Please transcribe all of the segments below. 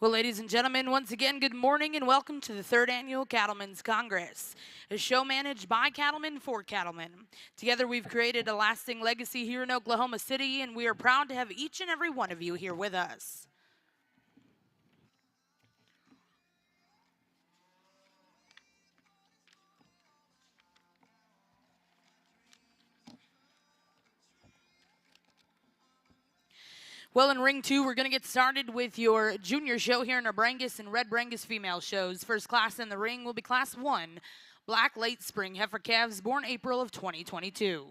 Well, ladies and gentlemen, once again, good morning and welcome to the third annual Cattlemen's Congress, a show managed by cattlemen for cattlemen. Together, we've created a lasting legacy here in Oklahoma City, and we are proud to have each and every one of you here with us. Well, in ring two, we're going to get started with your junior show here in our Brangus and Red Brangus female shows. First class in the ring will be Class 1, Black Late Spring Heifer Calves, born April of 2022.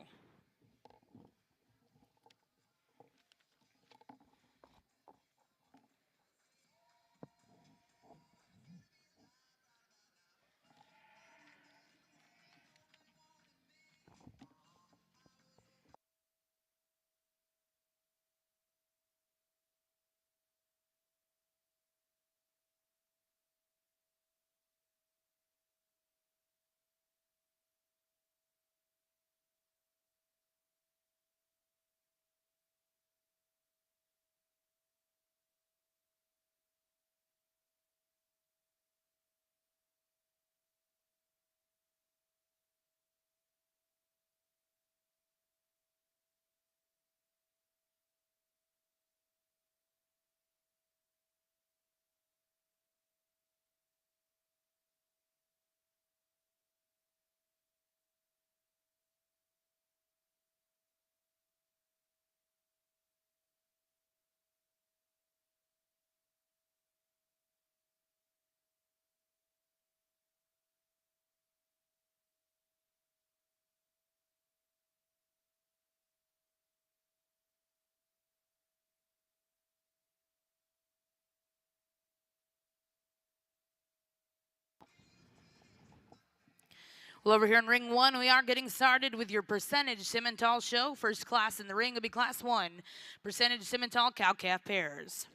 Well, over here in ring one, we are getting started with your percentage Simmental show. First class in the ring will be Class 1, percentage Simmental cow-calf pairs.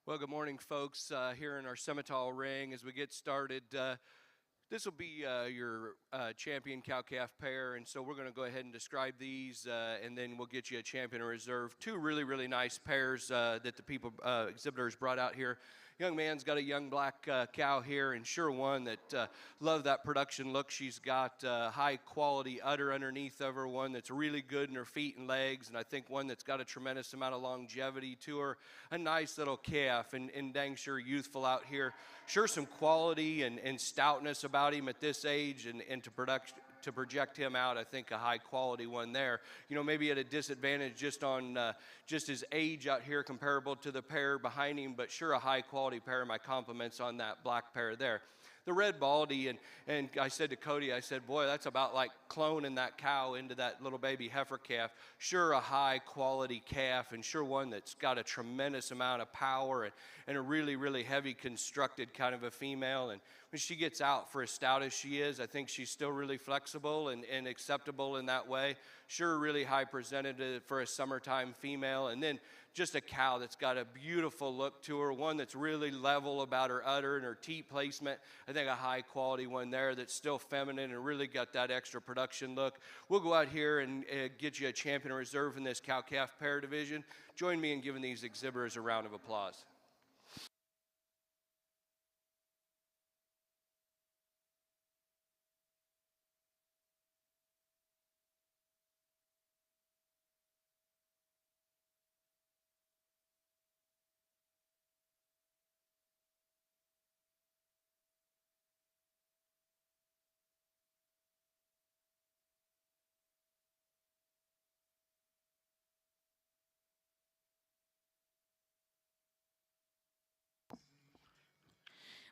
Well, good morning, folks. Here in our Simmental ring, as we get started, this will be your champion cow-calf pair, and so we're going to go ahead and describe these, and then we'll get you a champion reserve. Two really, really nice pairs that the exhibitors brought out here. Young man's got a young black cow here, and sure one that love that production look. She's got high quality udder underneath of her, one that's really good in her feet and legs, and I think one that's got a tremendous amount of longevity to her. A nice little calf, and dang sure youthful out here. Sure some quality and stoutness about him at this age, and to project him out, I think a high quality one there. You know, maybe at a disadvantage just on just his age out here comparable to the pair behind him, but sure a high quality pair. My compliments on that black pair there. The red baldy, and I said to Cody, I said, boy, that's about like cloning that cow into that little baby heifer calf. Sure a high quality calf, and sure one that's got a tremendous amount of power, and a really, really heavy constructed kind of a female. And when she gets out, for as stout as she is, I think she's still really flexible and acceptable in that way. Sure, really high presented for a summertime female. And then just a cow that's got a beautiful look to her, one that's really level about her udder and her teat placement. I think a high quality one there that's still feminine and really got that extra production look. We'll go out here and get you a champion reserve in this cow-calf pair division. Join me in giving these exhibitors a round of applause.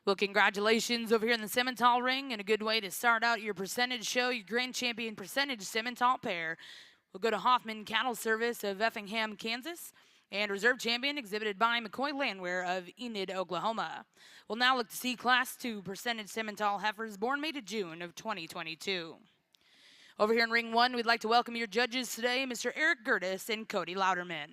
Well, congratulations over here in the Simmental ring, and a good way to start out your percentage show, your grand champion percentage Simmental pair. We'll go to Hoffman Cattle Service of Effingham, Kansas, and reserve champion exhibited by McCoy Landwehr of Enid, Oklahoma. We'll now look to see Class 2 percentage Simmental heifers born May to June of 2022. Over here in Ring 1, we'd like to welcome your judges today, Mr. Eric Gertis and Cody Louderman.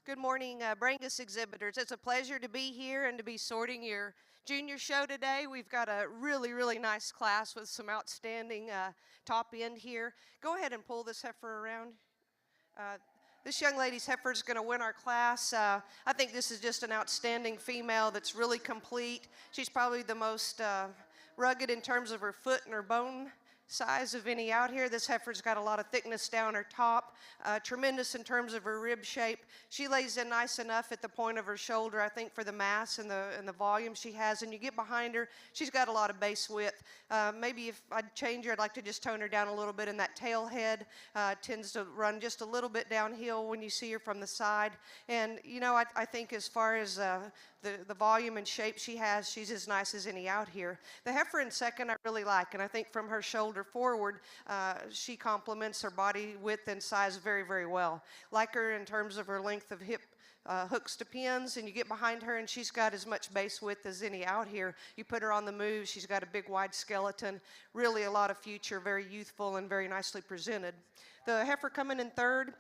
Good morning, Brangus exhibitors. It's a pleasure to be here and to be sorting your junior show today. We've got a really, really nice class with some outstanding top end here. Go ahead and pull this heifer around. This young lady's heifer is going to win our class. I think this is just an outstanding female that's really complete. She's probably the most rugged in terms of her foot and her bone size of any out here. This heifer's got a lot of thickness down her top, tremendous in terms of her rib shape. She lays in nice enough at the point of her shoulder, I think, for the mass and the volume she has. And you get behind her, she's got a lot of base width. Maybe if I'd change her, I'd like to just tone her down a little bit. And that tail head tends to run just a little bit downhill when you see her from the side. And, you know, I think as far as the volume and shape she has, she's as nice as any out here. The heifer in second I really like, and I think from her shoulder forward, she complements her body width and size very, very well. Like her in terms of her length of hip hooks to pins, and you get behind her and she's got as much base width as any out here. You put her on the move, she's got a big wide skeleton, really a lot of future, very youthful and very nicely presented. The heifer coming in third,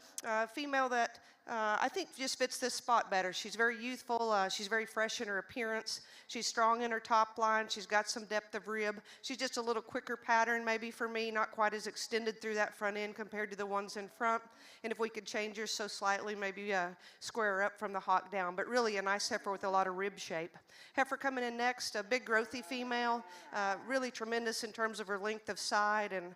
female that I think just fits this spot better. She's very youthful. She's very fresh in her appearance. She's strong in her top line. She's got some depth of rib. She's just a little quicker pattern maybe for me, not quite as extended through that front end compared to the ones in front. And if we could change her so slightly, maybe square her up from the hock down. But really a nice heifer with a lot of rib shape. Heifer coming in next, a big growthy female, really tremendous in terms of her length of side and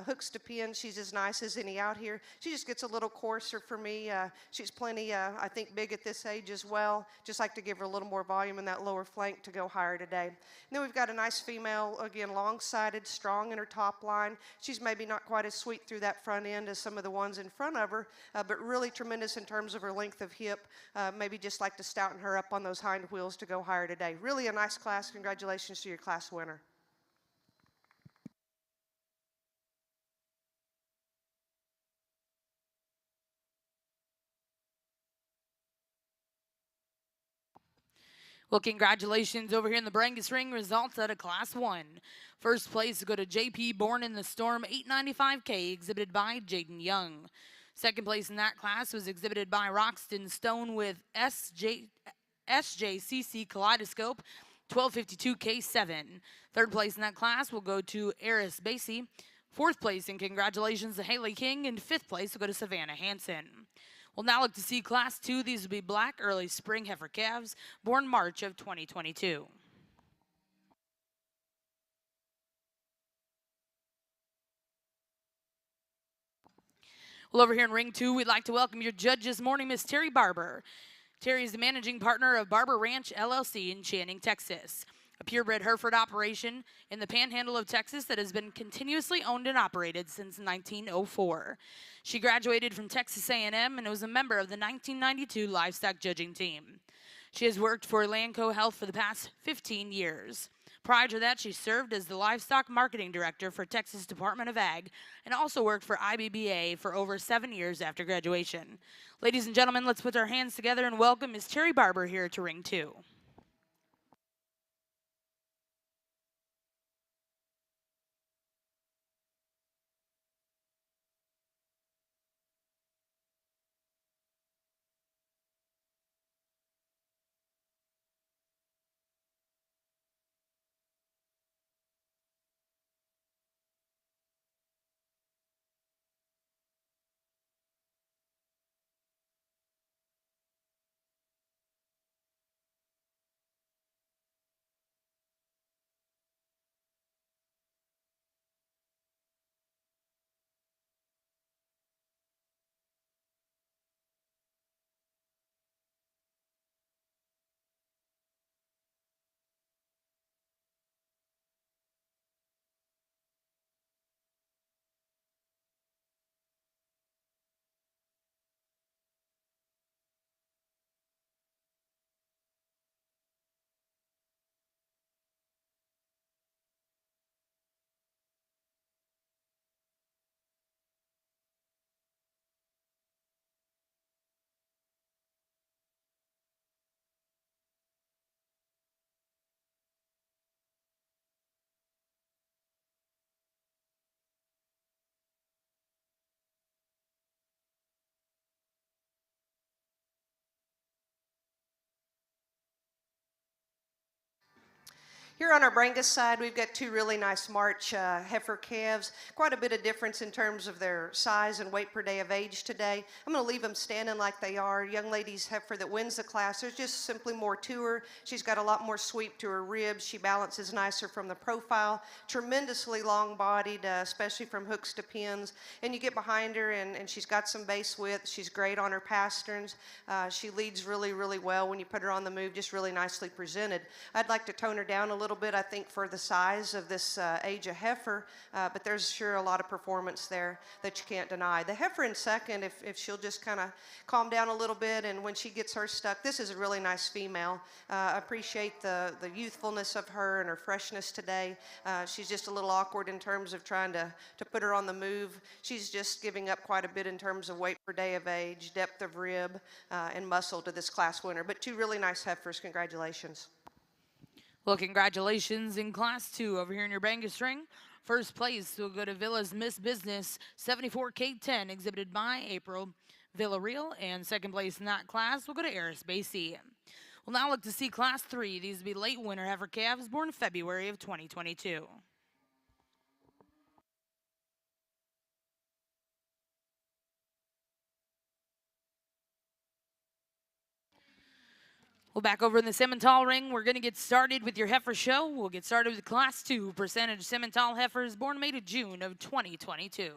hooks to pin. She's as nice as any out here. She just gets a little coarser for me. She's plenty, I think, big at this age as well. Just like to give her a little more volume in that lower flank to go higher today. And then we've got a nice female, again, long-sided, strong in her top line. She's maybe not quite as sweet through that front end as some of the ones in front of her, but really tremendous in terms of her length of hip. Maybe just like to stouten her up on those hind wheels to go higher today. Really a nice class. Congratulations to your class winner. Well, congratulations over here in the Brangus ring. Results out of Class 1. First place go to JP Born in the Storm 895K, exhibited by Jaden Young. Second place in that class was exhibited by Roxton Stone with SJCC Kaleidoscope 1252K7. Third place in that class will go to Eris Basie. Fourth place, and congratulations to Haley King. And fifth place will go to Savannah Hansen. We'll now look to see Class 2. These will be black early spring heifer calves, born March of 2022. Well, over here in Ring 2, we'd like to welcome your judge this morning, Miss Terry Barber. Terry is the managing partner of Barber Ranch LLC in Channing, Texas, a purebred Hereford operation in the panhandle of Texas that has been continuously owned and operated since 1904. She graduated from Texas A&M and was a member of the 1992 livestock judging team. She has worked for Lanco Health for the past 15 years. Prior to that, she served as the livestock marketing director for Texas Department of Ag and also worked for IBBA for over 7 years after graduation. Ladies and gentlemen, let's put our hands together and welcome Ms. Terry Barber here to Ring 2. Here on our Brangus side, we've got two really nice March heifer calves. Quite a bit of difference in terms of their size and weight per day of age today. I'm going to leave them standing like they are. Young lady's heifer that wins the class, there's just simply more to her. She's got a lot more sweep to her ribs. She balances nicer from the profile. Tremendously long-bodied, especially from hooks to pins. And you get behind her, and she's got some base width. She's great on her pasterns. She leads really, really well when you put her on the move, just really nicely presented. I'd like to tone her down a little bit, I think, for the size of this age of heifer, but there's sure a lot of performance there that you can't deny. The heifer in second, if she'll just kind of calm down a little bit, and when she gets her stuck, this is a really nice female. I appreciate the youthfulness of her and her freshness today. She's just a little awkward in terms of trying to put her on the move. She's just giving up quite a bit in terms of weight per day of age, depth of rib, and muscle to this class winner. But two really nice heifers. Congratulations. Well, congratulations in Class 2 over here in your Brangus ring. First place will go to Villa's Miss Business 74K10, exhibited by April Villarreal. And second place in that class will go to Eris Basie. We'll now look to see Class 3. These will be late winter heifer calves born in February of 2022. Well, back over in the Simmental ring, we're going to get started with your heifer show. We'll get started with Class 2 percentage Simmental heifers born May to June of 2022.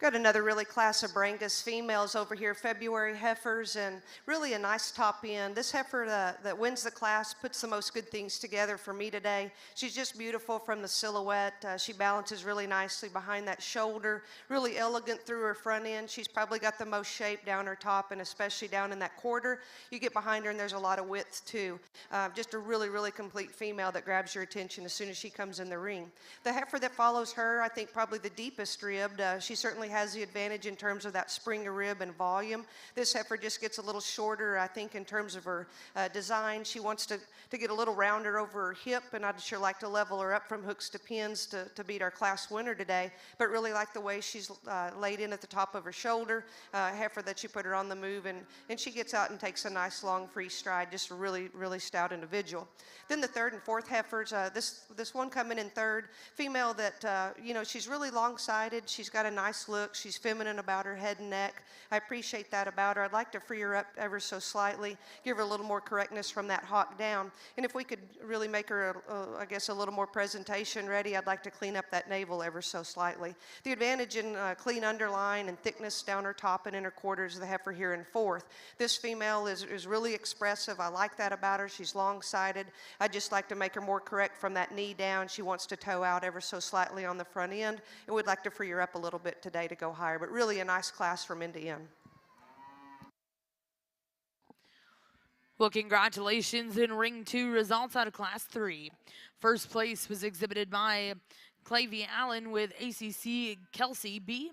Got another really class of Brangus females over here, February heifers, and really a nice top end. This heifer that wins the class puts the most good things together for me today. She's just beautiful from the silhouette. She balances really nicely behind that shoulder, really elegant through her front end. She's probably got the most shape down her top, and especially down in that quarter. You get behind her and there's a lot of width too. Just a really, really complete female that grabs your attention as soon as she comes in the ring. The heifer that follows her, I think probably the deepest ribbed. She certainly has the advantage in terms of that spring of rib and volume. This heifer just gets a little shorter, I think, in terms of her design. She wants to get a little rounder over her hip, and I'd sure like to level her up from hooks to pins to beat our class winner today, but really like the way she's laid in at the top of her shoulder. Heifer that you put her on the move, and she gets out and takes a nice long free stride. Just a really, really stout individual. Then the third and fourth heifers, this one coming in third, female that, she's really long-sided. She's got a nice look. She's feminine about her head and neck. I appreciate that about her. I'd like to free her up ever so slightly, give her a little more correctness from that hock down. And if we could really make her, a little more presentation ready, I'd like to clean up that navel ever so slightly. The advantage in clean underline and thickness down her top and inner quarters of the heifer here in fourth. This female is really expressive. I like that about her. She's long-sided. I'd just like to make her more correct from that knee down. She wants to toe out ever so slightly on the front end, and we'd like to free her up a little bit today to go higher, but really a nice class from end to end. Well, congratulations in ring 2 results out of class 3. First place was exhibited by Clavy Allen with ACC Kelsey B.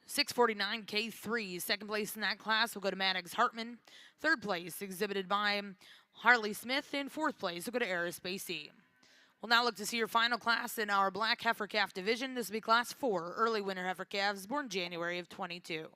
649 K3. Second place in that class will go to Maddox Hartman. Third place exhibited by Harley Smith. And fourth place will go to Eris Basie. We'll now look to see your final class in our black heifer calf division. This will be class 4, early winter heifer calves born January of 22.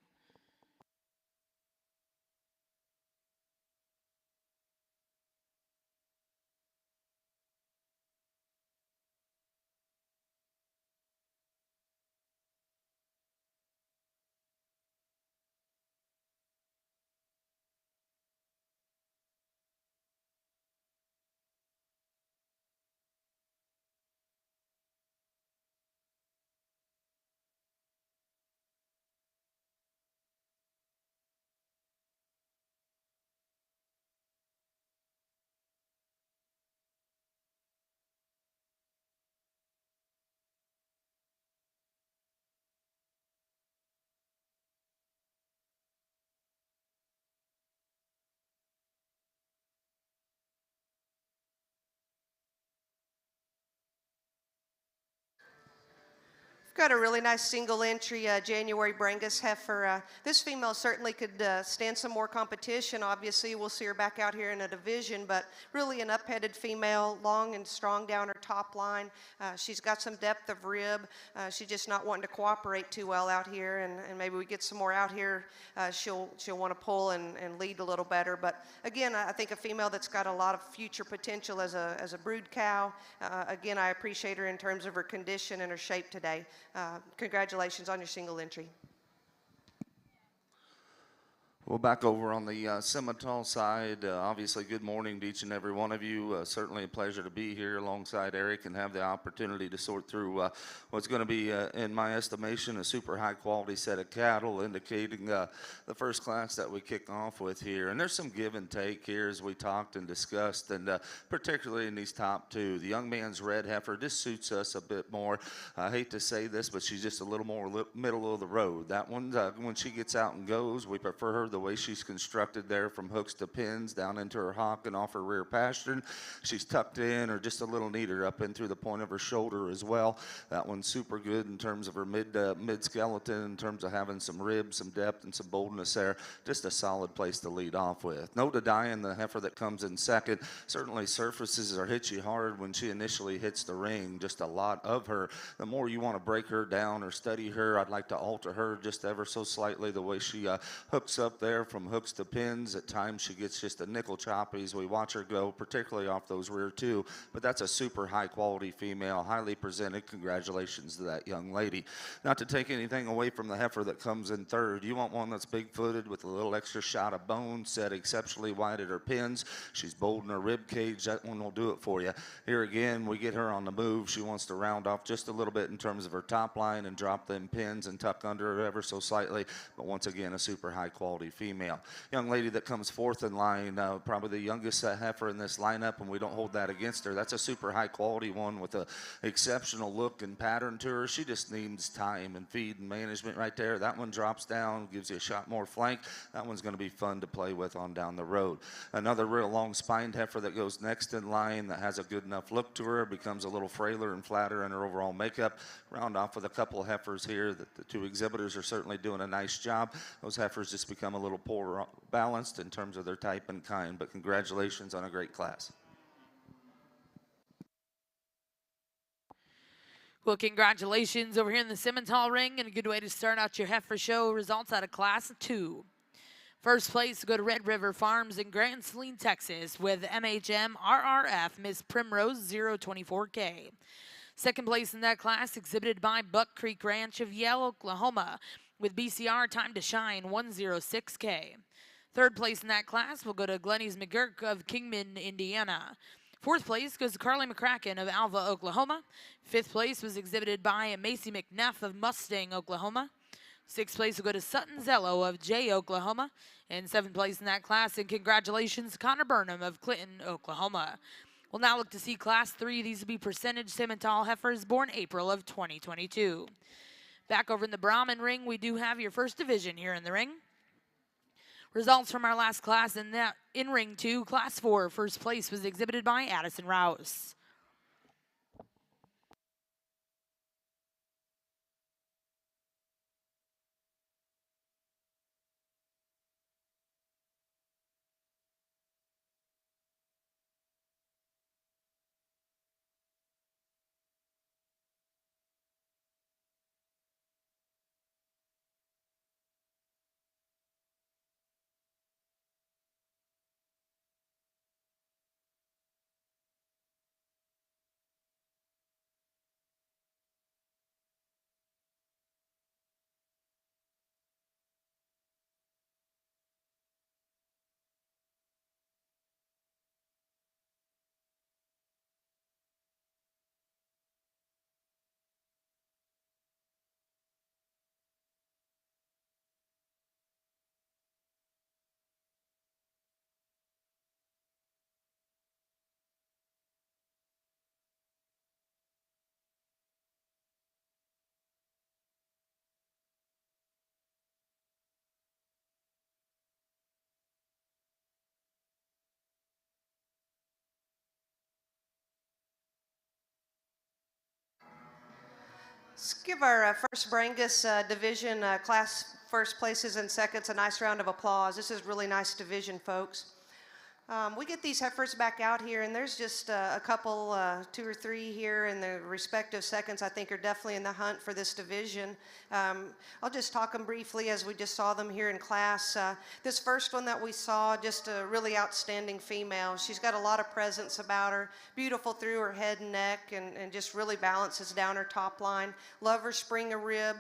Got a really nice single entry January Brangus heifer. This female certainly could stand some more competition. Obviously, we'll see her back out here in a division, but really an up-headed female, long and strong down her top line. She's got some depth of rib. She's just not wanting to cooperate too well out here, and maybe we get some more out here. She'll want to pull and lead a little better. But again, I think a female that's got a lot of future potential as a brood cow. Again, I appreciate her in terms of her condition and her shape today. Congratulations on your single entry. Well, back over on the Simmental side, obviously good morning to each and every one of you. Certainly a pleasure to be here alongside Eric and have the opportunity to sort through what's going to be, in my estimation, a super high quality set of cattle, indicating the first class that we kick off with here. And there's some give and take here as we talked and discussed, and particularly in these top two. The young man's red heifer just suits us a bit more. I hate to say this, but she's just a little more middle of the road. That one, when she gets out and goes, we prefer her the way she's constructed there from hooks to pins down into her hock and off her rear pastern. She's tucked in or just a little neater up in through the point of her shoulder as well. That one's super good in terms of her mid skeleton, in terms of having some ribs, some depth, and some boldness there. Just a solid place to lead off with. No Diane, the heifer that comes in second, certainly surfaces or hits you hard when she initially hits the ring. Just a lot of her. The more you want to break her down or study her, I'd like to alter her just ever so slightly the way she hooks up there there from hooks to pins. At times she gets just a nickel choppy as we watch her go, particularly off those rear two. But that's a super high quality female, highly presented. Congratulations to that young lady. Not to take anything away from the heifer that comes in third. You want one that's big footed with a little extra shot of bone, set exceptionally wide at her pins. She's bold in her rib cage. That one will do it for you. Here again, we get her on the move. She wants to round off just a little bit in terms of her top line and drop them pins and tuck under her ever so slightly. But once again, a super high quality female. Young lady that comes fourth in line, probably the youngest heifer in this lineup, and we don't hold that against her. That's a super high quality one with a exceptional look and pattern to her. She just needs time and feed and management right there. That one drops down, gives you a shot more flank. That one's going to be fun to play with on down the road. Another real long spined heifer that goes next in line that has a good enough look to her, becomes a little frailer and flatter in her overall makeup. Round off with a couple of heifers here that the two exhibitors are certainly doing a nice job. Those heifers just become a little poor balanced in terms of their type and kind, but congratulations on a great class. Well, congratulations over here in the Simmental ring, and a good way to start out your heifer show. Results out of Class 2. First place, go to Red River Farms in Grand Saline, Texas, with MHM RRF Miss Primrose 024K. Second place in that class, exhibited by Buck Creek Ranch of Yale, Oklahoma, with BCR Time to Shine 106K. Third place in that class will go to Glenny's McGurk of Kingman, Indiana. Fourth place goes to Carly McCracken of Alva, Oklahoma. Fifth place was exhibited by Macy McNeff of Mustang, Oklahoma. Sixth place will go to Sutton Zello of Jay, Oklahoma. And seventh place in that class, and congratulations, Connor Burnham of Clinton, Oklahoma. We'll now look to see Class 3. These will be percentage Simmental heifers born April of 2022. Back over in the Brahman ring, we do have your first division here in the ring. Results from our last class in ring 2, Class 4. First place was exhibited by Addison Rouse. Let's give our first Brangus division class first places and seconds a nice round of applause. This is really nice division, folks. We get these heifers back out here, and there's just a couple, 2 or 3 here in the respective seconds I think are definitely in the hunt for this division. I'll just talk them briefly as we just saw them here in class. This first one that we saw, just a really outstanding female. She's got a lot of presence about her, beautiful through her head and neck, and just really balances down her top line. Love her spring of rib.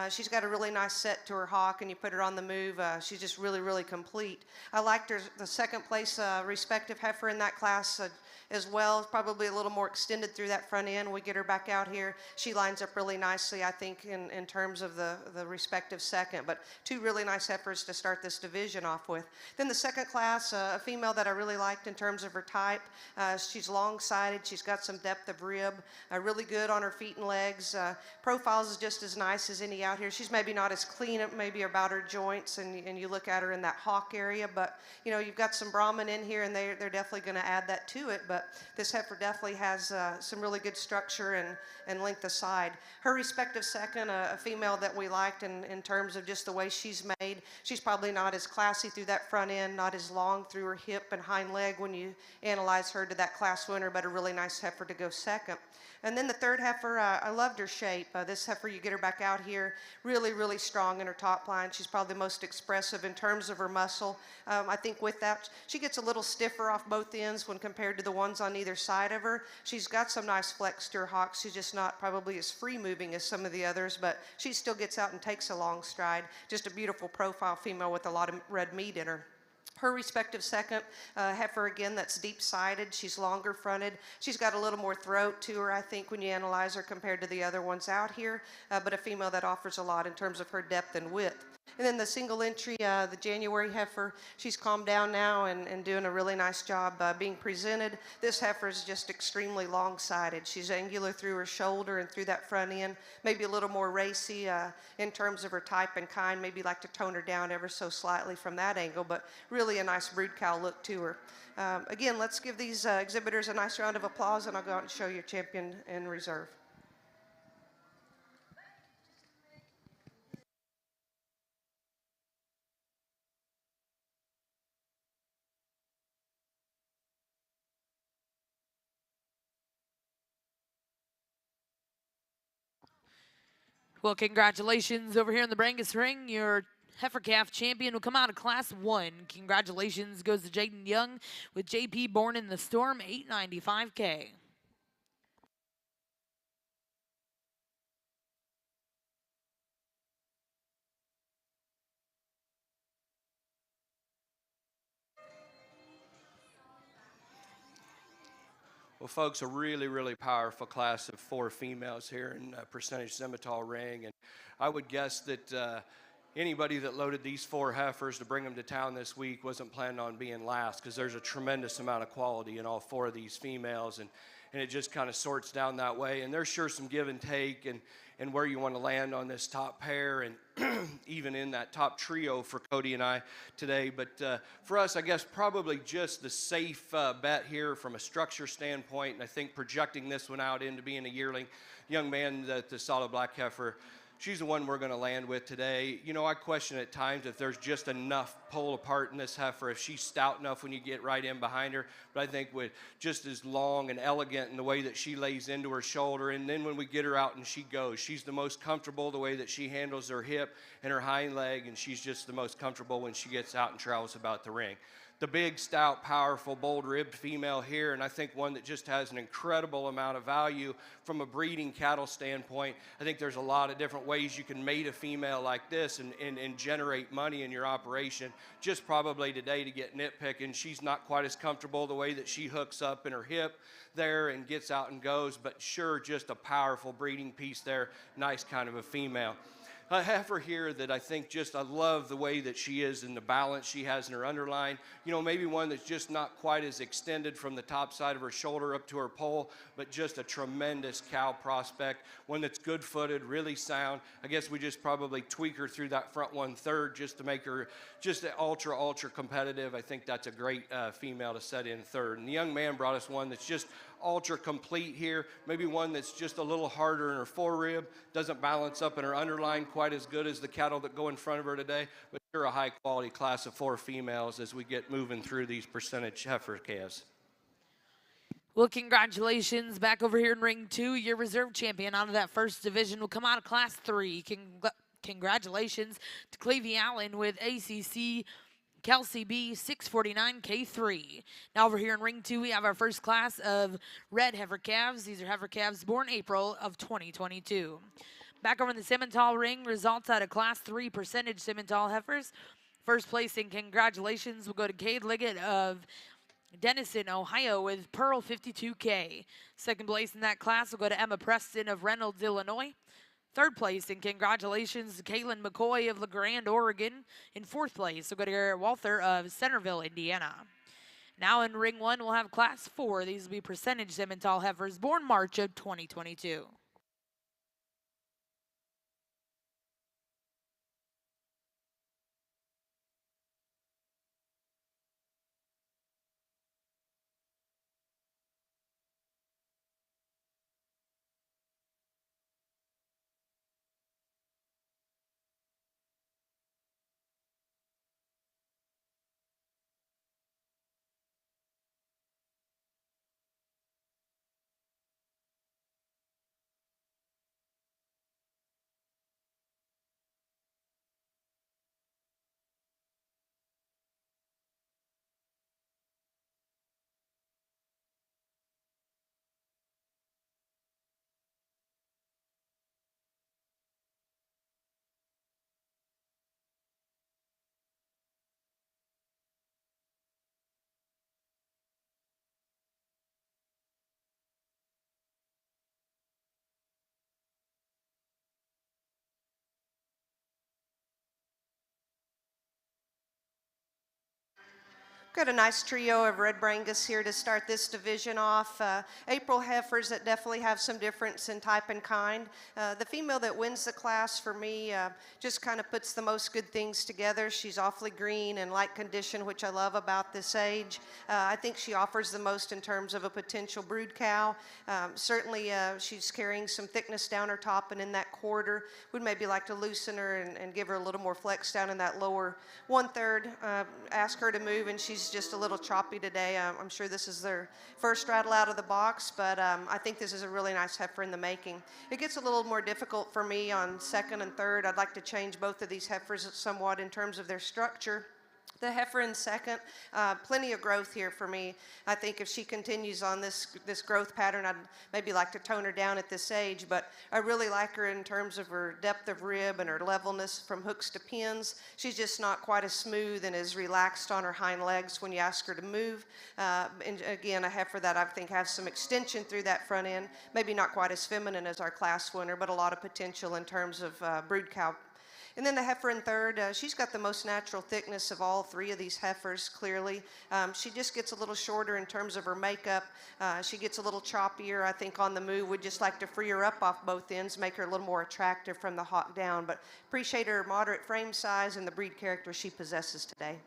She's got a really nice set to her hock, and you put her on the move. She's just really, really complete. I liked her, the second place respective heifer in that class as well, probably a little more extended through that front end. We get her back out here. She lines up really nicely, I think, in terms of the respective second, but 2 really nice heifers to start this division off with. Then the second class, a female that I really liked in terms of her type. She's long-sided. She's got some depth of rib, really good on her feet and legs. Profiles is just as nice as any out here. She's maybe not as clean up maybe about her joints, and you look at her in that hock area, but you know, you've got some Brahman in here. here, and they're definitely going to add that to it. But this heifer definitely has some really good structure and length of side. Her respective second, a female that we liked in terms of just the way she's made. She's probably not as classy through that front end, not as long through her hip and hind leg when you analyze her to that class winner, but a really nice heifer to go second. And then the third heifer, I loved her shape. This heifer, you get her back out here, really, really strong in her top line. She's probably the most expressive in terms of her muscle. I think with that, she gets a little stiffer off both ends when compared to the ones on either side of her. She's got some nice flex to her hocks. She's just not probably as free moving as some of the others, but she still gets out and takes a long stride. Just a beautiful profile female with a lot of red meat in her. Her respective second, heifer again, that's deep-sided. She's longer fronted. She's got a little more throat to her, I think, when you analyze her compared to the other ones out here, but a female that offers a lot in terms of her depth and width. And then the single entry, the January heifer, she's calmed down now and doing a really nice job being presented. This heifer is just extremely long-sided. She's angular through her shoulder and through that front end, maybe a little more racy in terms of her type and kind, maybe like to tone her down ever so slightly from that angle, but really a nice brood cow look to her. Again, let's give these exhibitors a nice round of applause, and I'll go out and show you champion in reserve. Well, congratulations over here in the Brangus ring. Your heifer calf champion will come out of Class 1. Congratulations goes to Jaden Young with JP Born in the Storm, 895K. Well, folks, a really, really powerful class of 4 females here in percentage Simmental ring. And I would guess that anybody that loaded these 4 heifers to bring them to town this week wasn't planning on being last, because there's a tremendous amount of quality in all 4 of these females. And it just kind of sorts down that way. And there's sure some give and take and where you want to land on this top pair and even in that top trio for Cody and I today. But for us, I guess probably just the safe bet here from a structure standpoint, and I think projecting this one out into being a yearling young man, the solid black heifer, she's the one we're going to land with today. You know, I question at times if there's just enough pull apart in this heifer, if she's stout enough when you get right in behind her. But I think with just as long and elegant in the way that she lays into her shoulder, and then when we get her out and she goes, she's the most comfortable the way that she handles her hip and her hind leg, and she's just the most comfortable when she gets out and travels about the ring. The big, stout, powerful, bold-ribbed female here, and I think one that just has an incredible amount of value from a breeding cattle standpoint. I think there's a lot of different ways you can mate a female like this and generate money in your operation. Just probably today to get nitpicking, she's not quite as comfortable the way that she hooks up in her hip there and gets out and goes, but sure, just a powerful breeding piece there. Nice kind of a female. A heifer here that I think just, I love the way that she is and the balance she has in her underline. You know, maybe one that's just not quite as extended from the top side of her shoulder up to her pole, but just a tremendous cow prospect. One that's good-footed, really sound. I guess we just probably tweak her through that front 1/3 just to make her just ultra, ultra competitive. I think that's a great female to set in third. And the young man brought us one that's just ultra complete here, maybe one that's just a little harder in her forerib, doesn't balance up in her underline quite as good as the cattle that go in front of her today, but sure a high quality class of 4 females as we get moving through these percentage heifer calves. Well, congratulations back over here in ring 2. Your reserve champion out of that first division will come out of Class 3. Congratulations to Clevie Allen with ACC Kelsey B, 649K3. Now over here in ring 2, we have our first class of red heifer calves. These are heifer calves born April of 2022. Back over in the Simmental ring, results out of Class 3 percentage Simmental heifers. First place in congratulations will go to Cade Liggett of Denison, Ohio with Pearl 52K. Second place in that class will go to Emma Preston of Reynolds, Illinois. Third place, and congratulations to Caitlin McCoy of LeGrand, Oregon. In fourth place, we'll go to Garrett Walther of Centerville, Indiana. Now in ring 1, we'll have Class 4. These will be percentage Simmental heifers born March of 2022. Got a nice trio of red Brangus here to start this division off. April heifers that definitely have some difference in type and kind. The female that wins the class for me just kind of puts the most good things together. She's awfully green and light condition, which I love about this age. I think she offers the most in terms of a potential brood cow. Certainly she's carrying some thickness down her top and in that quarter. We'd maybe like to loosen her and give her a little more flex down in that lower 1/3. Ask her to move, and she's just a little choppy today. I'm sure this is their first straddle out of the box, but I think this is a really nice heifer in the making. It gets a little more difficult for me on second and third. I'd like to change both of these heifers somewhat in terms of their structure. The heifer in second, plenty of growth here for me. I think if she continues on this growth pattern, I'd maybe like to tone her down at this age, but I really like her in terms of her depth of rib and her levelness from hooks to pins. She's just not quite as smooth and as relaxed on her hind legs when you ask her to move. And again, a heifer that I think has some extension through that front end, maybe not quite as feminine as our class winner, but a lot of potential in terms of brood cow. And then the heifer in third, she's got the most natural thickness of all three of these heifers, clearly. She just gets a little shorter in terms of her makeup. She gets a little choppier, I think, on the move. We'd just like to free her up off both ends, make her a little more attractive from the hock down. But appreciate her moderate frame size and the breed character she possesses today.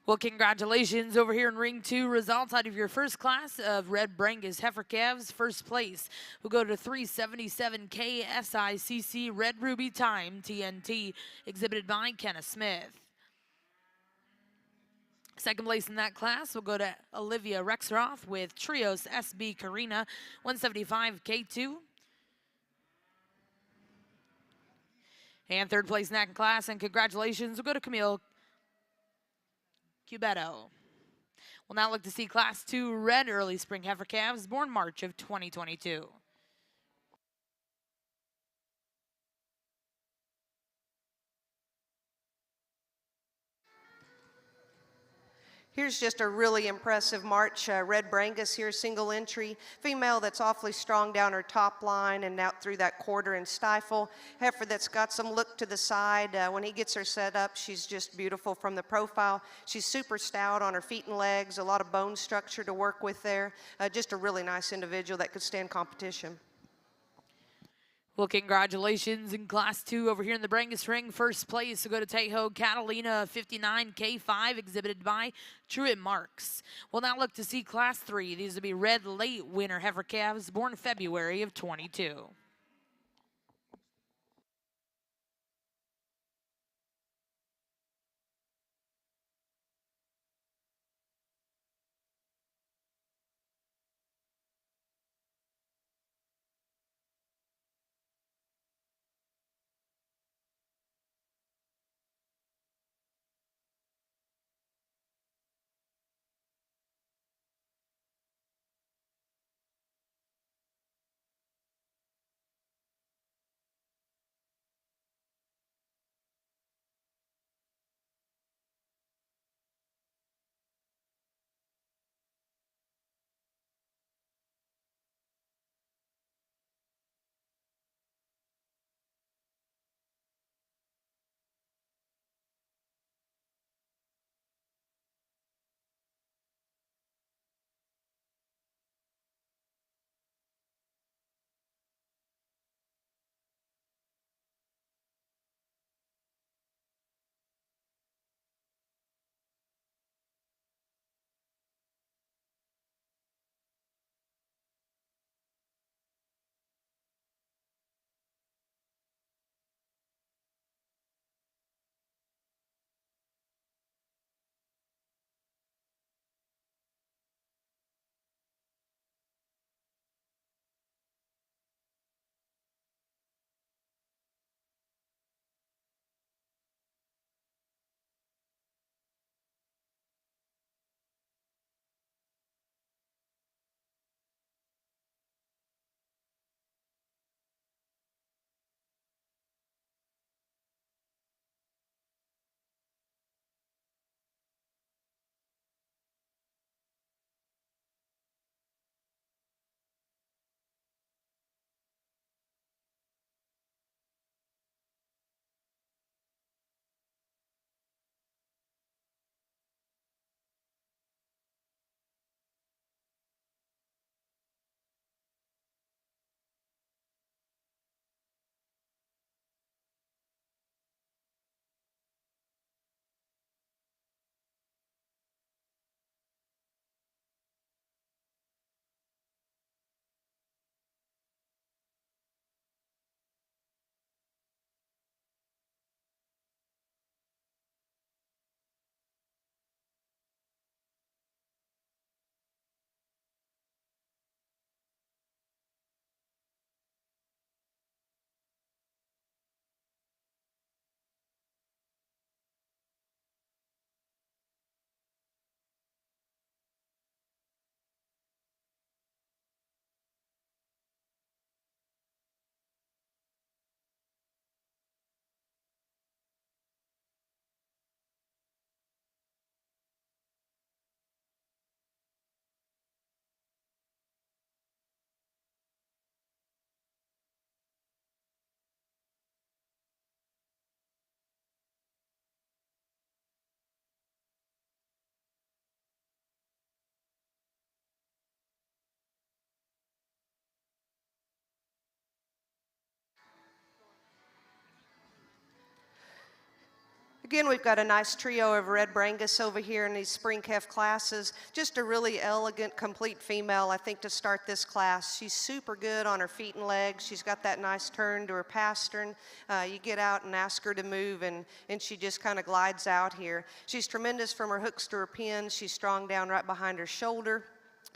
Well, congratulations over here in ring 2. Results out of your first class of red Brangus heifer calves. First place will go to 377 KSICC Red Ruby Time TNT, exhibited by Kenneth Smith. Second place in that class will go to Olivia Rexroth with Trios SB Karina 175 K2. And third place in that class, and congratulations, will go to Camille Cubetto. We'll now look to see Class 2 red early spring heifer calves born March of 2022. Here's just a really impressive March red Brangus here, single entry. Female that's awfully strong down her top line and out through that quarter and stifle. Heifer that's got some look to the side. When he gets her set up, she's just beautiful from the profile. She's super stout on her feet and legs, a lot of bone structure to work with there. Just a really nice individual that could stand competition. Well, congratulations in Class 2 over here in the Brangus ring. First place will go to Tejo Catalina 59K5, exhibited by Truett Marks. We'll now look to see Class 3. These will be red late winter heifer calves born February of 22. Again, we've got a nice trio of red Brangus over here in these spring calf classes. Just a really elegant, complete female, I think, to start this class. She's super good on her feet and legs. She's got that nice turn to her pastern. You get out and ask her to move, and she just kind of glides out here. She's tremendous from her hooks to her pins. She's strong down right behind her shoulder.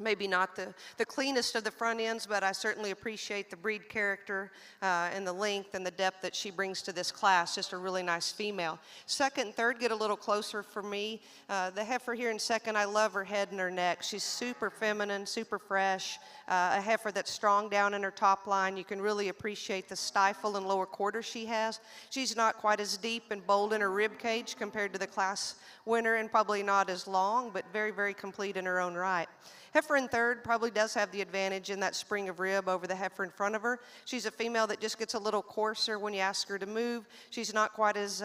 Maybe not the cleanest of the front ends, but I certainly appreciate the breed character and the length and the depth that she brings to this class. Just a really nice female. Second and third get a little closer for me. The heifer here in second, I love her head and her neck. She's super feminine, super fresh. A heifer that's strong down in her top line. You can really appreciate the stifle and lower quarter she has. She's not quite as deep and bold in her rib cage compared to the class winner, and probably not as long, but very, very complete in her own right. Heifer in third probably does have the advantage in that spring of rib over the heifer in front of her. She's a female that just gets a little coarser when you ask her to move. She's not quite as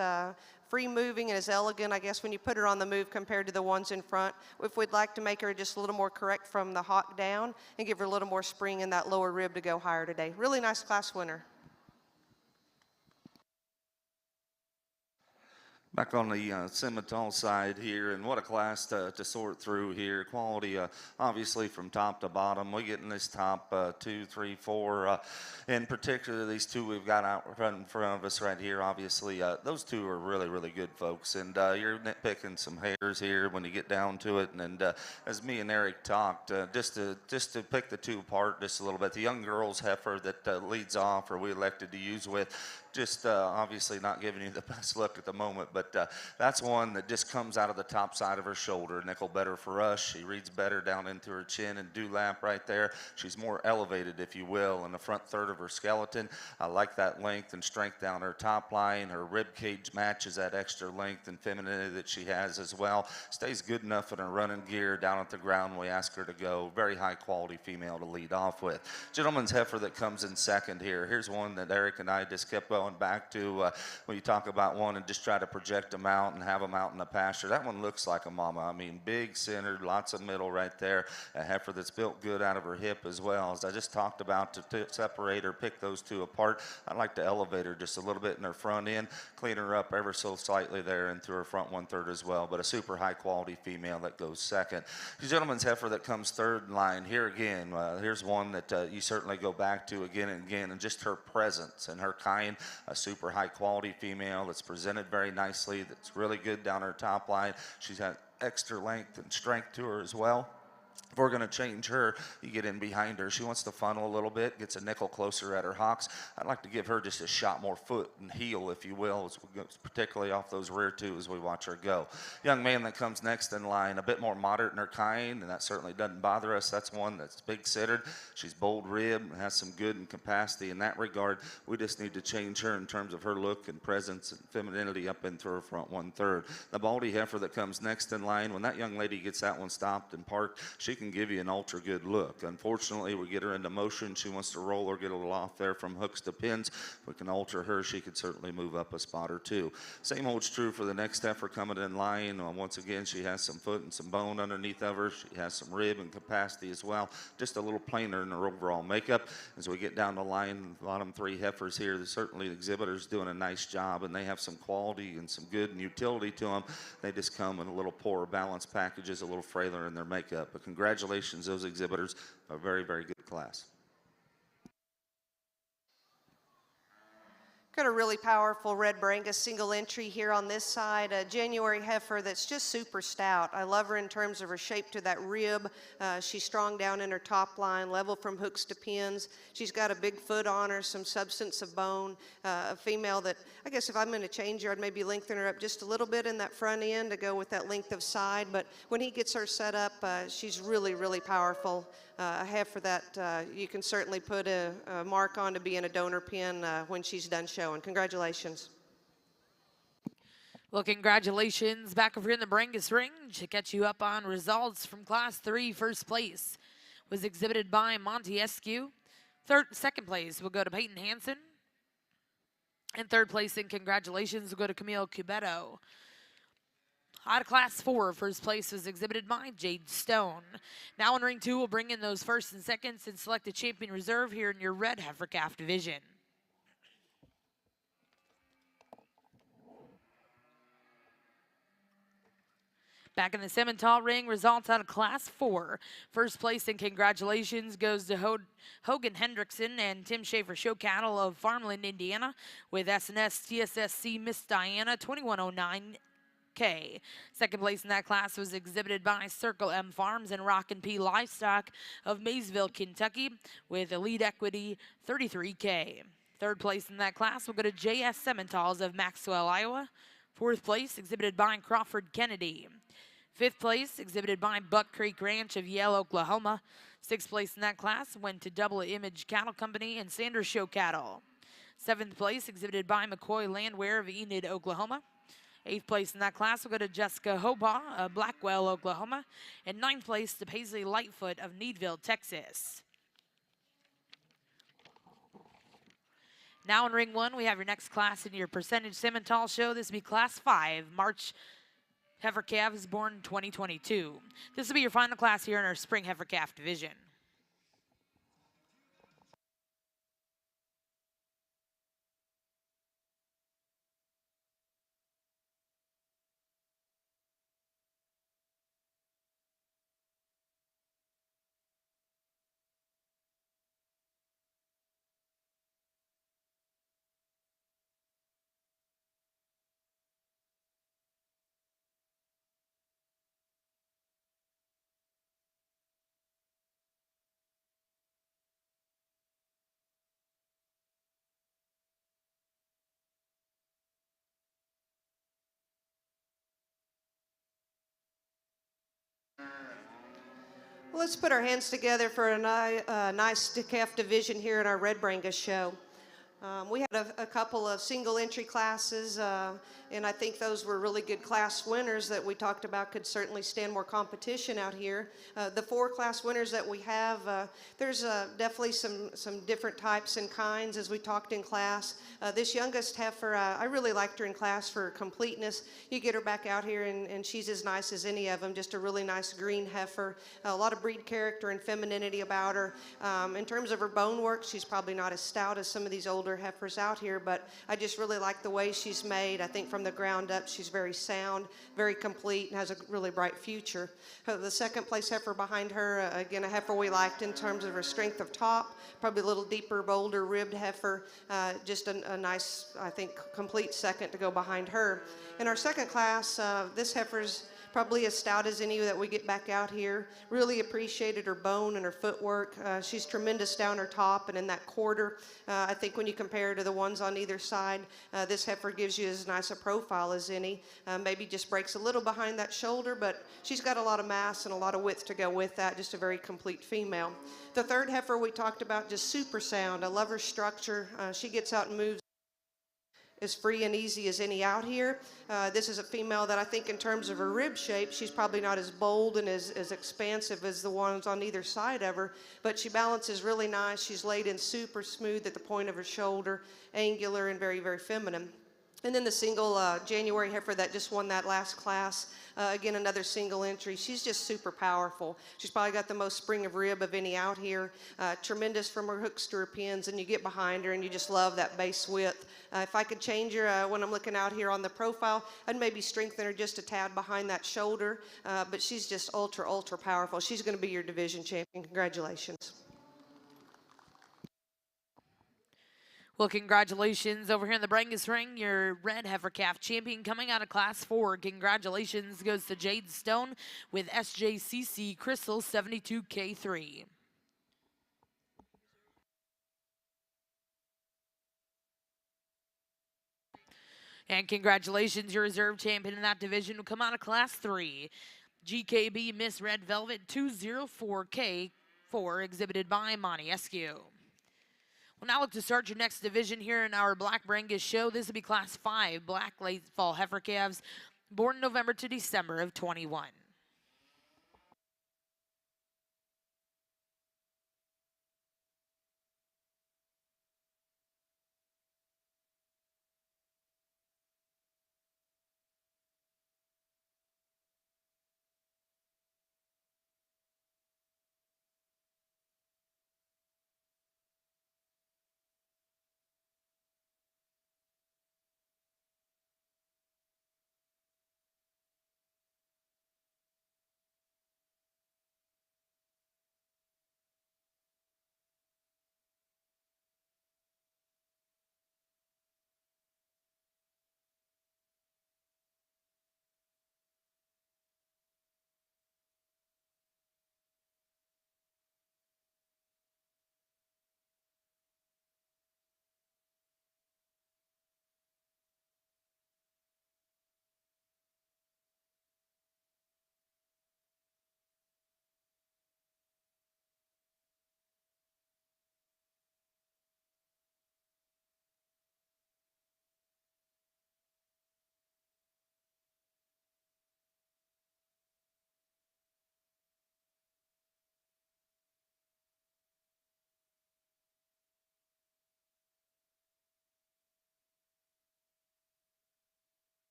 free moving and as elegant, I guess, when you put her on the move compared to the ones in front. If we'd like to make her just a little more correct from the hock down and give her a little more spring in that lower rib to go higher today. Really nice class winner. Back on the Simmental side here, and what a class to sort through here. Quality, obviously, from top to bottom. We get in this top 2, 3, 4. In particular, these two we've got out in front of us right here. Obviously, those two are really, really good folks. And you're nitpicking some hairs here when you get down to it. And as me and Eric talked, just to pick the two apart just a little bit. The young girl's heifer that leads off, or we elected to use with, just obviously not giving you the best look at the moment, but that's one that just comes out of the top side of her shoulder. Nickel better for us. She reads better down into her chin and dewlap right there. She's more elevated, if you will, in the front third of her skeleton. I like that length and strength down her top line. Her rib cage matches that extra length and femininity that she has as well. Stays good enough in her running gear down at the ground when we ask her to go. Very high quality female to lead off with. Gentleman's heifer that comes in second here. Here's one that Eric and I just kept going back to when you talk about one and just try to project them out and have them out in the pasture. That one looks like a mama. I mean, big centered, lots of middle right there. A heifer that's built good out of her hip as well. As I just talked about, to separate or pick those two apart, I'd like to elevate her just a little bit in her front end, clean her up ever so slightly there into her front 1/3 as well. But a super high quality female that goes second. The gentleman's heifer that comes third in line here again. Here's one that you certainly go back to again and again, and just her presence and her kind. A super high quality female that's presented very nicely, that's really good down her top line. She's got extra length and strength to her as well. If we're going to change her, you get in behind her. She wants to funnel a little bit, gets a nickel closer at her hocks. I'd like to give her just a shot more foot and heel, if you will, as we go, particularly off those rear two as we watch her go. Young man that comes next in line, a bit more moderate in her kind, and that certainly doesn't bother us. That's one that's big-centered. She's bold ribbed and has some good and capacity in that regard. We just need to change her in terms of her look and presence and femininity up into her front 1/3. The baldy heifer that comes next in line, when that young lady gets that one stopped and parked, she can give you an ultra good look. Unfortunately, we get her into motion. She wants to roll or get a little off there from hooks to pins. If we can alter her, she could certainly move up a spot or two. Same holds true for the next heifer coming in line. Once again, she has some foot and some bone underneath of her. She has some rib and capacity as well. Just a little plainer in her overall makeup. As we get down the line, the bottom three heifers here, certainly the exhibitors doing a nice job, and they have some quality and some good and utility to them. They just come in a little poorer balance packages, a little frailer in their makeup. But congratulations, those exhibitors. A very, very good class. Got a really powerful red Brangus single entry here on this side, a January heifer that's just super stout. I love her in terms of her shape to that rib. She's strong down in her top line, level from hooks to pins. She's got a big foot on her, some substance of bone. A female that, I guess if I'm going to change her, I'd maybe lengthen her up just a little bit in that front end to go with that length of side. But when he gets her set up, she's really, really powerful. A heifer that you can certainly put a mark on to be in a donor pen when she's done showing. Congratulations. Well, congratulations back over here in the Brangus ring. To catch you up on results from Class 3, first place was exhibited by Montiescu. Second place will go to Peyton Hansen. And third place in congratulations will go to Camille Cubetto. Out of Class 4, first place was exhibited by Jade Stone. Now in Ring 2, we'll bring in those first and seconds and select a champion reserve here in your red heifer calf division. Back in the Simmental ring, results out of Class 4. First place and congratulations goes to Hogan Hendrickson and Tim Schaefer Show Cattle of Farmland, Indiana, with SNS TSSC Miss Diana 2109K. Second place in that class was exhibited by Circle M Farms and Rock and P Livestock of Maysville, Kentucky, with Elite Equity 33K. Third place in that class will go to JS Simmentals of Maxwell, Iowa. Fourth place exhibited by Crawford Kennedy. Fifth place exhibited by Buck Creek Ranch of Yale, Oklahoma. Sixth place in that class went to Double Image Cattle Company and Sanders Show Cattle. Seventh place exhibited by McCoy Landwear of Enid, Oklahoma. Eighth place in that class will go to Jessica Hobaugh of Blackwell, Oklahoma. And ninth place to Paisley Lightfoot of Needville, Texas. Now in ring 1, we have your next class in your percentage Simmental show. This will be Class 5, March Heifer Calves born 2022. This will be your final class here in our Spring Heifer Calf division. Well, let's put our hands together for a nice calf division here in our Red Brangus show. We had a couple of single entry classes, and I think those were really good class winners that we talked about could certainly stand more competition out here. The 4 class winners that we have, there's definitely some different types and kinds as we talked in class. This youngest heifer, I really liked her in class for completeness. You get her back out here and she's as nice as any of them, just a really nice green heifer. A lot of breed character and femininity about her. In terms of her bone work, she's probably not as stout as some of these older heifers out here, but I just really like the way she's made. I think from the ground up she's very sound, very complete, and has a really bright future. The second place heifer behind her, again, a heifer we liked in terms of her strength of top, probably a little deeper, bolder ribbed heifer, just a nice, I think, complete second to go behind her. In our second class, this heifer's probably as stout as any that we get back out here. Really appreciated her bone and her footwork. She's tremendous down her top and in that quarter. I think when you compare her to the ones on either side, this heifer gives you as nice a profile as any. Maybe just breaks a little behind that shoulder, but she's got a lot of mass and a lot of width to go with that. Just a very complete female. The third heifer we talked about, just super sound. I love her structure. She gets out and moves as free and easy as any out here. This is a female that I think in terms of her rib shape, she's probably not as bold and as expansive as the ones on either side of her, but she balances really nice. She's laid in super smooth at the point of her shoulder, angular and very, very feminine. And then the single January heifer that just won that last class, again, another single entry. She's just super powerful. She's probably got the most spring of rib of any out here. Tremendous from her hooks to her pins, and you get behind her and you just love that base width. If I could change her when I'm looking out here on the profile, I'd maybe strengthen her just a tad behind that shoulder, but she's just ultra, ultra powerful. She's going to be your division champion. Congratulations. Well, congratulations over here in the Brangus ring. Your red heifer calf champion coming out of Class 4. Congratulations goes to Jade Stone with SJCC Crystal 72K3. And congratulations, your reserve champion in that division will come out of Class 3. GKB Miss Red Velvet 204K4, exhibited by Monty Eskew. We'll now look to start your next division here in our Black Brangus show. This will be Class 5, Black Late Fall Heifer Calves, born November to December of 21.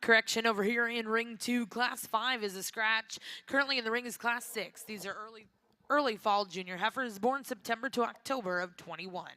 Correction over here in ring 2, class 5 is a scratch. Currently in the ring is class 6. These are early fall junior heifers born September to October of 21.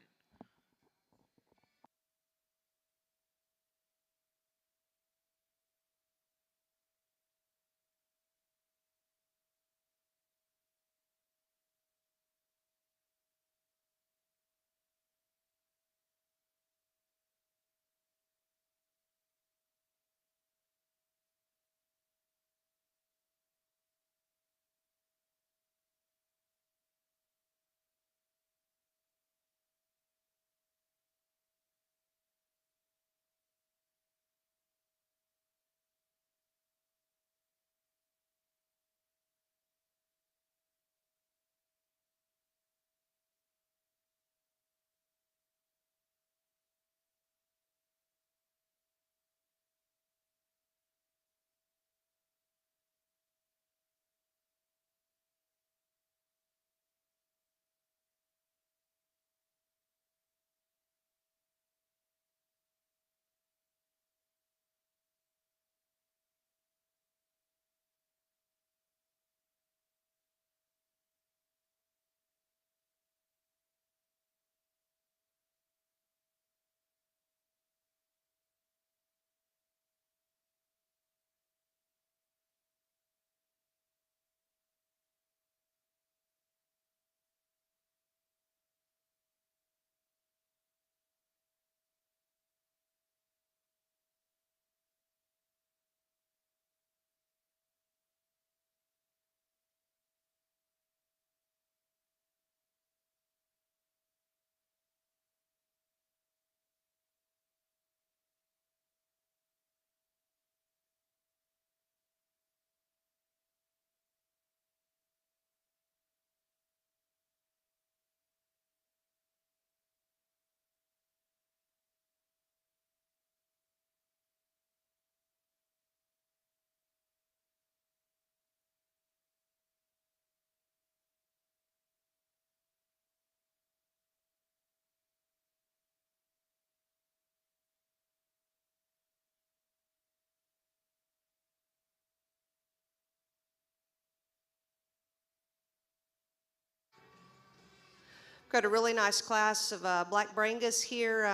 Got a really nice class of black Brangus here.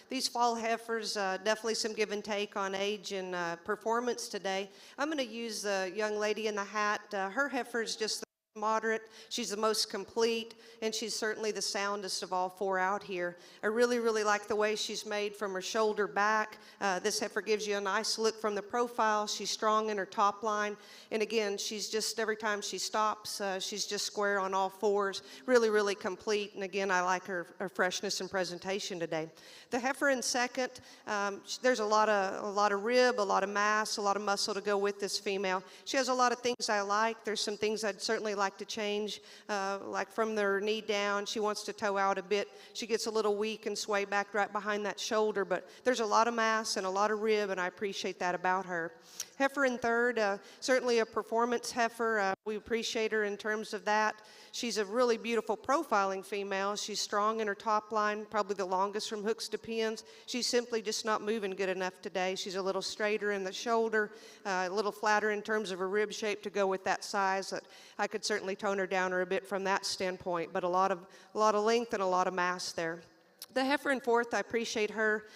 These fall heifers, definitely some give and take on age and performance today. I'm going to use the young lady in the hat. Her heifer's just the moderate. She's the most complete, and she's certainly the soundest of all four out here. I really, really like the way she's made from her shoulder back. This heifer gives you a nice look from the profile. She's strong in her top line. And again, she's just, every time she stops, she's just square on all fours. Really, really complete. And again, I like her freshness and presentation today. The heifer in second, there's a lot of rib, a lot of mass, a lot of muscle to go with this female. She has a lot of things I like. There's some things I'd certainly like to change, like from their knee down. She wants to toe out a bit. She gets a little weak and sway back right behind that shoulder, but there's a lot of mass and a lot of rib, and I appreciate that about her. Heifer in third, certainly a performance heifer. We appreciate her in terms of that. She's a really beautiful profiling female. She's strong in her top line, probably the longest from hooks to pins. She's simply just not moving good enough today. She's a little straighter in the shoulder, a little flatter in terms of her rib shape to go with that size. I could certainly tone her down a bit from that standpoint, but a lot of length and a lot of mass there. The heifer in fourth, I appreciate her,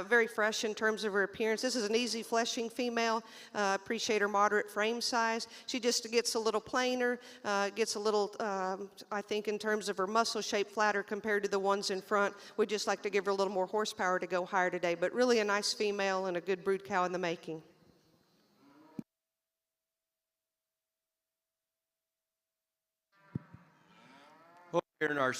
very fresh in terms of her appearance. This is an easy fleshing female. Appreciate her moderate frame size. She just gets a little plainer, gets a little, I think in terms of her muscle shape, flatter compared to the ones in front. We'd just like to give her a little more horsepower to go higher today, but really a nice female and a good brood cow in the making. Here in our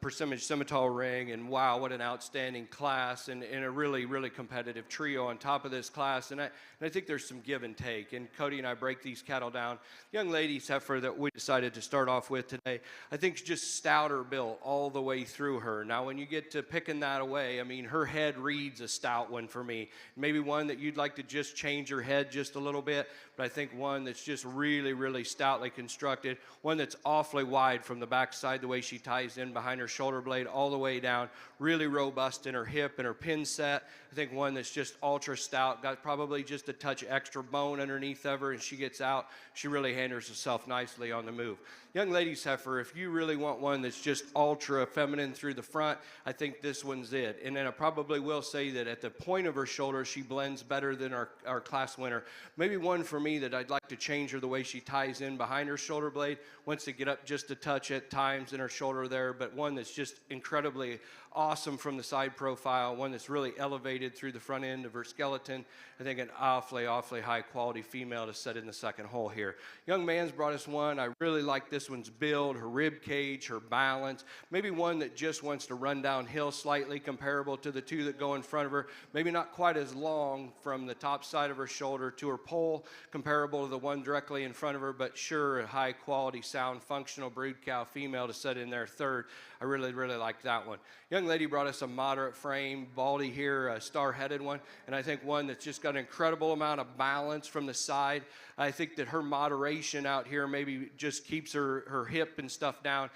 percentage Simmental ring, and wow, what an outstanding class, and a really, really competitive trio on top of this class. And I think there's some give and take, and Cody and I break these cattle down. Young lady's heifer that we decided to start off with today, I think is just stouter built all the way through her. Now when you get to picking that away, I mean, her head reads a stout one for me. Maybe one that you'd like to just change her head just a little bit, but I think one that's just really, really stoutly constructed, one that's awfully wide from the backside the way way she ties in behind her shoulder blade all the way down. Really robust in her hip and her pin set. I think one that's just ultra stout, got probably just a touch extra bone underneath of her, and she gets out. She really handles herself nicely on the move. Young ladies heifer, if you really want one that's just ultra feminine through the front, I think this one's it. And then I probably will say that at the point of her shoulder, she blends better than our class winner. Maybe one for me that I'd like to change her the way she ties in behind her shoulder blade. Wants to get up just a touch at times in her shoulder there, but one that's just incredibly awesome from the side profile, one that's really elevated through the front end of her skeleton. I think an awfully high quality female to set in the second hole here. Young man's brought us one. I really like this one's build, her rib cage, her balance. Maybe one that just wants to run downhill slightly, comparable to the two that go in front of her. Maybe not quite as long from the top side of her shoulder to her pole, comparable to the one directly in front of her, but sure, a high quality, sound, functional brood cow female to set in there third. I really like that one. Young lady brought us a moderate frame, baldy here, a star-headed one, and I think one that's just got an incredible amount of balance from the side. I think that her moderation out here maybe just keeps her hip and stuff down,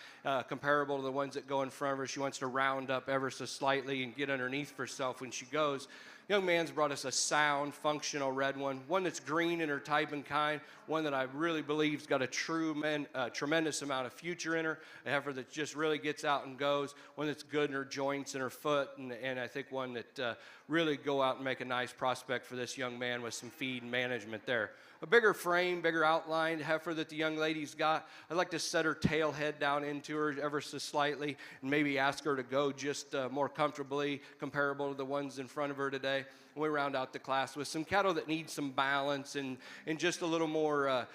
comparable to the ones that go in front of her. She wants to round up ever so slightly and get underneath herself when she goes. Young man's brought us a sound, functional red one that's green in her type and kind, one that I really believe's got a tremendous amount of future in her, a heifer that just really gets out and goes, one that's good in her joints and her foot, and I think one that really go out and make a nice prospect for this young man with some feed and management there. A bigger frame, bigger outlined heifer that the young lady's got. I'd like to set her tail head down into her ever so slightly and maybe ask her to go just more comfortably, comparable to the ones in front of her today. And we round out the class with some cattle that need some balance and just a little more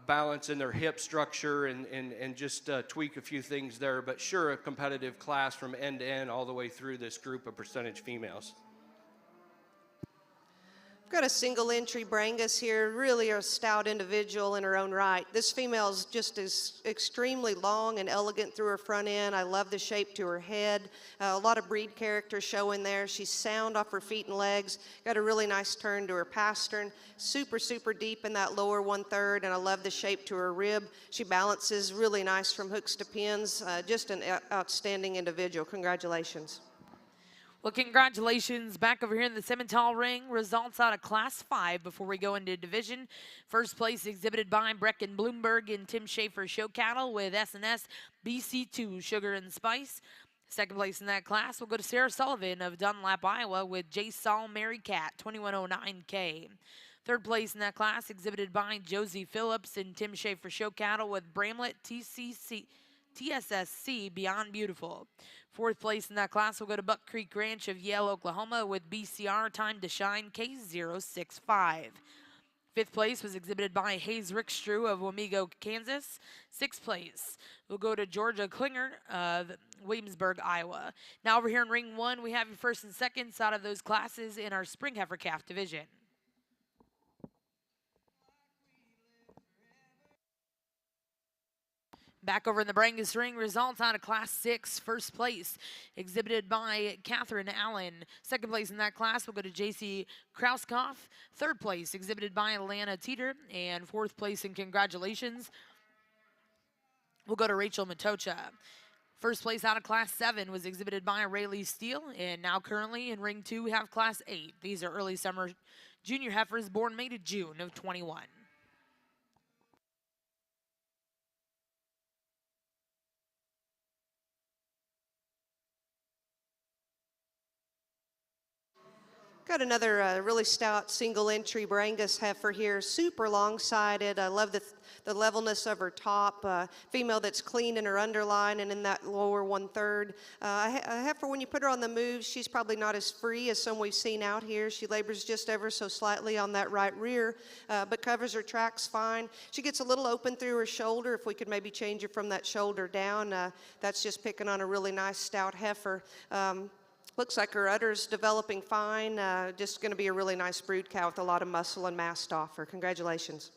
balance in their hip structure and just tweak a few things there. But sure, a competitive class from end to end all the way through this group of percentage females. Got a single entry Brangus here, really a stout individual in her own right. This female's just as extremely long and elegant through her front end. I love the shape to her head. A lot of breed character showing there. She's sound off her feet and legs. Got a really nice turn to her pastern. Super deep in that lower 1/3, and I love the shape to her rib. She balances really nice from hooks to pins. Just an outstanding individual. Congratulations. Well, congratulations back over here in the Simmental ring. Results out of Class 5 before we go into division. First place exhibited by Brecken Bloomberg and Tim Schaefer Show Cattle with S&S BC2 Sugar and Spice. Second place in that class will go to Sarah Sullivan of Dunlap, Iowa with J. Saul Mary Cat 2109K. Third place in that class exhibited by Josie Phillips and Tim Schaefer Show Cattle with Bramlett TSSC Beyond Beautiful. Fourth place in that class will go to Buck Creek Ranch of Yale, Oklahoma with BCR Time to Shine K065. Fifth place was exhibited by Hayes Rickstrew of Wamego, Kansas. Sixth place will go to Georgia Klinger of Williamsburg, Iowa. Now over here in ring 1, we have your first and seconds out of those classes in our Spring Heifer Calf division. Back over in the Brangus ring, results out of Class 6, first place, exhibited by Catherine Allen. Second place in that class will go to J.C. Krauskopf. Third place, exhibited by Lana Teeter. And fourth place, and congratulations, will go to Rachel Matocha. First place out of Class 7 was exhibited by Rayleigh Steele. And now currently in ring 2, we have Class 8. These are early summer junior heifers born May to June of 21. Got another really stout single entry Brangus heifer here, super long-sided. I love the levelness of her top. Female that's clean in her underline and in that lower 1/3. A heifer, when you put her on the move, she's probably not as free as some we've seen out here. She labors just ever so slightly on that right rear, but covers her tracks fine. She gets a little open through her shoulder. If we could maybe change her from that shoulder down, that's just picking on a really nice stout heifer. Looks like her udder's developing fine. Just going to be a really nice brood cow with a lot of muscle and mass to offer. Congratulations.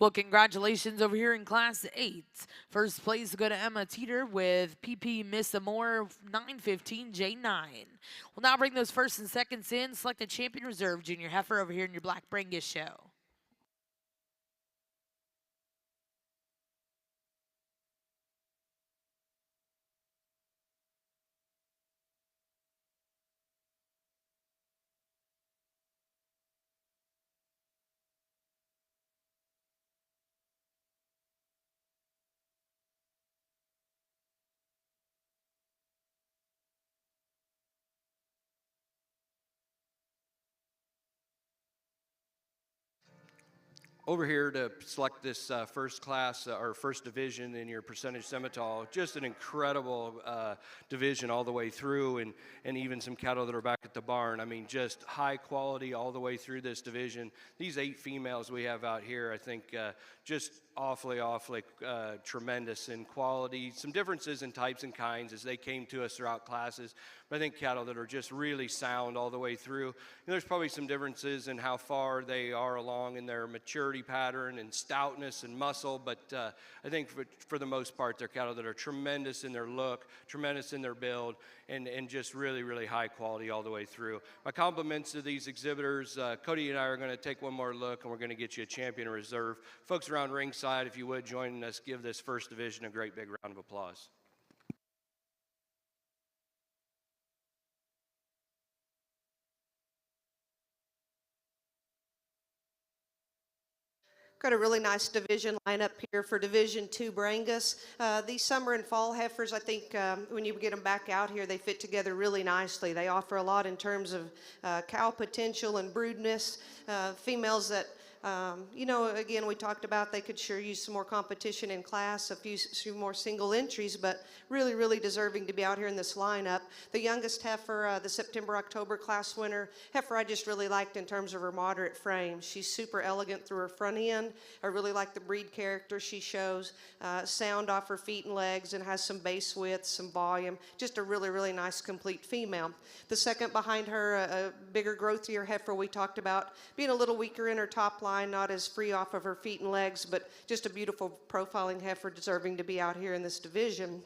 Well, congratulations over here in Class 8. First place will go to Emma Teeter with PP Miss Amore 915J9. We'll now bring those first and seconds in. Select a champion reserve junior heifer over here in your Black Brangus show. Over here to select this first class or first division in your percentage Simmental, just an incredible division all the way through, and even some cattle that are back at the barn. I mean, just high quality all the way through this division. These 8 females we have out here, I think just awfully tremendous in quality. Some differences in types and kinds as they came to us throughout classes, but I think cattle that are just really sound all the way through. There's probably some differences in how far they are along in their maturity pattern and stoutness and muscle, but I think for the most part, they're cattle that are tremendous in their look, tremendous in their build, and just really high quality all the way through. My compliments to these exhibitors. Cody and I are going to take one more look, and we're going to get you a champion reserve. Folks around ringside, if you would, join us, give this first division a great big round of applause. Got a really nice division lineup here for Division 2 Brangus. These summer and fall heifers, I think when you get them back out here, they fit together really nicely. They offer a lot in terms of cow potential and broodness. Females that again, we talked about they could sure use some more competition in class, a few more single entries, but really deserving to be out here in this lineup. The youngest heifer, the September-October class winner, heifer I just really liked in terms of her moderate frame. She's super elegant through her front end. I really like the breed character she shows, sound off her feet and legs, and has some base width, some volume. Just a really nice complete female. The second behind her, a bigger, growthier heifer we talked about, being a little weaker in her top line, not as free off of her feet and legs, but just a beautiful profiling heifer deserving to be out here in this division.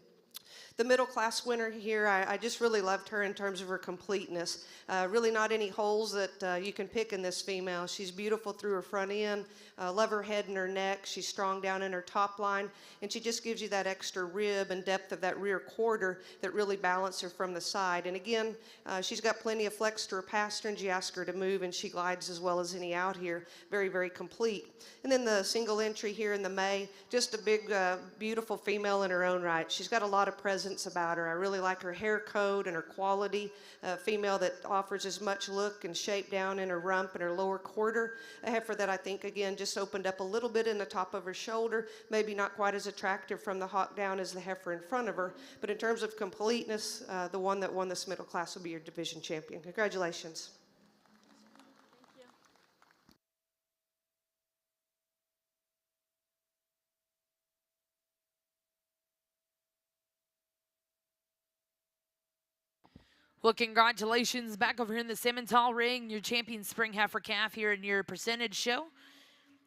The middle class winner here, I just really loved her in terms of her completeness. Really not any holes that you can pick in this female. She's beautiful through her front end, love her head and her neck. She's strong down in her top line, and she just gives you that extra rib and depth of that rear quarter that really balance her from the side. And again, she's got plenty of flex to her pasterns. You ask her to move, and she glides as well as any out here. Very complete. And then the single entry here in the May, just a big, beautiful female in her own right. She's got a lot of presence about her. I really like her hair code and her quality. A female that offers as much look and shape down in her rump and her lower quarter. A heifer that I think, again, just opened up a little bit in the top of her shoulder. Maybe not quite as attractive from the hock down as the heifer in front of her. But in terms of completeness, the one that won this middle class will be your division champion. Congratulations. Well, congratulations back over here in the Simmental ring, your champion spring heifer calf here in your percentage show.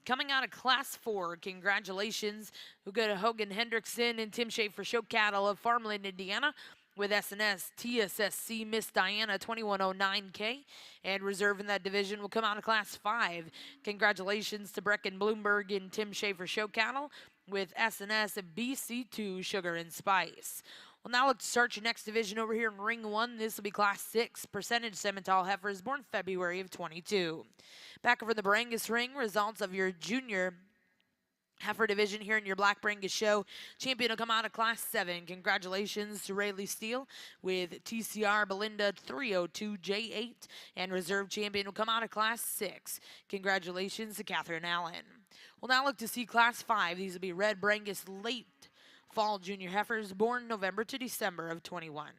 Coming out of Class 4, congratulations. We'll go to Hogan Hendrickson and Tim Schaefer Show Cattle of Farmland, Indiana, with SNS TSSC Miss Diana 2109K. And reserve in that division will come out of Class 5. Congratulations to Brecken Bloomberg and Tim Schaefer Show Cattle with SNS BC2 Sugar and Spice. Well, now let's start your next division over here in Ring 1. This will be Class 6, percentage Simmental heifers born February of 22. Back over the Brangus ring, results of your junior heifer division here in your Black Brangus show. Champion will come out of Class 7. Congratulations to Rayleigh Steele with TCR Belinda 302J8. And reserve champion will come out of Class 6. Congratulations to Catherine Allen. We'll now look to see Class 5. These will be Red Brangus late fall junior heifers born November to December of 21.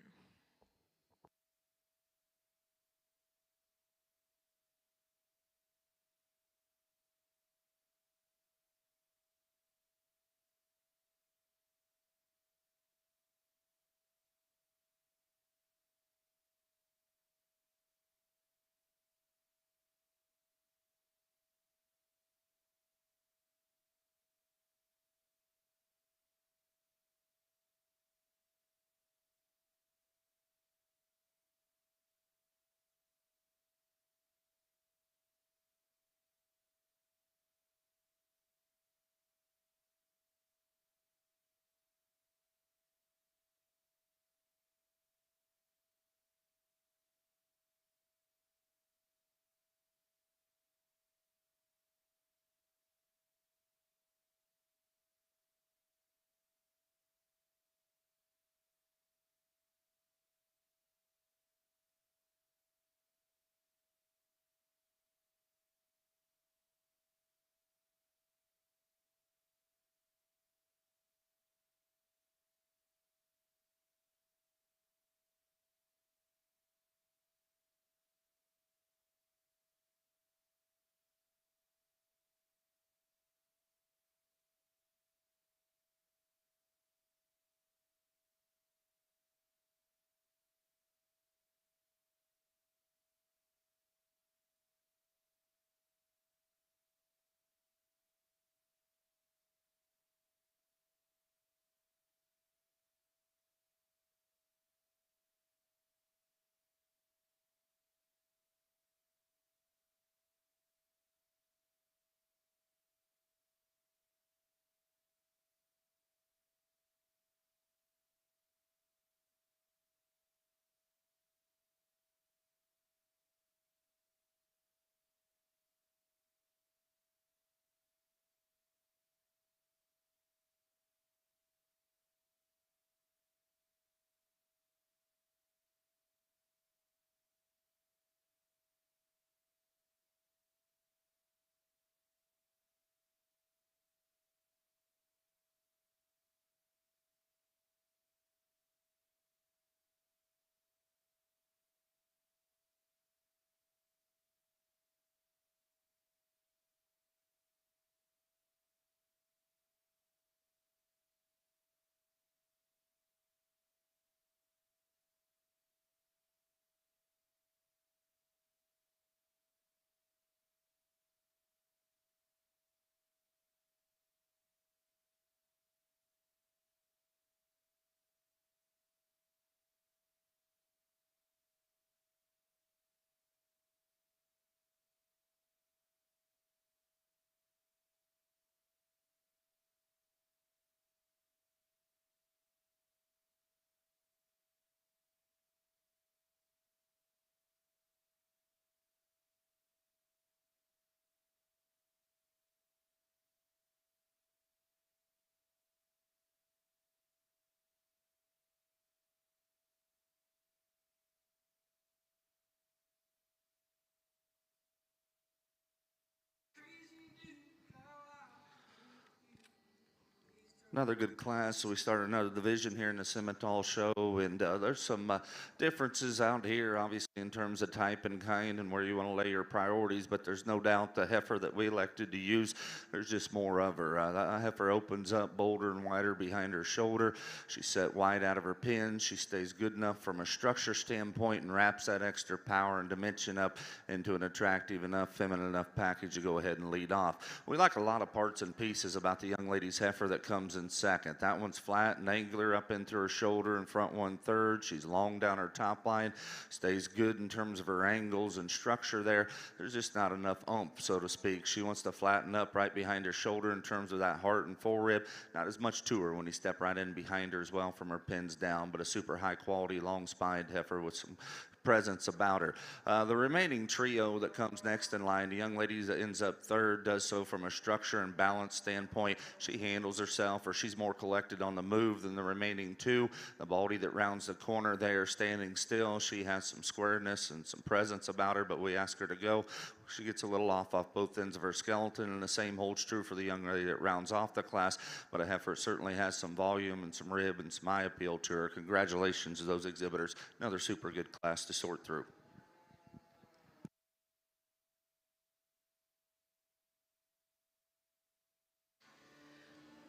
Another good class. So we started another division here in the Simmental show, and there's some differences out here, obviously, in terms of type and kind and where you want to lay your priorities, but there's no doubt the heifer that we elected to use, there's just more of her. That heifer opens up bolder and wider behind her shoulder. She's set wide out of her pins. She stays good enough from a structure standpoint and wraps that extra power and dimension up into an attractive enough, feminine enough package to go ahead and lead off. We like a lot of parts and pieces about the young lady's heifer that comes in second. That one's flat and angular up into her shoulder and front 1/3. She's long down her top line, stays good in terms of her angles and structure there. There's just not enough oomph, so to speak. She wants to flatten up right behind her shoulder in terms of that heart and forerib. Not as much to her when you step right in behind her as well from her pins down, but a super high quality long spined heifer with some presence about her. The remaining trio that comes next in line, the young lady that ends up third does so from a structure and balance standpoint. She handles herself, or she's more collected on the move than the remaining two. The baldy that rounds the corner there standing still, she has some squareness and some presence about her, but we ask her to go. She gets a little off both ends of her skeleton, and the same holds true for the young lady that rounds off the class, but a heifer certainly has some volume and some rib and some eye appeal to her. Congratulations to those exhibitors. Another super good class to sort through.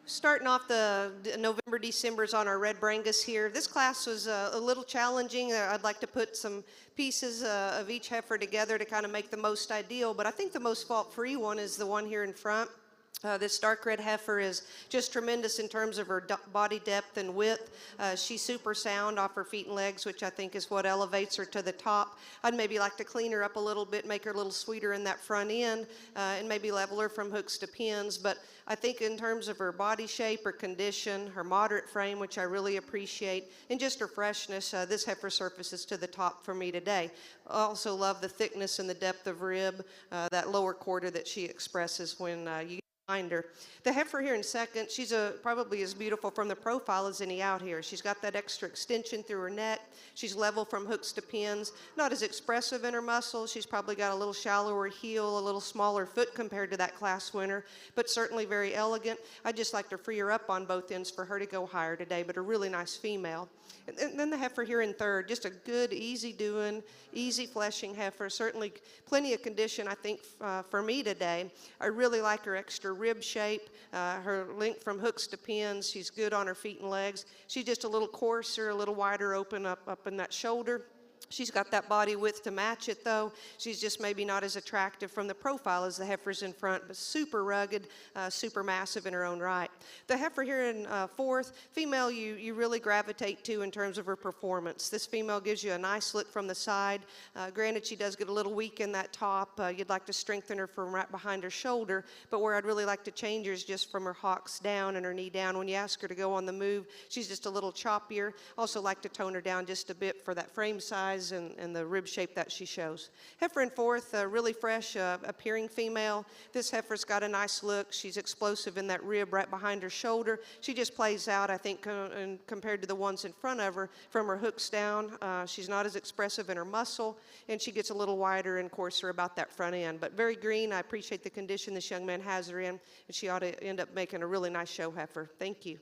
Starting off the November, Decembers on our red Brangus here. This class was a little challenging. I'd like to put some pieces of each heifer together to kind of make the most ideal, but I think the most fault-free one is the one here in front. This dark red heifer is just tremendous in terms of her body depth and width. She's super sound off her feet and legs, which I think is what elevates her to the top. I'd maybe like to clean her up a little bit, make her a little sweeter in that front end, and maybe level her from hooks to pins. But I think in terms of her body shape, her condition, her moderate frame, which I really appreciate, and just her freshness, this heifer surfaces to the top for me today. I also love the thickness and the depth of rib, that lower quarter that she expresses when you behind her. The heifer here in second, she's probably as beautiful from the profile as any out here. She's got that extra extension through her neck. She's level from hooks to pins. Not as expressive in her muscles. She's probably got a little shallower heel, a little smaller foot compared to that class winner, but certainly very elegant. I'd just like to free her up on both ends for her to go higher today, but a really nice female. And then the heifer here in third, just a good, easy doing, easy fleshing heifer. Certainly plenty of condition, I think, for me today. I really like her extra rib shape, her length from hooks to pins. She's good on her feet and legs. She's just a little coarser, a little wider open up in that shoulder. She's got that body width to match it, though. She's just maybe not as attractive from the profile as the heifers in front, but super rugged, super massive in her own right. The heifer here in fourth, female you really gravitate to in terms of her performance. This female gives you a nice look from the side. Granted, she does get a little weak in that top. You'd like to strengthen her from right behind her shoulder, but where I'd really like to change her is just from her hocks down and her knee down. When you ask her to go on the move, she's just a little choppier. Also like to tone her down just a bit for that frame size and the rib shape that she shows. Heifer in fourth, really fresh appearing female. This heifer's got a nice look. She's explosive in that rib right behind her shoulder. She just plays out, I think, compared to the ones in front of her from her hooks down. She's not as expressive in her muscle, and she gets a little wider and coarser about that front end. But very green. I appreciate the condition this young man has her in, and she ought to end up making a really nice show heifer. Thank you.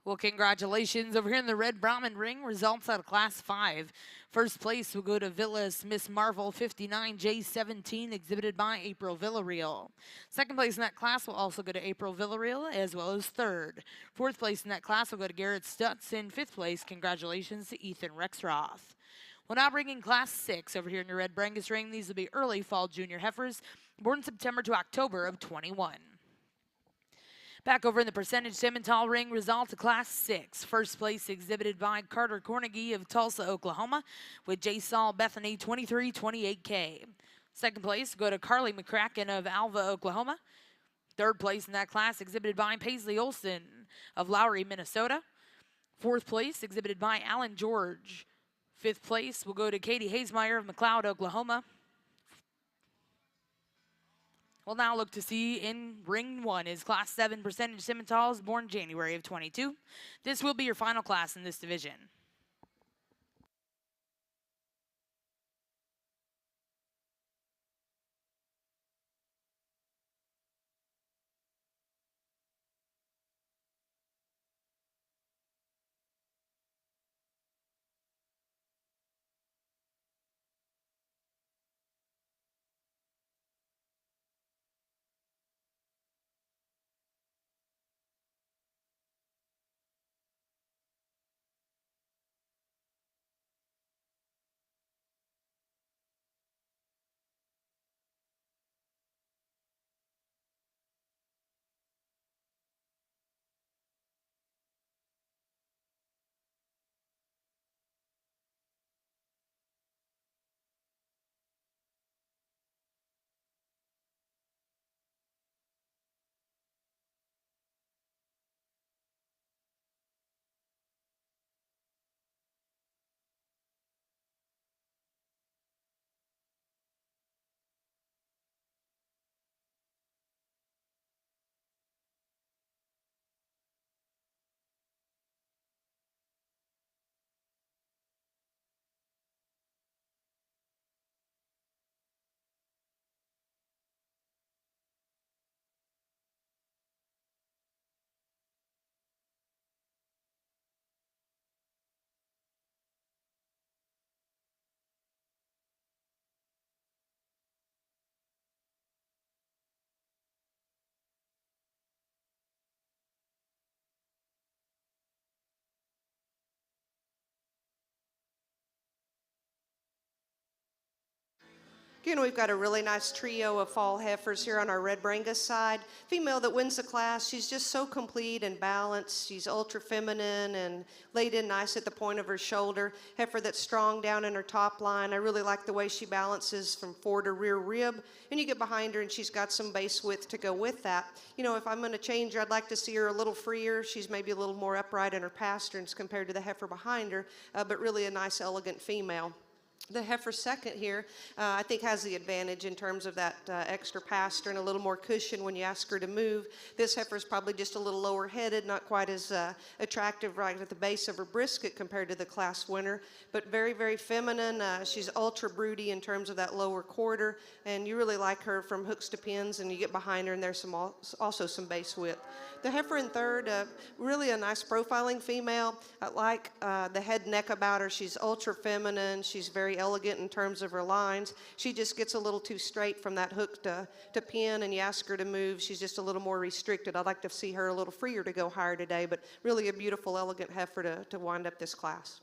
Well, congratulations. Over here in the red Brahmin ring, results out of Class 5. First place will go to Villas Miss Marvel 59J17, exhibited by April Villarreal. Second place in that class will also go to April Villarreal, as well as third. Fourth place in that class will go to Garrett Stutz. In fifth place, congratulations to Ethan Rexroth. Well, now bringing Class 6 over here in your red Brangus ring. These will be early fall junior heifers, born September to October of 21. Back over in the percentage Simmental ring, result of Class 6. First place exhibited by Carter Cornegie of Tulsa, Oklahoma, with J. Saul Bethany 2328K. Second place go to Carly McCracken of Alva, Oklahoma. Third place in that class exhibited by Paisley Olson of Lowry, Minnesota. Fourth place exhibited by Alan George. Fifth place will go to Katie Hazemeyer of McLeod, Oklahoma. We'll now look to see in ring 1 is Class 7 percentage Simmentals, born January of 22. This will be your final class in this division. Again, we've got a really nice trio of fall heifers here on our red Brangus side. Female that wins the class, she's just so complete and balanced. She's ultra feminine and laid in nice at the point of her shoulder. Heifer that's strong down in her top line. I really like the way she balances from fore to rear rib. And you get behind her and she's got some base width to go with that. You know, if I'm going to change her, I'd like to see her a little freer. She's maybe a little more upright in her pasterns compared to the heifer behind her, but really a nice, elegant female. The heifer second here, I think, has the advantage in terms of that extra pasture and a little more cushion when you ask her to move. This heifer is probably just a little lower headed, not quite as attractive right at the base of her brisket compared to the class winner, but very, very feminine. She's ultra broody in terms of that lower quarter, and you really like her from hooks to pins, and you get behind her, and there's also some base width. The heifer in third, really a nice profiling female. I like the head and neck about her. She's ultra feminine. She's very elegant in terms of her lines. She just gets a little too straight from that hook to pin, and you ask her to move, she's just a little more restricted. I'd like to see her a little freer to go higher today, but really a beautiful, elegant heifer to wind up this class.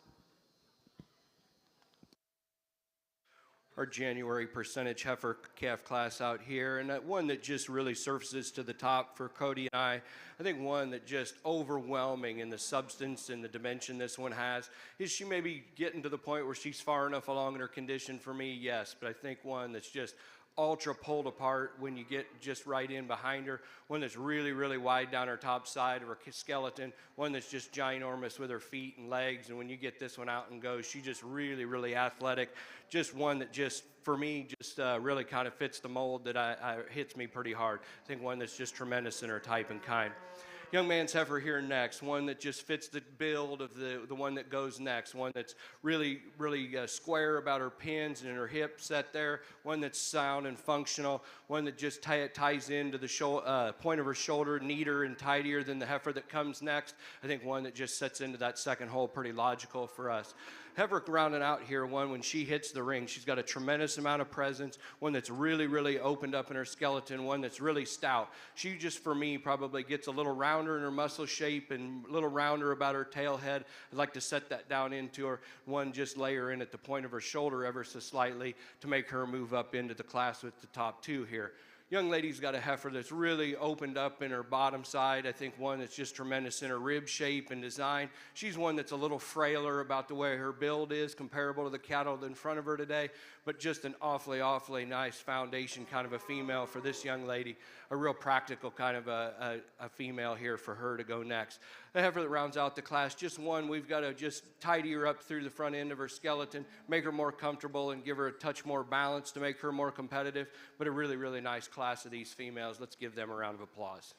Our January percentage heifer calf class out here, and one that just really surfaces to the top for Cody and I think one that just overwhelming in the substance and the dimension this one has. Is she maybe getting to the point where she's far enough along in her condition for me? Yes, but I think one that's just ultra pulled apart when you get just right in behind her, one that's really, really wide down her top side of her skeleton, one that's just ginormous with her feet and legs, and when you get this one out and goes, she's just really, really athletic, just one that just, for me, just really kind of fits the mold that hits me pretty hard. I think one that's just tremendous in her type and kind. Young man's heifer here next, one that just fits the build of the one that goes next, one that's really, really square about her pins and her hip set there, one that's sound and functional, one that just ties into the point of her shoulder neater and tidier than the heifer that comes next. I think one that just sets into that second hole pretty logical for us. Heifer rounding out here, one when she hits the ring, she's got a tremendous amount of presence, one that's really, really opened up in her skeleton, one that's really stout. She just, for me, probably gets a little rounder in her muscle shape and a little rounder about her tail head. I'd like to set that down into her. One just lay her in at the point of her shoulder ever so slightly to make her move up into the class with the top two here. Young lady's got a heifer that's really opened up in her bottom side. I think one that's just tremendous in her rib shape and design. She's one that's a little frailer about the way her build is, comparable to the cattle in front of her today, but just an awfully, awfully nice foundation kind of a female for this young lady. A real practical kind of a female here for her to go next. The heifer that rounds out the class, just one, we've got to just tidy her up through the front end of her skeleton, make her more comfortable and give her a touch more balance to make her more competitive, but a really, really nice class of these females. Let's give them a round of applause.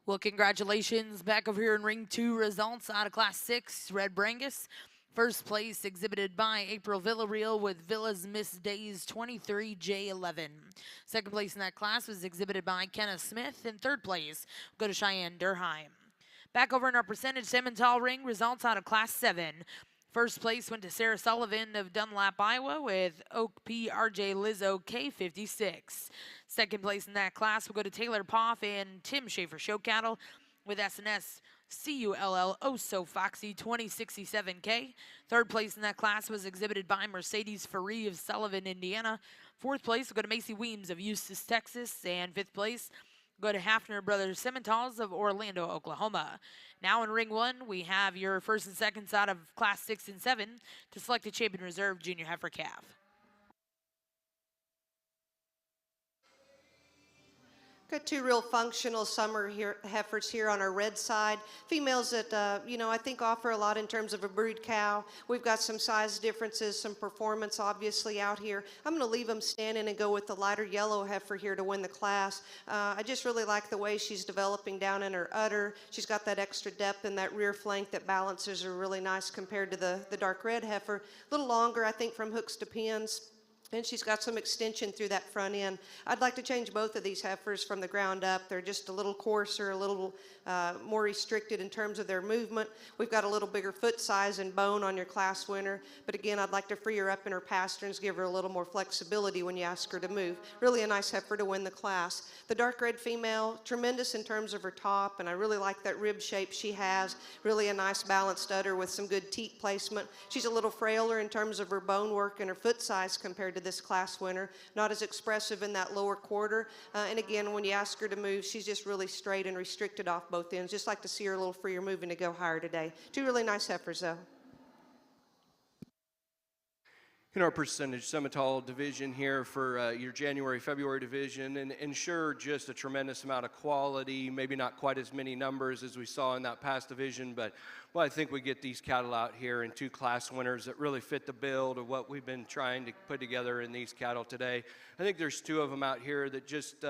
Well, congratulations. Back over here in ring 2, results out of class 6, red Brangus. First place exhibited by April Villarreal with Villa's Miss Days 23J11. Second place in that class was exhibited by Kenna Smith. And third place go to Cheyenne Durheim. Back over in our percentage Simmental ring, results out of class 7. First place went to Sarah Sullivan of Dunlap, Iowa with Oak P. RJ Lizzo K56. Second place in that class will go to Taylor Poff and Tim Schaefer Show Cattle with SNS CULL Oh So Foxy 2067K. Third place in that class was exhibited by Mercedes Faree of Sullivan, Indiana. Fourth place will go to Macy Weems of Eustis, Texas. And fifth place go to Hafner Brothers Simmentals of Orlando, Oklahoma. Now in ring 1, we have your first and seconds out of class 6 and 7 to select a champion reserve junior heifer calf. Got two real functional summer heifers here on our red side. Females that, I think offer a lot in terms of a brood cow. We've got some size differences, some performance obviously out here. I'm going to leave them standing and go with the lighter yellow heifer here to win the class. I just really like the way she's developing down in her udder. She's got that extra depth in that rear flank that balances her really nice compared to the dark red heifer. A little longer, I think, from hooks to pins. And she's got some extension through that front end. I'd like to change both of these heifers from the ground up. They're just a little coarser, a little more restricted in terms of their movement. We've got a little bigger foot size and bone on your class winner. But again, I'd like to free her up in her pasterns, give her a little more flexibility when you ask her to move. Really a nice heifer to win the class. The dark red female, tremendous in terms of her top, and I really like that rib shape she has. Really a nice balanced udder with some good teat placement. She's a little frailer in terms of her bone work and her foot size compared to to this class winner. Not as expressive in that lower quarter. And again, when you ask her to move, she's just really straight and restricted off both ends. Just like to see her a little freer moving to go higher today. Two really nice heifers, though. In our percentage Simmental division here for your January, February division, and ensure just a tremendous amount of quality, maybe not quite as many numbers as we saw in that past division, but well, I think we get these cattle out here in two class winners that really fit the build of what we've been trying to put together in these cattle today. I think there's two of them out here that just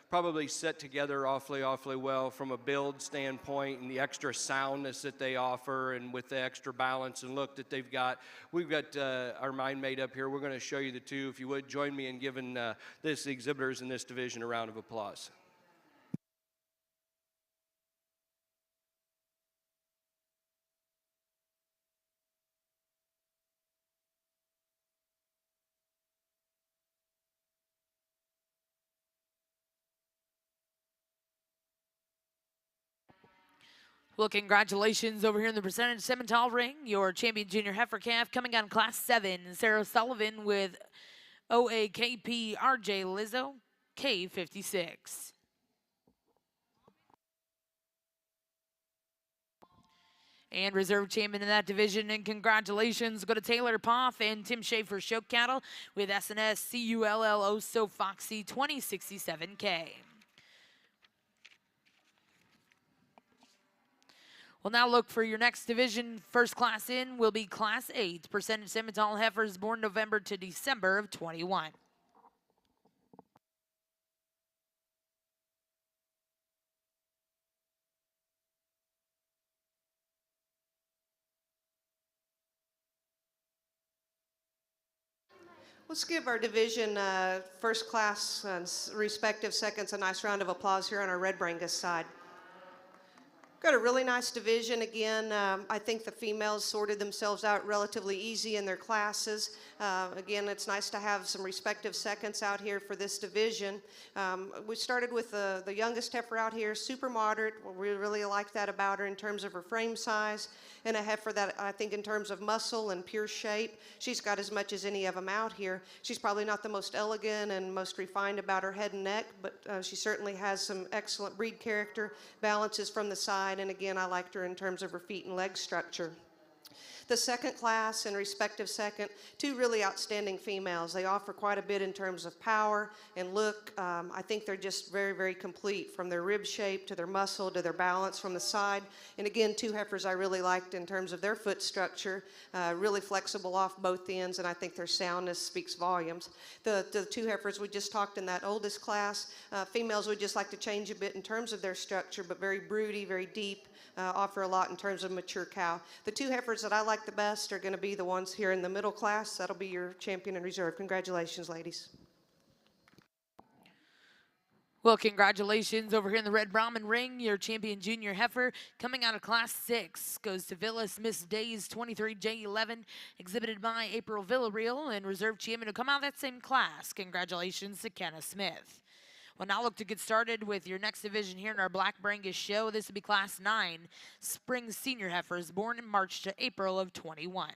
probably set together awfully well from a build standpoint and the extra soundness that they offer and with the extra balance and look that they've got. We've got our mind made up here. We're going to show you the two. If you would, join me in giving the exhibitors in this division a round of applause. Well, congratulations over here in the percentage Simmental ring. Your champion junior heifer calf coming out in class 7, Sarah Sullivan with OAKP RJ Lizzo, K56. And reserve champion in that division, and congratulations go to Taylor Poff and Tim Schaefer Show Cattle with SNS CULLO So Foxy 2067K. We'll now look for your next division. First class in will be Class 8, percentage Simmental heifers born November to December of 21. Let's give our division first class respective seconds a nice round of applause here on our red Brangus side. Got a really nice division again. I think the females sorted themselves out relatively easy in their classes. Again, it's nice to have some respective seconds out here for this division. We started with the youngest heifer out here, super moderate. We really like that about her in terms of her frame size, and a heifer that I think in terms of muscle and pure shape, she's got as much as any of them out here. She's probably not the most elegant and most refined about her head and neck, but she certainly has some excellent breed character, balances from the side, and again, I liked her in terms of her feet and leg structure. The second class and respective second, two really outstanding females. They offer quite a bit in terms of power and look. I think they're just very complete from their rib shape to their muscle to their balance from the side. And again, two heifers I really liked in terms of their foot structure, really flexible off both ends, and I think their soundness speaks volumes. The two heifers we just talked in that oldest class, females would just like to change a bit in terms of their structure, but very broody, very deep. Offer a lot in terms of mature cow. The two heifers that I like the best are going to be the ones here in the middle class. That'll be your champion and reserve. Congratulations, ladies. Well, congratulations over here in the red Brahmin ring. Your champion junior heifer coming out of class 6 goes to Villas Miss Days 23J11, exhibited by April Villarreal, and reserve champion to come out of that same class. Congratulations to Kenna Smith. We'll now look to get started with your next division here in our Black Brangus show. This will be Class 9, Spring Senior Heifers, born in March to April of 21.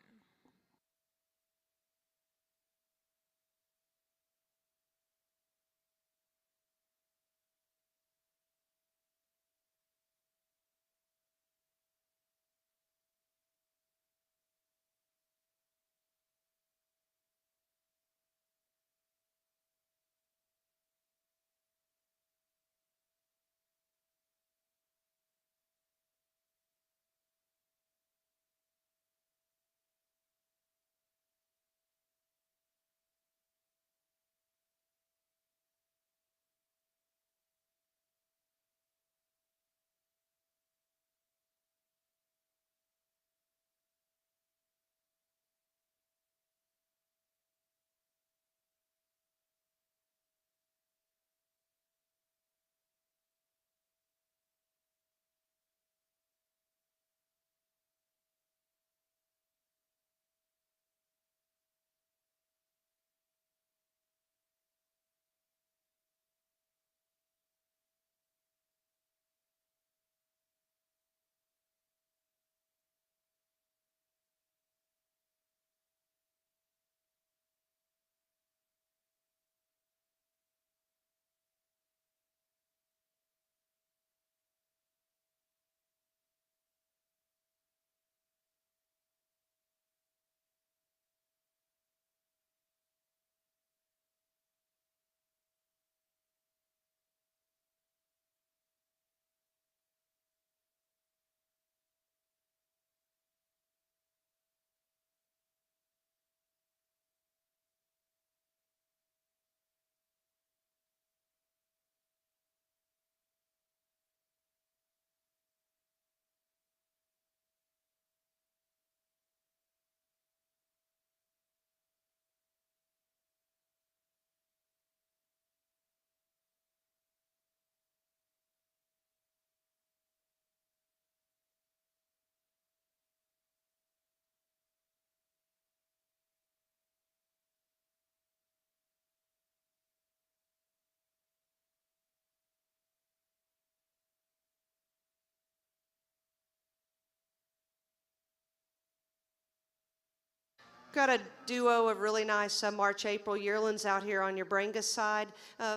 got a duo of really nice March-April yearlings out here on your Brangus side.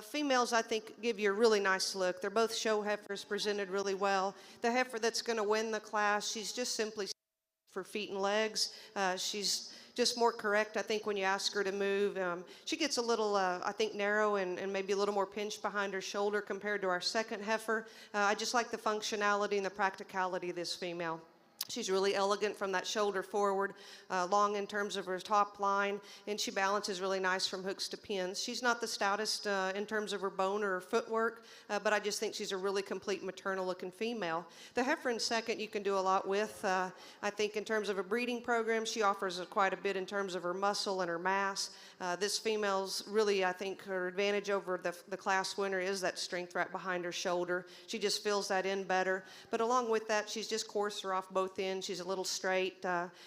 Females, I think, give you a really nice look. They're both show heifers, presented really well. The heifer that's going to win the class, she's just simply for feet and legs. She's just more correct, I think, when you ask her to move. She gets a little, I think, narrow and maybe a little more pinched behind her shoulder compared to our second heifer. I just like the functionality and the practicality of this female. She's really elegant from that shoulder forward, long in terms of her top line, and she balances really nice from hooks to pins. She's not the stoutest in terms of her bone or her footwork, but I just think she's a really complete maternal-looking female. The heifer in second you can do a lot with. I think in terms of a breeding program, she offers quite a bit in terms of her muscle and her mass. This female's really, I think, her advantage over the class winner is that strength right behind her shoulder. She just fills that in better. But along with that, she's just coarser off both ends. She's a little straight.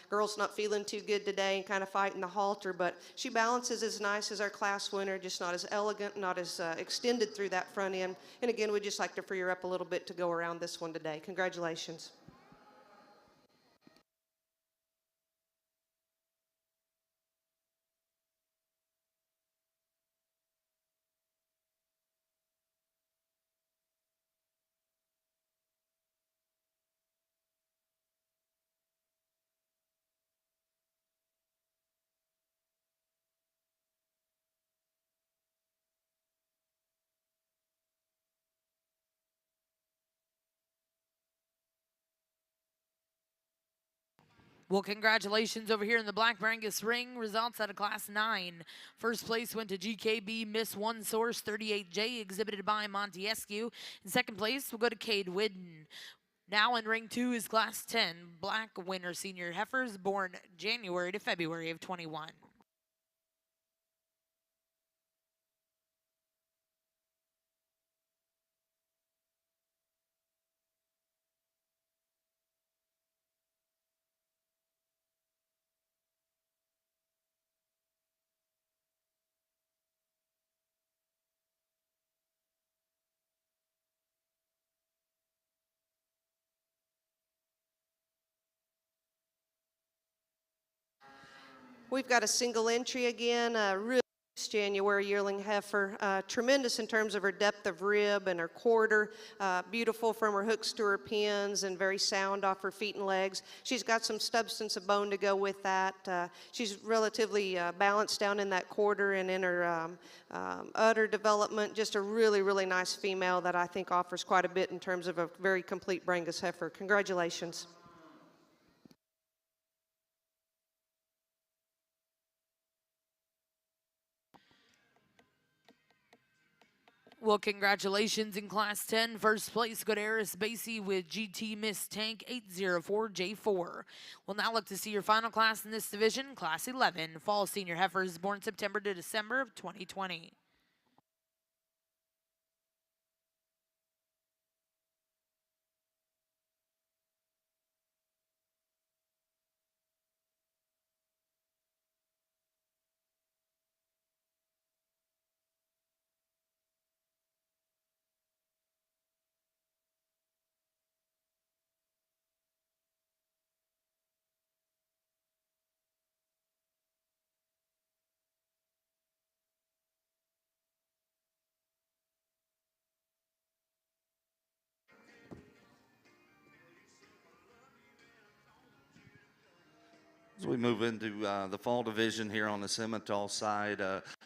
Girl's not feeling too good today and kind of fighting the halter, but she balances as nice as our class winner, just not as elegant, not as extended through that front end. And again, we'd just like to free her up a little bit to go around this one today. Congratulations. Well, congratulations over here in the Black Brangus ring. Results out of Class 9. First place went to GKB Miss One Source 38J, exhibited by Montiescu. In second place, we'll go to Cade Whidden. Now in ring 2 is Class 10, Black Winter Senior Heifers, born January to February of 21. We've got a single entry again, a really nice January yearling heifer, tremendous in terms of her depth of rib and her quarter, beautiful from her hooks to her pins and very sound off her feet and legs. She's got some substance of bone to go with that. She's relatively balanced down in that quarter and in her udder development. Just a really, really nice female that I think offers quite a bit in terms of a very complete Brangus heifer. Congratulations. Well, congratulations in Class 10. First place, go to Eris Basie with GT Miss Tank 804J4. We'll now look to see your final class in this division, Class 11, Fall Senior Heifers, born September to December of 2020. As we move into the fall division here on the Simmental side,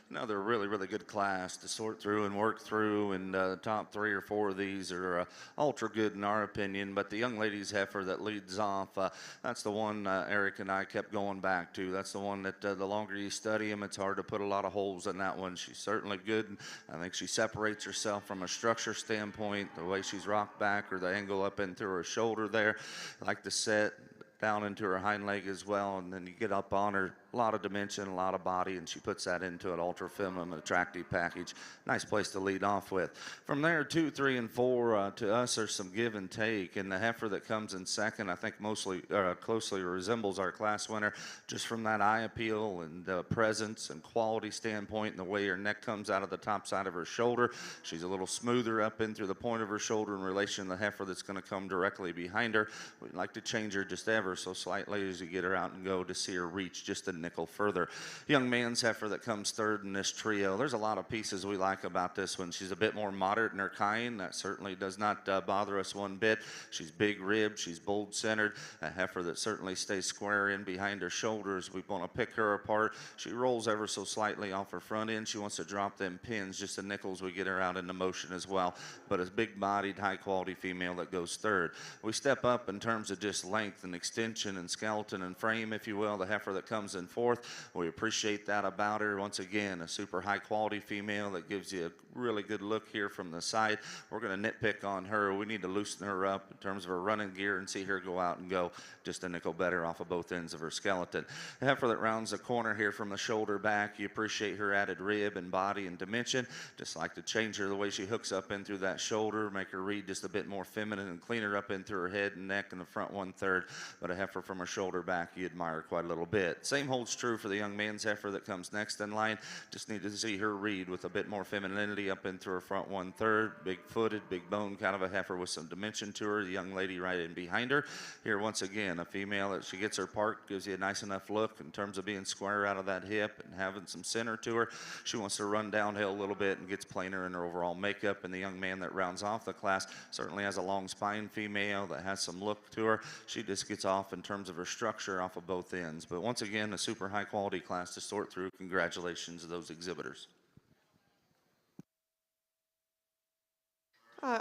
another really, really good class to sort through and work through, and the top 3 or 4 of these are ultra good in our opinion. But the young ladies heifer that leads off, that's the one Eric and I kept going back to. That's the one that the longer you study them, it's hard to put a lot of holes in that one. She's certainly good. I think she separates herself from a structure standpoint, the way she's rocked back or the angle up into her shoulder there. I like the set down into her hind leg as well, and then you get up on her, a lot of dimension, a lot of body, and she puts that into an ultra feminine attractive package. Nice place to lead off with. From there, 2, 3, and 4 to us there's some give and take, and the heifer that comes in second I think mostly closely resembles our class winner, just from that eye appeal and presence and quality standpoint, and the way her neck comes out of the top side of her shoulder. She's a little smoother up in through the point of her shoulder in relation to the heifer that's going to come directly behind her. We'd like to change her just ever so slightly as you get her out and go to see her reach just an nickel further. Young man's heifer that comes third in this trio. There's a lot of pieces we like about this one. She's a bit more moderate in her kind. That certainly does not bother us one bit. She's big ribbed. She's bold centered. A heifer that certainly stays square in behind her shoulders. We want to pick her apart. She rolls ever so slightly off her front end. She wants to drop them pins, just the nickels. We get her out into motion as well. But a big bodied, high quality female that goes third. We step up in terms of just length and extension and skeleton and frame, if you will. The heifer that comes in fourth, we appreciate that about her. Once again, a super high quality female that gives you a really good look here from the side. We're going to nitpick on her. We need to loosen her up in terms of her running gear and see her go out and go just a nickel better off of both ends of her skeleton. The heifer that rounds the corner here from the shoulder back, you appreciate her added rib and body and dimension. Just like to change her the way she hooks up in through that shoulder, make her read just a bit more feminine and clean her up in through her head and neck in the front 1/3. But a heifer from her shoulder back, you admire quite a little bit. Same holds true for the young man's heifer that comes next in line. Just need to see her read with a bit more femininity up in through her front 1/3. Big footed, big bone kind of a heifer with some dimension to her. The young lady right in behind her. Here once again, a female that she gets her part, gives you a nice enough look in terms of being square out of that hip and having some center to her. She wants to run downhill a little bit and gets plainer in her overall makeup. And the young man that rounds off the class certainly has a long spine female that has some look to her. She just gets off in terms of her structure off of both ends. But once again, a super high quality class to sort through. Congratulations to those exhibitors.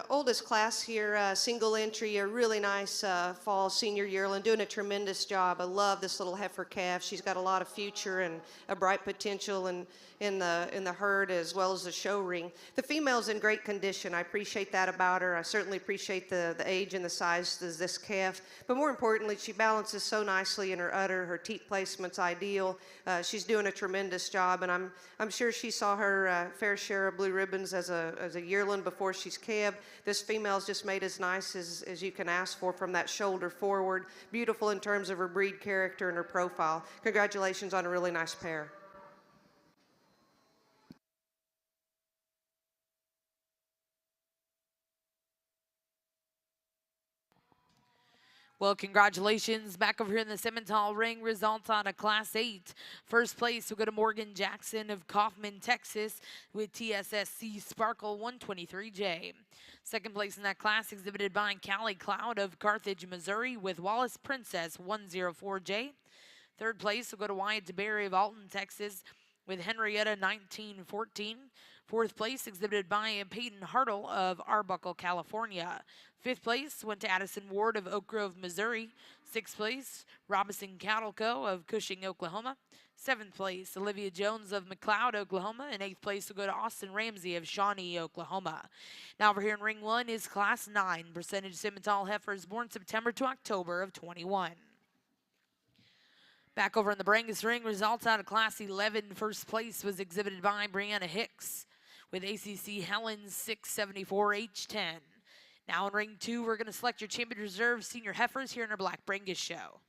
Oldest class here, single entry, a really nice fall senior yearling, doing a tremendous job. I love this little heifer calf. She's got a lot of future and a bright potential in the herd as well as the show ring. The female's in great condition. I appreciate that about her. I certainly appreciate the age and the size of this calf. But more importantly, she balances so nicely in her udder. Her teat placement's ideal. She's doing a tremendous job, and I'm sure she saw her fair share of blue ribbons as a yearling before she's calved. This female's just made as nice as you can ask for from that shoulder forward. Beautiful in terms of her breed character and her profile. Congratulations on a really nice pair. Well, congratulations. Back over here in the Simmental ring, results out of Class 8. First place will go to Morgan Jackson of Kaufman, Texas, with TSSC Sparkle 123J. Second place in that class exhibited by Callie Cloud of Carthage, Missouri, with Wallace Princess 104J. Third place will go to Wyatt DeBerry of Alton, Texas, with Henrietta 1914. Fourth place exhibited by Peyton Hartle of Arbuckle, California. Fifth place went to Addison Ward of Oak Grove, Missouri. Sixth place, Robinson Cattle Co. of Cushing, Oklahoma. Seventh place, Olivia Jones of McLeod, Oklahoma. And eighth place will go to Austin Ramsey of Shawnee, Oklahoma. Now over here in Ring 1 is Class 9, percentage Simmental heifers born September to October of 21. Back over in the Brangus ring, results out of Class 11. First place was exhibited by Brianna Hicks with ACC Helens 674H10. Now in Ring 2, we're going to select your Champion Reserve Senior Heifers here in our Black Brangus show.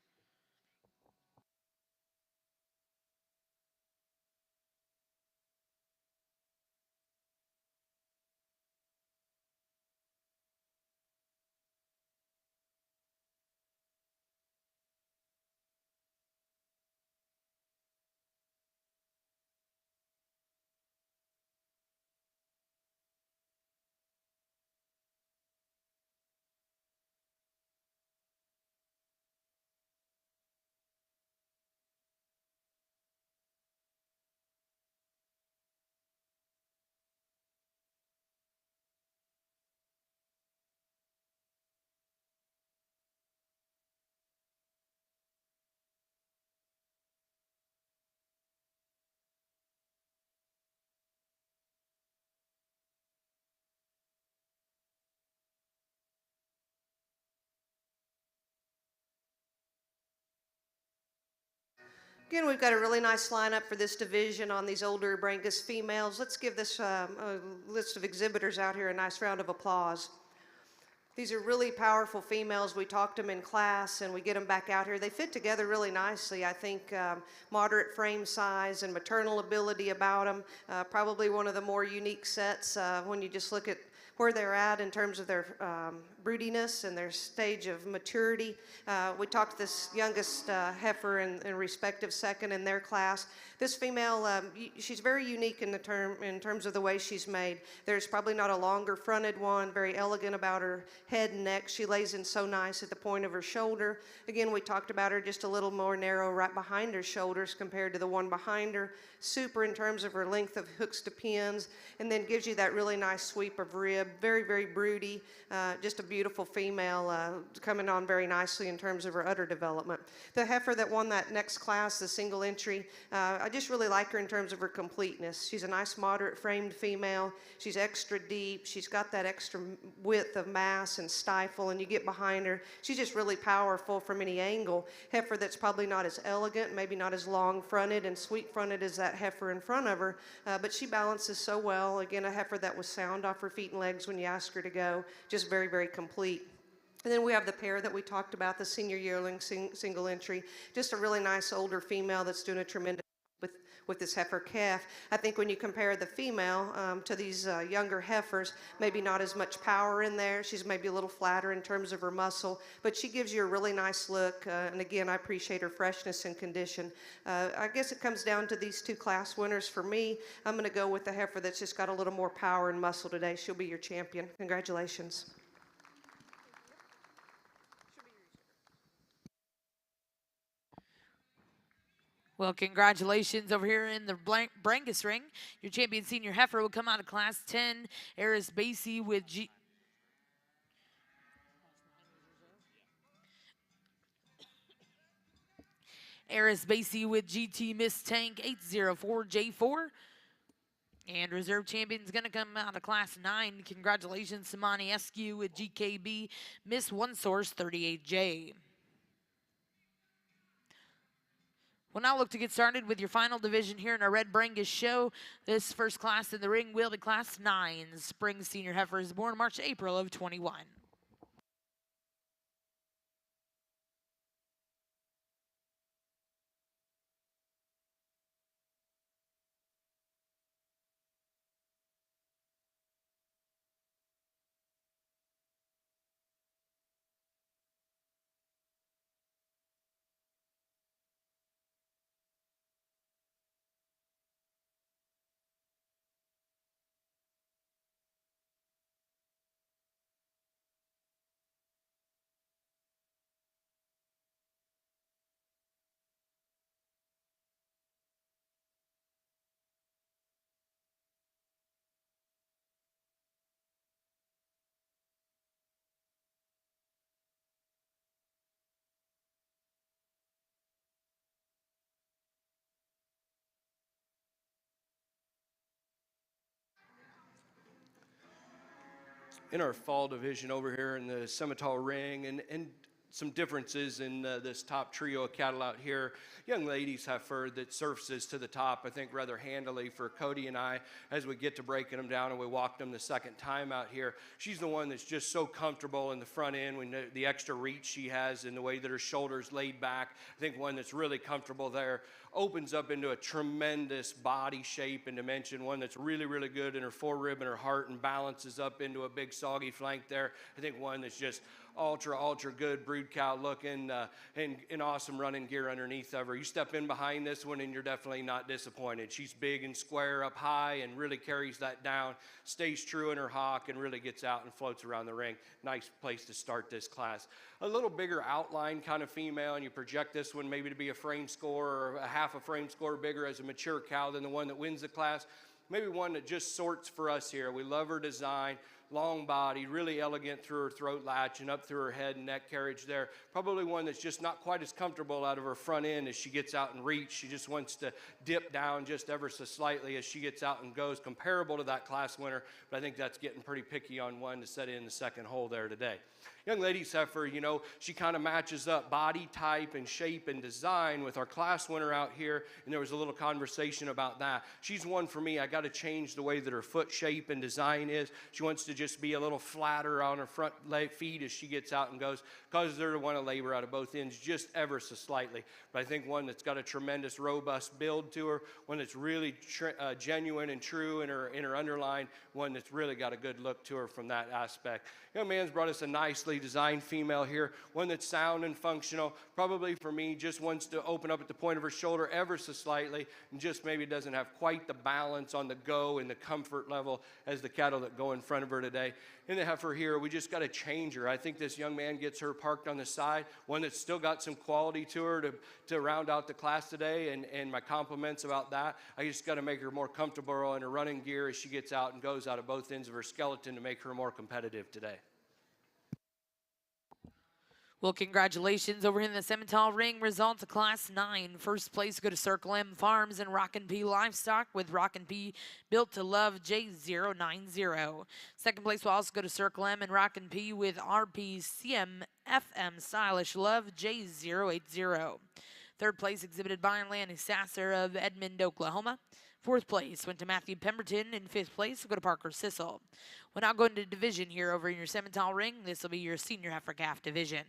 Again, we've got a really nice lineup for this division on these older Brangus females. Let's give this list of exhibitors out here a nice round of applause. These are really powerful females. We talked them in class and we get them back out here. They fit together really nicely. I think moderate frame size and maternal ability about them. Probably one of the more unique sets when you just look at where they're at in terms of their broodiness and their stage of maturity. We talked this youngest heifer in respective second in their class. This female, she's very unique in terms of the way she's made. There's probably not a longer fronted one, very elegant about her head and neck. She lays in so nice at the point of her shoulder. Again, we talked about her just a little more narrow right behind her shoulders compared to the one behind her. Super in terms of her length of hooks to pins, and then gives you that really nice sweep of rib. Very, very broody. Just a beautiful female coming on very nicely in terms of her udder development. The heifer that won that next class, the single entry, I just really like her in terms of her completeness. She's a nice moderate framed female. She's extra deep. She's got that extra width of mass and stifle, and you get behind her. She's just really powerful from any angle. Heifer that's probably not as elegant, maybe not as long fronted and sweet fronted as that heifer in front of her, but she balances so well. Again, a heifer that was sound off her feet and legs when you ask her to go. Just very, very complete. And then we have the pair that we talked about, the senior yearling single entry. Just a really nice older female that's doing a tremendous with this heifer calf. I think when you compare the female to these younger heifers, maybe not as much power in there. She's maybe a little flatter in terms of her muscle, but she gives you a really nice look. And again, I appreciate her freshness and condition. I guess it comes down to these two class winners for me. I'm going to go with the heifer that's just got a little more power and muscle today. She'll be your champion. Congratulations. Well, congratulations over here in the Brangus ring. Your champion senior heifer will come out of class 10, Eris Basie with GT Miss Tank 804J4. And reserve champion is going to come out of class 9. Congratulations, Simani Eskew with GKB Miss One Source 38J. We'll now look to get started with your final division here in our Red Brangus show. This first class in the ring will be class 9. Spring senior heifers born March, April of 21. In our fall division over here in the Simmental ring, and some differences in this top trio of cattle out here. Young ladies heifer that surfaces to the top, I think, rather handily for Cody and I as we get to breaking them down and we walked them the second time out here. She's the one that's just so comfortable in the front end when the extra reach she has and the way that her shoulders laid back. I think one that's really comfortable there. Opens up into a tremendous body shape and dimension, one that's really, really good in her forerib and her heart and balances up into a big soggy flank there. I think one that's just ultra good brood cow looking and awesome running gear underneath of her. You step in behind this one and you're definitely not disappointed. She's big and square up high and really carries that down, stays true in her hock and really gets out and floats around the ring. Nice place to start this class. A little bigger outline kind of female, and you project this one maybe to be a frame score or a half a frame score bigger as a mature cow than the one that wins the class. Maybe one that just sorts for us here. We love her design. Long body, really elegant through her throat latch and up through her head and neck carriage there. Probably one that's just not quite as comfortable out of her front end as she gets out and reach. She just wants to dip down just ever so slightly as she gets out and goes, comparable to that class winner, but I think that's getting pretty picky on one to set in the second hole there today. Young lady's heifer, you know, she kind of matches up body type and shape and design with our class winner out here, and there was a little conversation about that. She's one for me. I got to change the way that her foot shape and design is. She wants to just be a little flatter on her front feet as she gets out and goes, causes her to want to labor out of both ends just ever so slightly. But I think one that's got a tremendous, robust build to her, one that's really genuine and true in her underline, one that's really got a good look to her from that aspect. Young man's brought us a nicely designed female here, one that's sound and functional. Probably for me, just wants to open up at the point of her shoulder ever so slightly, and just maybe doesn't have quite the balance on the go and the comfort level as the cattle that go in front of her today. In the heifer here, we just got to change her. I think this young man gets her parked on the side, one that's still got some quality to her to round out the class today, and my compliments about that. I just got to make her more comfortable in her running gear as she gets out and goes out of both ends of her skeleton to make her more competitive today. Well, congratulations over here in the Simmental ring. Results of Class 9. First place go to Circle M Farms and Rockin' P Livestock with Rockin' P Built to Love J090. Second place will also go to Circle M and Rockin' P with RPCM FM Stylish Love J080. Third place exhibited by Lanny Sasser of Edmond, Oklahoma. Fourth place went to Matthew Pemberton, and fifth place will go to Parker Sissel. We're now going to division here over in your Simmental ring. This will be your senior heifer calf division.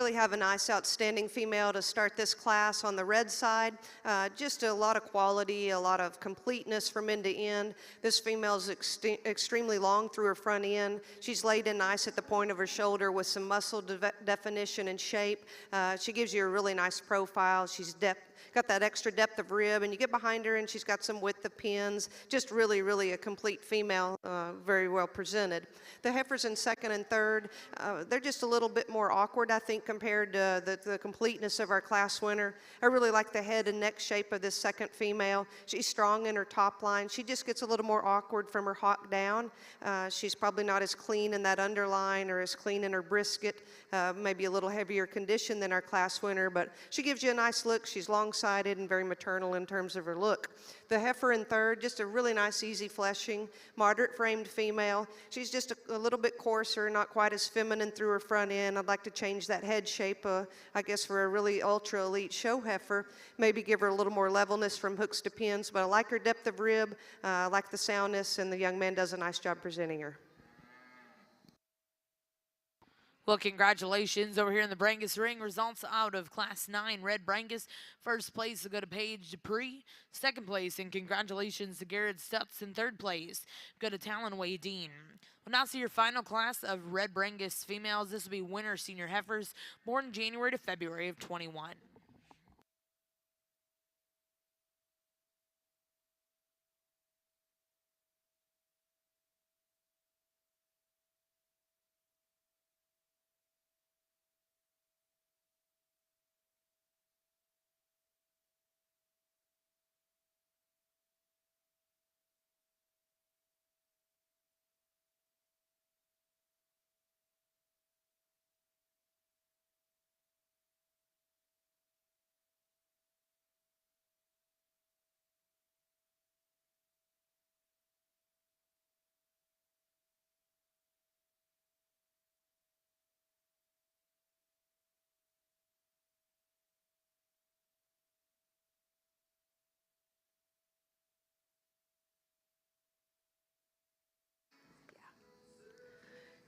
Really have a nice, outstanding female to start this class on the red side. Just a lot of quality, a lot of completeness from end to end. This female is extremely long through her front end. She's laid in nice at the point of her shoulder with some muscle definition and shape. She gives you a really nice profile. She's got that extra depth of rib, and you get behind her and she's got some width of pins. Just really, really a complete female, very well presented. The heifers in second and third, they're just a little bit more awkward, I think, compared to the completeness of our class winner. I really like the head and neck shape of this second female. She's strong in her top line. She just gets a little more awkward from her hock down. She's probably not as clean in that underline or as clean in her brisket, maybe a little heavier condition than our class winner, but she gives you a nice look. She's long-sided and very maternal in terms of her look. The heifer in third, just a really nice, easy fleshing, moderate-framed female. She's just a little bit coarser, not quite as feminine through her front end. I'd like to change that head shape, I guess, for a really ultra-elite show heifer. Maybe give her a little more levelness from hooks to pins, but I like her depth of rib, I like the soundness, and the young man does a nice job presenting her. Well, congratulations over here in the Brangus ring. Results out of Class 9, Red Brangus. First place will go to Paige Dupree. Second place, and congratulations to Garrett Stutz. In third place, go to Talonway Dean. We'll now see your final class of Red Brangus females. This will be winter senior heifers, born January to February of 21.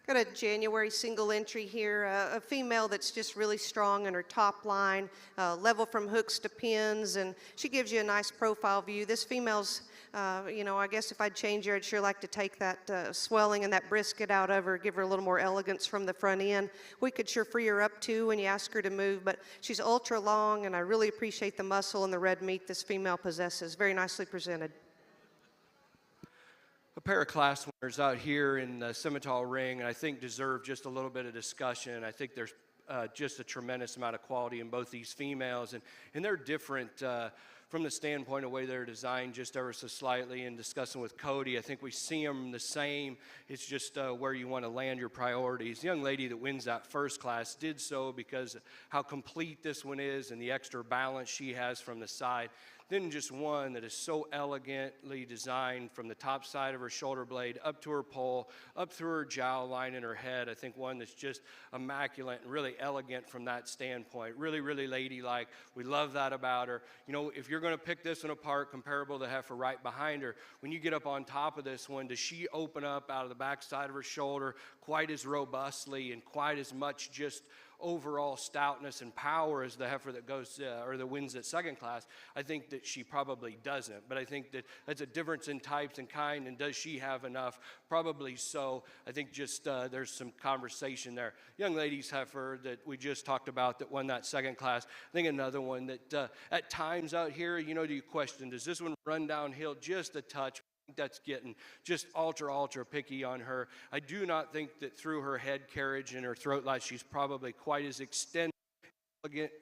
Got a January single entry here, a female that's just really strong in her top line, level from hooks to pins, and she gives you a nice profile view. This female's, you know, I guess if I'd change her, I'd sure like to take that swelling and that brisket out of her, give her a little more elegance from the front end. We could sure free her up too when you ask her to move, but she's ultra long, and I really appreciate the muscle and the red meat this female possesses. Very nicely presented. A pair of class winners out here in the Simmental ring, and I think deserve just a little bit of discussion. I think there's just a tremendous amount of quality in both these females, and they're different from the standpoint of the way they're designed just ever so slightly. And discussing with Cody, I think we see them the same. It's just where you want to land your priorities. The young lady that wins that first class did so because how complete this one is and the extra balance she has from the side. then just one that is so elegantly designed from the top side of her shoulder blade up to her poll, up through her jowl line and her head. I think one that's just immaculate and really elegant from that standpoint. Really, really ladylike. We love that about her. You know, if you're going to pick this one apart, comparable to heifer right behind her, when you get up on top of this one, does she open up out of the back side of her shoulder quite as robustly and quite as much just overall stoutness and power as the heifer that goes or that wins at second class? I think that she probably doesn't, but I think that that's a difference in types and kind, and does she have enough? Probably so. I think just there's some conversation there. Young lady's heifer that we just talked about that won that second class. I think another one that at times out here, you know, do you question, does this one run downhill just a touch? That's getting just ultra picky on her. I do not think that through her head carriage and her throat latch, she's probably quite as extended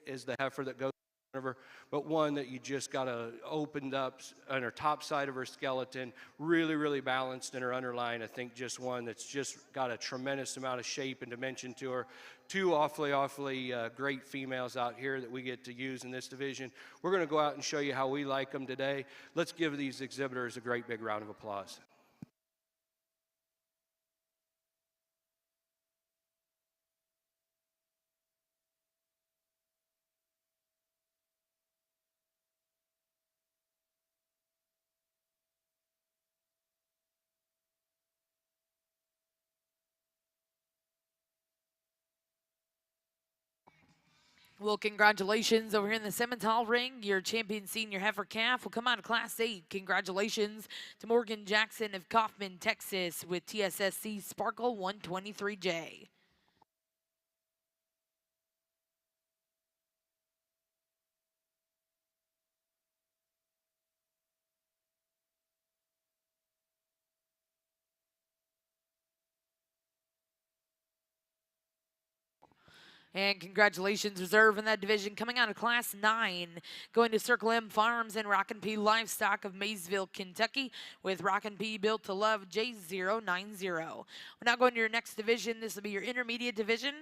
as the heifer that goes in front of her, but one that you just got to opened up on her top side of her skeleton, really balanced in her underline. I think just one that's just got a tremendous amount of shape and dimension to her. Two awfully great females out here that we get to use in this division. We're going to go out and show you how we like them today. Let's give these exhibitors a great big round of applause. Well, congratulations over here in the Simmental ring. Your champion senior heifer calf will come out of Class 8. Congratulations to Morgan Jackson of Kaufman, Texas with TSSC Sparkle 123J. And congratulations, reserve in that division, coming out of Class 9, going to Circle M Farms and Rockin' P Livestock of Maysville, Kentucky, with Rockin' P Built to Love J090. We're now going to your next division. This will be your intermediate division,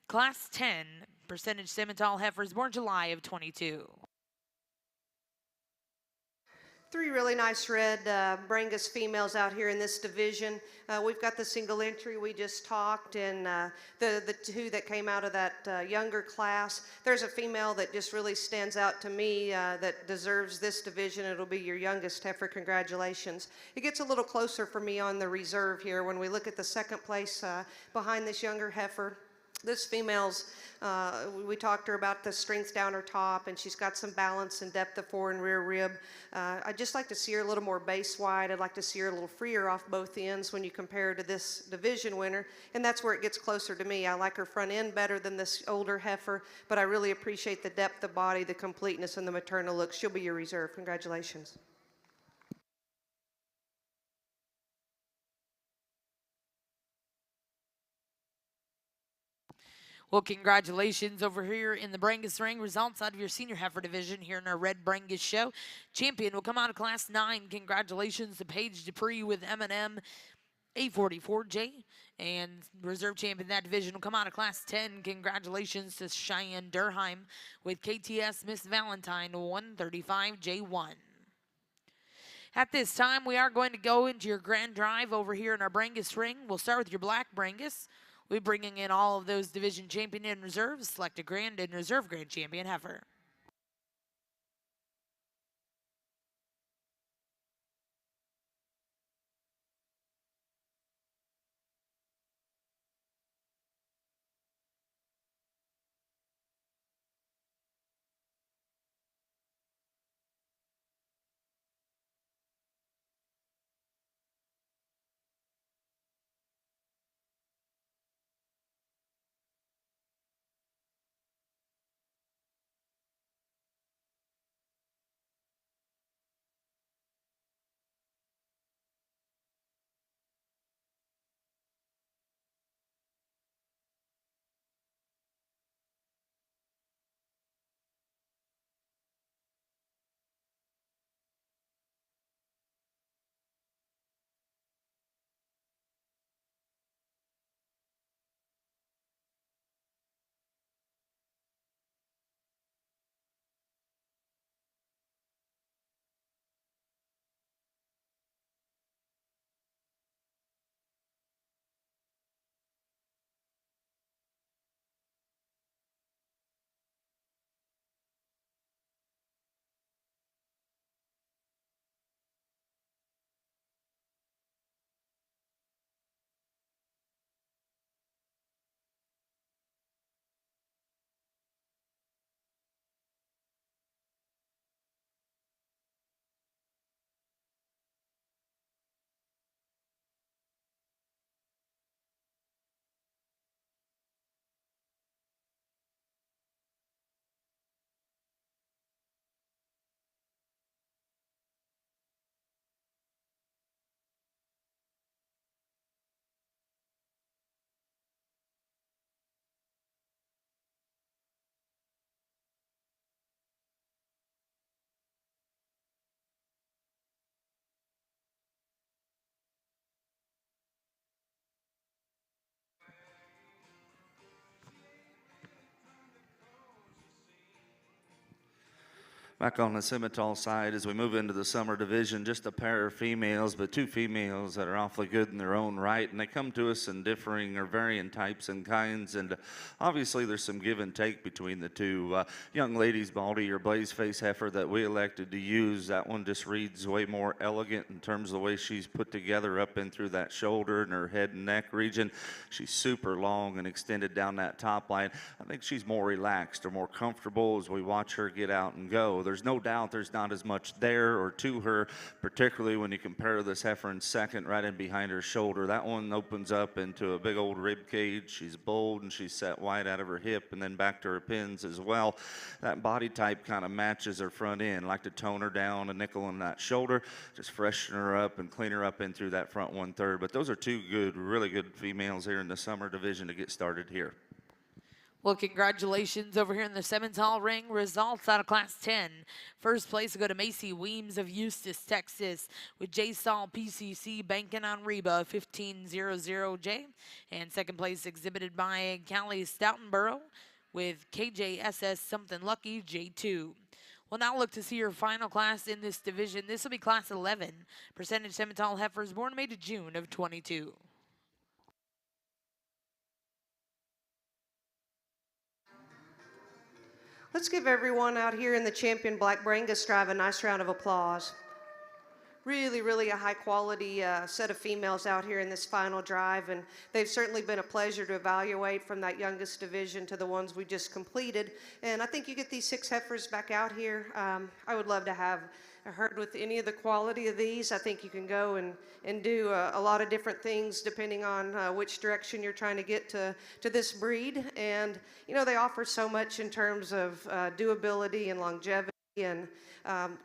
Class 10, percentage Simmental heifers born July of 22. Three really nice red Brangus females out here in this division. We've got the single entry we just talked, and the two that came out of that younger class. There's a female that just really stands out to me that deserves this division. It'll be your youngest heifer. Congratulations. It gets a little closer for me on the reserve here when we look at the second place behind this younger heifer. This female's, we talked to her about the strength down her top, and she's got some balance and depth of fore and rear rib. I'd just like to see her a little more base wide. I'd like to see her a little freer off both ends when you compare her to this division winner, and that's where it gets closer to me. I like her front end better than this older heifer, but I really appreciate the depth of body, the completeness, and the maternal look. She'll be your reserve. Congratulations. Well, congratulations over here in the Brangus ring. Results out of your senior heifer division here in our Red Brangus show. Champion will come out of Class 9. Congratulations to Paige Dupree with M&M A44J. And reserve champion in that division will come out of Class 10. Congratulations to Cheyenne Durheim with KTS Miss Valentine 135J1. At this time, we are going to go into your grand drive over here in our Brangus ring. We'll start with your black Brangus. We're bringing in all of those division champion and reserves, select a grand and reserve grand champion heifer. Back on the Simmental side, as we move into the summer division, just a pair of females, but two females that are awfully good in their own right, and they come to us in differing or varying types and kinds, and obviously there's some give and take between the two. Young ladies, Baldy or Blazeface heifer that we elected to use, that one just reads way more elegant in terms of the way she's put together up in through that shoulder and her head and neck region. She's super long and extended down that top line. I think she's more relaxed or more comfortable as we watch her get out and go. There's no doubt there's not as much there or to her, particularly when you compare this heifer in second right in behind her shoulder. That one opens up into a big old rib cage. She's bold and she's set wide out of her hip and then back to her pins as well. That body type kind of matches her front end. Like to tone her down, a nickel in that shoulder, just freshen her up and clean her up in through that front 1/3. But those are two good, really good females here in the summer division to get started here. Well, congratulations over here in the Simmental ring. Results out of Class 10. First place will go to Macy Weems of Eustis, Texas, with J. Saul PCC banking on Reba 1500J. And second place exhibited by Callie Stoutenborough with KJSS Something Lucky J2. We'll now look to see your final class in this division. This will be Class 11, percentage Simmental heifers born May to June of 22. Let's give everyone out here in the Champion Black Brangus Drive a nice round of applause. Really, really a high quality set of females out here in this final drive, and they've certainly been a pleasure to evaluate from that youngest division to the ones we just completed. And I think you get these 6 heifers back out here. I would love to have a herd with any of the quality of these. I think you can go and do a lot of different things depending on which direction you're trying to get to this breed. And, you know, they offer so much in terms of doability and longevity and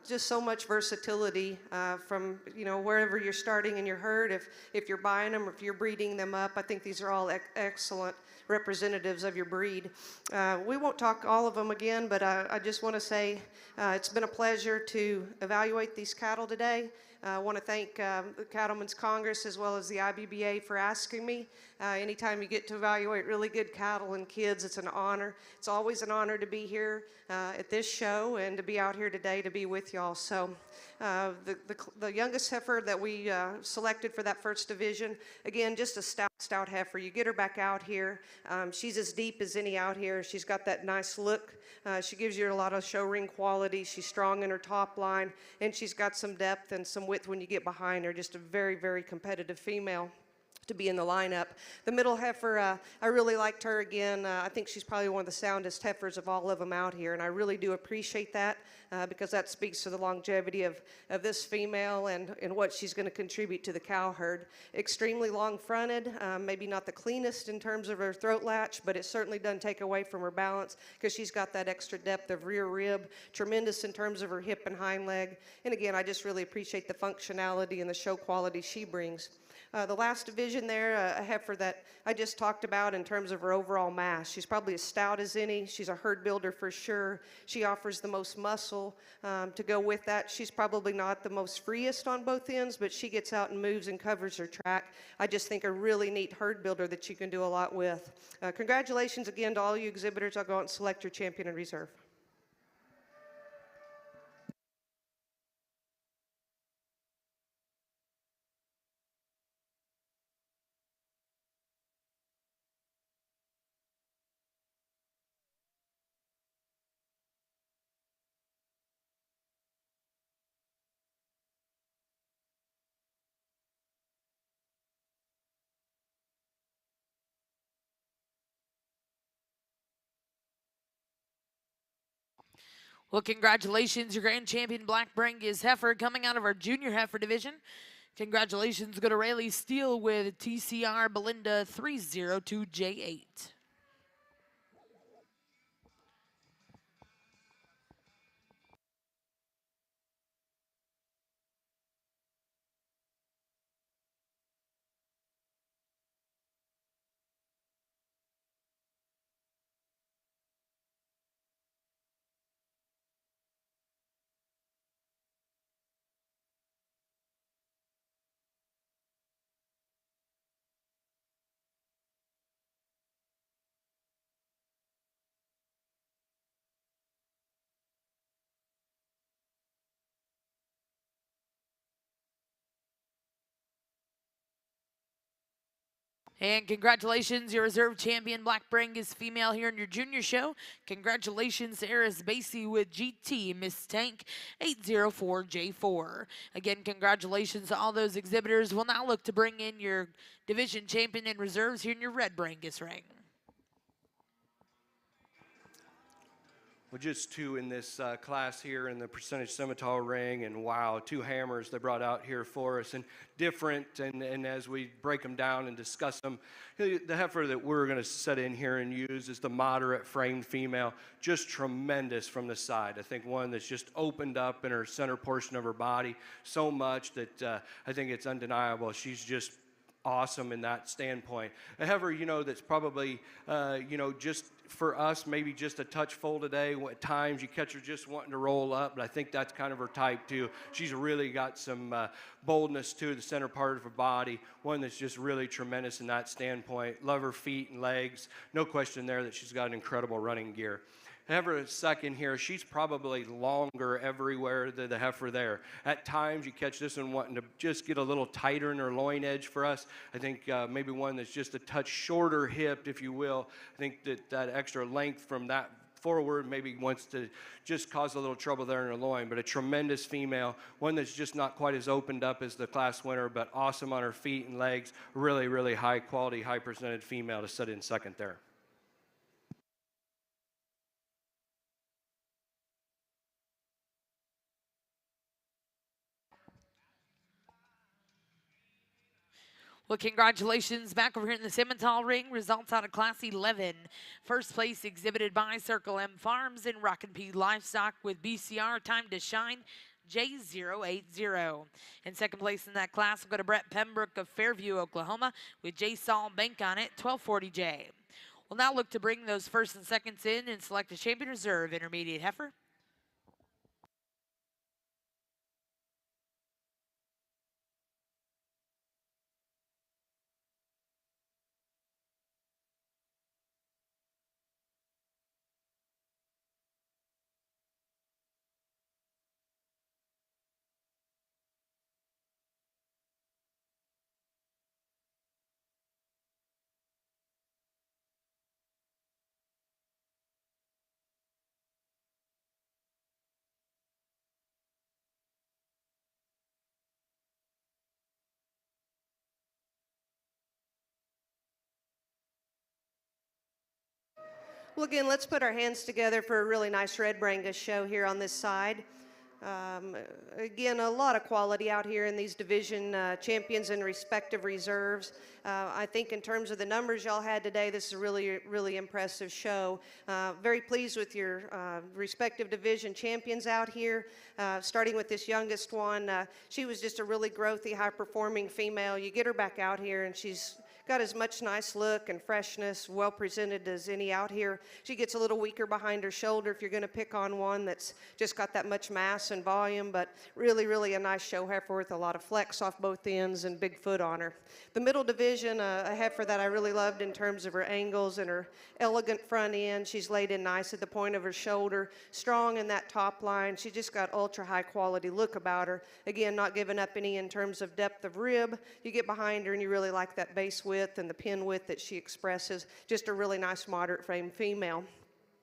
just so much versatility from, you know, wherever you're starting in your herd. If you're buying them or if you're breeding them up, I think these are all excellent representatives of your breed. We won't talk all of them again, but I just want to say it's been a pleasure to evaluate these cattle today. I want to thank the Cattlemen's Congress as well as the IBBA for asking me. Anytime you get to evaluate really good cattle and kids, it's an honor. It's always an honor to be here at this show and to be out here today to be with y'all. So the youngest heifer that we selected for that first division, again, just a stout heifer. You get her back out here. She's as deep as any out here. She's got that nice look. She gives you a lot of show ring quality. She's strong in her top line, and she's got some depth and some width when you get behind her. Just a very, very competitive female to be in the lineup. The middle heifer, I really liked her again. I think she's probably one of the soundest heifers of all of them out here, and I really do appreciate that because that speaks to the longevity of this female and what she's going to contribute to the cow herd. Extremely long-fronted, maybe not the cleanest in terms of her throat latch, but it certainly doesn't take away from her balance because she's got that extra depth of rear rib, tremendous in terms of her hip and hind leg. And again, I just really appreciate the functionality and the show quality she brings. The last division there, a heifer that I just talked about in terms of her overall mass. She's probably as stout as any. She's a herd builder for sure. She offers the most muscle to go with that. She's probably not the most freest on both ends, but she gets out and moves and covers her track. I just think a really neat herd builder that you can do a lot with. Congratulations again to all you exhibitors. I'll go out and select your champion and reserve. Well, congratulations, your grand champion Black Brangus heifer coming out of our junior heifer division. Congratulations go to Rayleigh Steele with TCR Belinda 302J8. And congratulations, your reserve champion, Black Brangus female here in your junior show. Congratulations to Eris Basie with GT Miss Tank 804J4. Again, congratulations to all those exhibitors. We'll now look to bring in your division champion in reserves here in your red Brangus ring. Well, just two in this class here in the percentage Simmental ring, and wow, two hammers they brought out here for us, and different, and as we break them down and discuss them, the heifer that we're going to set in here and use is the moderate framed female, just tremendous from the side. I think one that's just opened up in her center portion of her body so much that I think it's undeniable. She's just awesome in that standpoint. A heifer, you know, that's probably, you know, just for us, maybe just a touch full today. At times you catch her just wanting to roll up, but I think that's kind of her type too. She's really got some boldness to the center part of her body, one that's just really tremendous in that standpoint. Love her feet and legs. No question there that she's got an incredible running gear. Heifer second here, she's probably longer everywhere than the heifer there. At times you catch this one wanting to just get a little tighter in her loin edge for us. I think maybe one that's just a touch shorter hipped, if you will. I think that extra length from that forward maybe wants to just cause a little trouble there in her loin, but a tremendous female, one that's just not quite as opened up as the class winner, but awesome on her feet and legs. Really, really high quality, high presented female to set in second there. Well, congratulations back over here in the Simmental ring. Results out of Class 11. First place exhibited by Circle M Farms and Rockin' P Livestock with BCR Time to Shine J080. In second place in that class, we'll go to Brett Pembroke of Fairview, Oklahoma with J Saul Bank on it, 1240J. We'll now look to bring those first and seconds in and select a champion reserve intermediate heifer. Well, again, let's put our hands together for a really nice red Brangus show here on this side. Again, a lot of quality out here in these division champions and respective reserves. I think in terms of the numbers y'all had today, this is a really, really impressive show. Very pleased with your respective division champions out here. Starting with this youngest one, she was just a really growthy, high-performing female. You get her back out here, and she's got as much nice look and freshness, well presented as any out here. She gets a little weaker behind her shoulder if you're going to pick on one that's just got that much mass and volume, but really, really a nice show heifer with a lot of flex off both ends and big foot on her. The middle division, a heifer that I really loved in terms of her angles and her elegant front end. She's laid in nice at the point of her shoulder, strong in that top line. She just got ultra high quality look about her. Again, not giving up any in terms of depth of rib. You get behind her and you really like that base width and the pin width that she expresses. Just a really nice moderate frame female.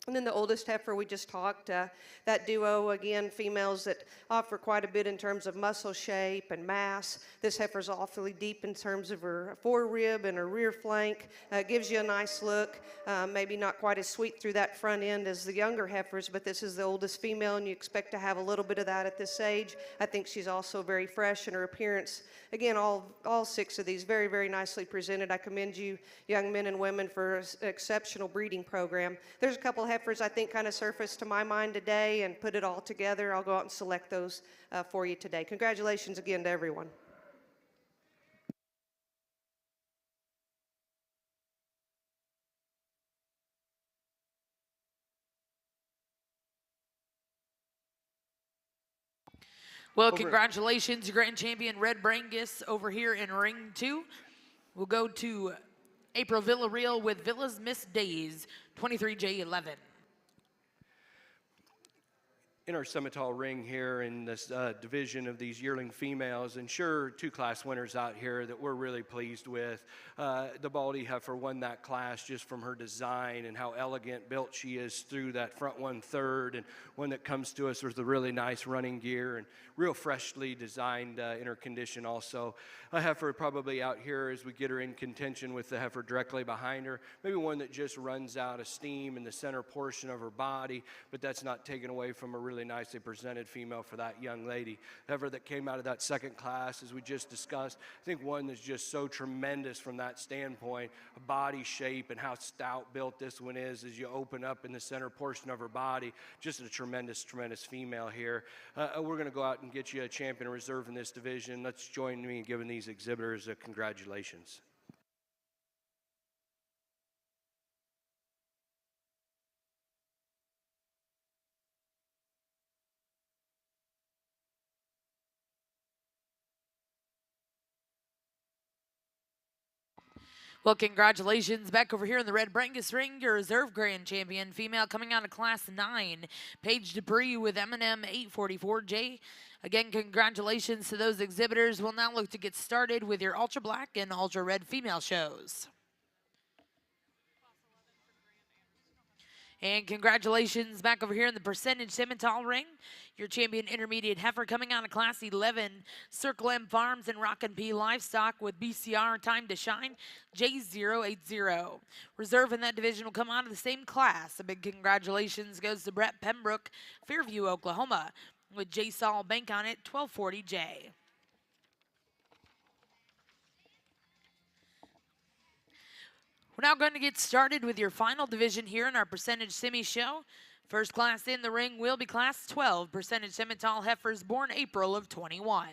And then the oldest heifer we just talked, that duo, again, females that offer quite a bit in terms of muscle shape and mass. This heifer's awfully deep in terms of her fore rib and her rear flank. Gives you a nice look. Maybe not quite as sweet through that front end as the younger heifers, but this is the oldest female, and you expect to have a little bit of that at this age. I think she's also very fresh in her appearance. Again, all six of these very, very nicely presented. I commend you, young men and women, for an exceptional breeding program. There's a couple heifers I think kind of surfaced to my mind today, and put it all together. I'll go out and select those for you today. Congratulations again to everyone. Well, congratulations, your grand champion, Red Brangus, over here in ring 2. We'll go to April Villarreal with Villa's Miss Days, 23J11. in our Simmental ring here in this division of these yearling females, and sure, 2 class winners out here that we're really pleased with. The Baldy Heifer won that class just from her design and how elegant built she is through that front 1/3, and one that comes to us with a really nice running gear and real freshly designed in her condition also. A heifer probably out here as we get her in contention with the heifer directly behind her, maybe one that just runs out of steam in the center portion of her body, but that's not taken away from a really nicely presented female for that young lady. Heifer that came out of that 2nd class, as we just discussed, I think one that's just so tremendous from that standpoint, body shape and how stout built this one is as you open up in the center portion of her body. Just a tremendous, tremendous female here. We're going to go out and get you a champion reserve in this division. Let's join me in giving these exhibitors a congratulations. Well, congratulations back over here in the red Brangus ring, your reserve grand champion, female coming out of class 9, Paige Dupree with M&M 844J. Again, congratulations to those exhibitors. We'll now look to get started with your ultra black and ultra red female shows. And congratulations back over here in the percentage Simmental ring. Your champion intermediate heifer coming out of class 11, Circle M Farms and Rockin' P Livestock with BCR Time to Shine, J080. Reserve in that division will come out of the same class. A big congratulations goes to Brett Pembroke, Fairview, Oklahoma, with J Saul Bank on it, 1240J. We're now going to get started with your final division here in our percentage semi show. First class in the ring will be class 12, percentage Simmental heifers born April of 21.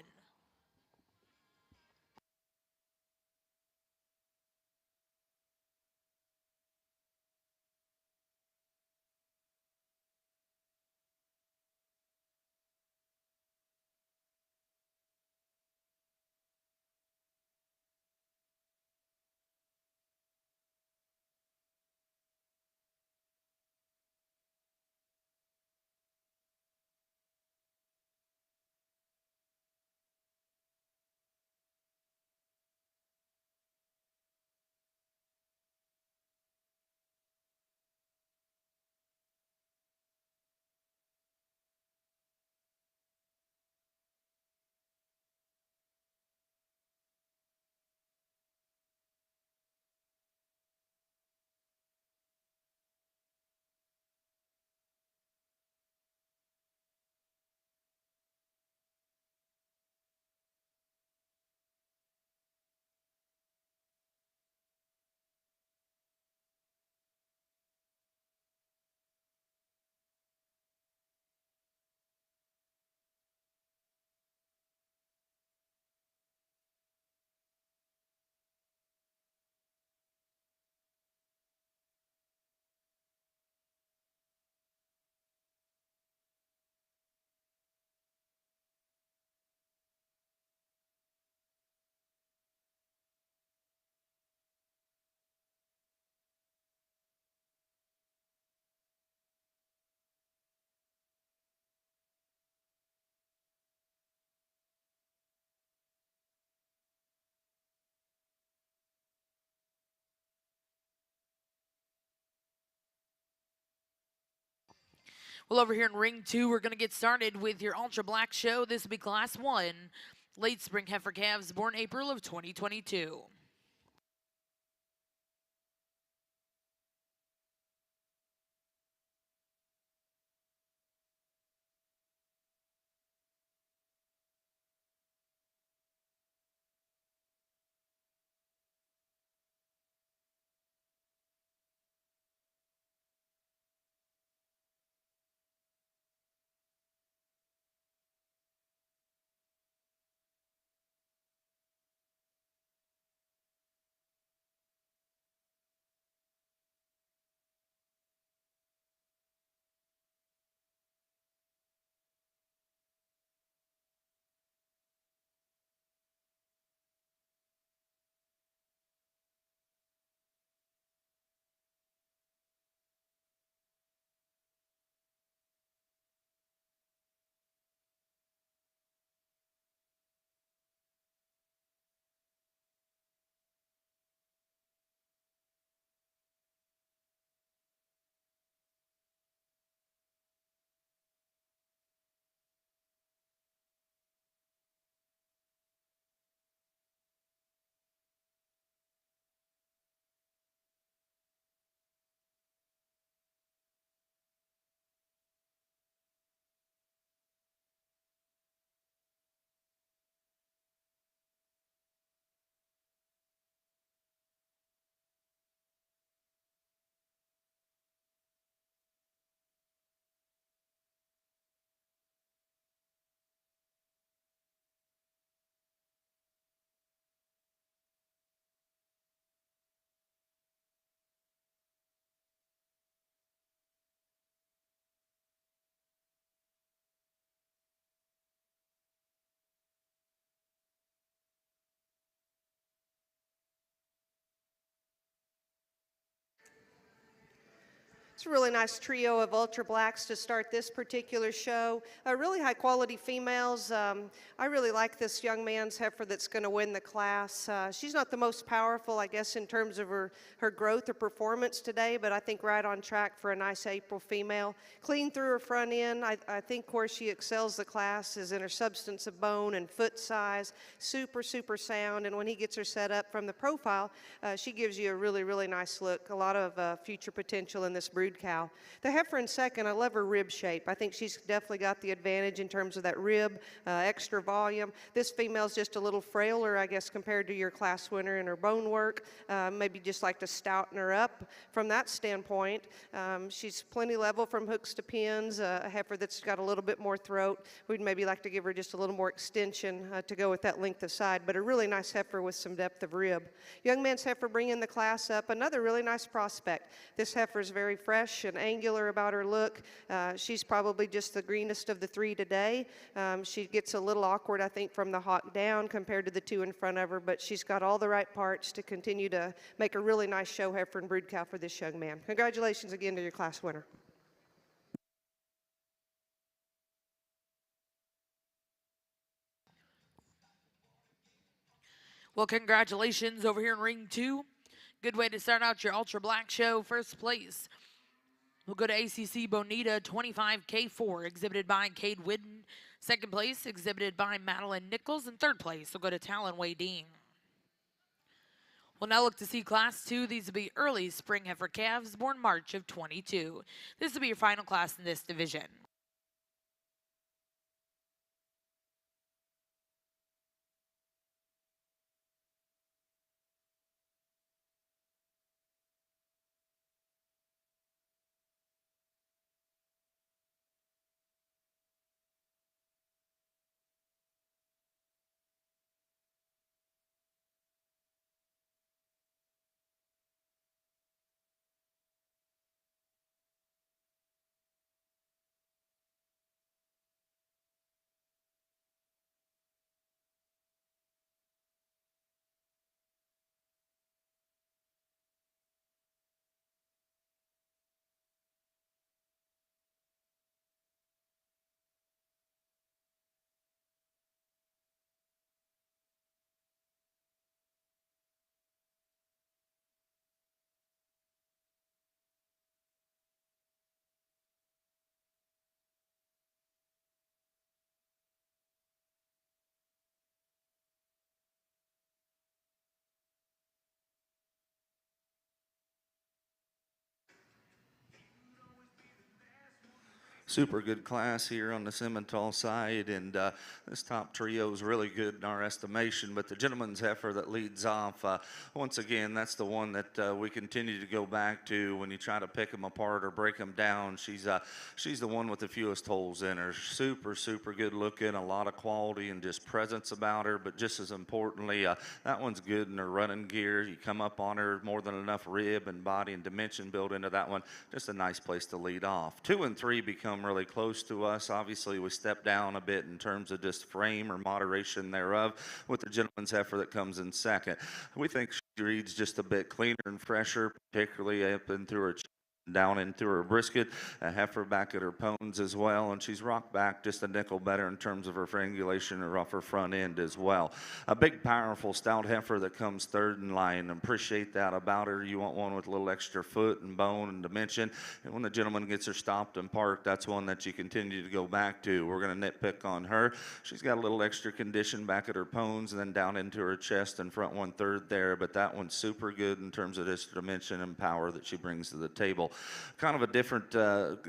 Well, over here in ring 2, we're going to get started with your ultra black show. This will be class 1, late spring heifer calves born April of 2022. It's a really nice trio of ultra blacks to start this particular show. Really high quality females. I really like this young man's heifer that's going to win the class. She's not the most powerful, I guess, in terms of her growth or performance today, but I think right on track for a nice April female. Clean through her front end. I think where she excels the class is in her substance of bone and foot size. Super, super sound. And when he gets her set up from the profile, she gives you a really, really nice look. A lot of future potential in this brood cow. The heifer in second, I love her rib shape. I think she's definitely got the advantage in terms of that rib, extra volume. This female's just a little frailer, I guess, compared to your class winner in her bone work. Maybe just like to stouten her up from that standpoint. She's plenty level from hooks to pins, a heifer that's got a little bit more throat. We'd maybe like to give her just a little more extension to go with that length of side, but a really nice heifer with some depth of rib. Young man's heifer bringing the class up, another really nice prospect. This heifer is very fresh and angular about her look. She's probably just the greenest of the three today. She gets a little awkward, I think, from the hock down compared to the two in front of her, but she's got all the right parts to continue to make a really nice show heifer and brood cow for this young man. Congratulations again to your class winner. Well, congratulations over here in ring 2. Good way to start out your Ultra Black show. First place, we'll go to ACC Bonita 25K4, exhibited by Cade Whidden. Second place, exhibited by Madeline Nichols. And third place, we'll go to Talon Wading. We'll now look to see Class 2. These will be early spring heifer calves born March of 22. This will be your final class in this division. Super good class here on the Simmental side, and this top trio is really good in our estimation. But the gentleman's heifer that leads off, once again, that's the one that we continue to go back to when you try to pick them apart or break them down. She's the one with the fewest holes in her. Super, super good looking, a lot of quality and just presence about her. But just as importantly, that one's good in her running gear. You come up on her, more than enough rib and body and dimension built into that one. Just a nice place to lead off. 2 and 3 become really close to us. Obviously, we step down a bit in terms of just frame or moderation thereof with the gentleman's heifer that comes in second. We think she reads just a bit cleaner and fresher, particularly up and through her down into her brisket, a heifer back at her pones as well, and she's rocked back just a nickel better in terms of her frangulation or off her front end as well. A big, powerful, stout heifer that comes third in line. Appreciate that about her. You want one with a little extra foot and bone and dimension, and when the gentleman gets her stopped and parked, that's one that you continue to go back to. We're going to nitpick on her. She's got a little extra condition back at her pones and then down into her chest and front 1/3 there, but that one's super good in terms of this dimension and power that she brings to the table. Kind of a different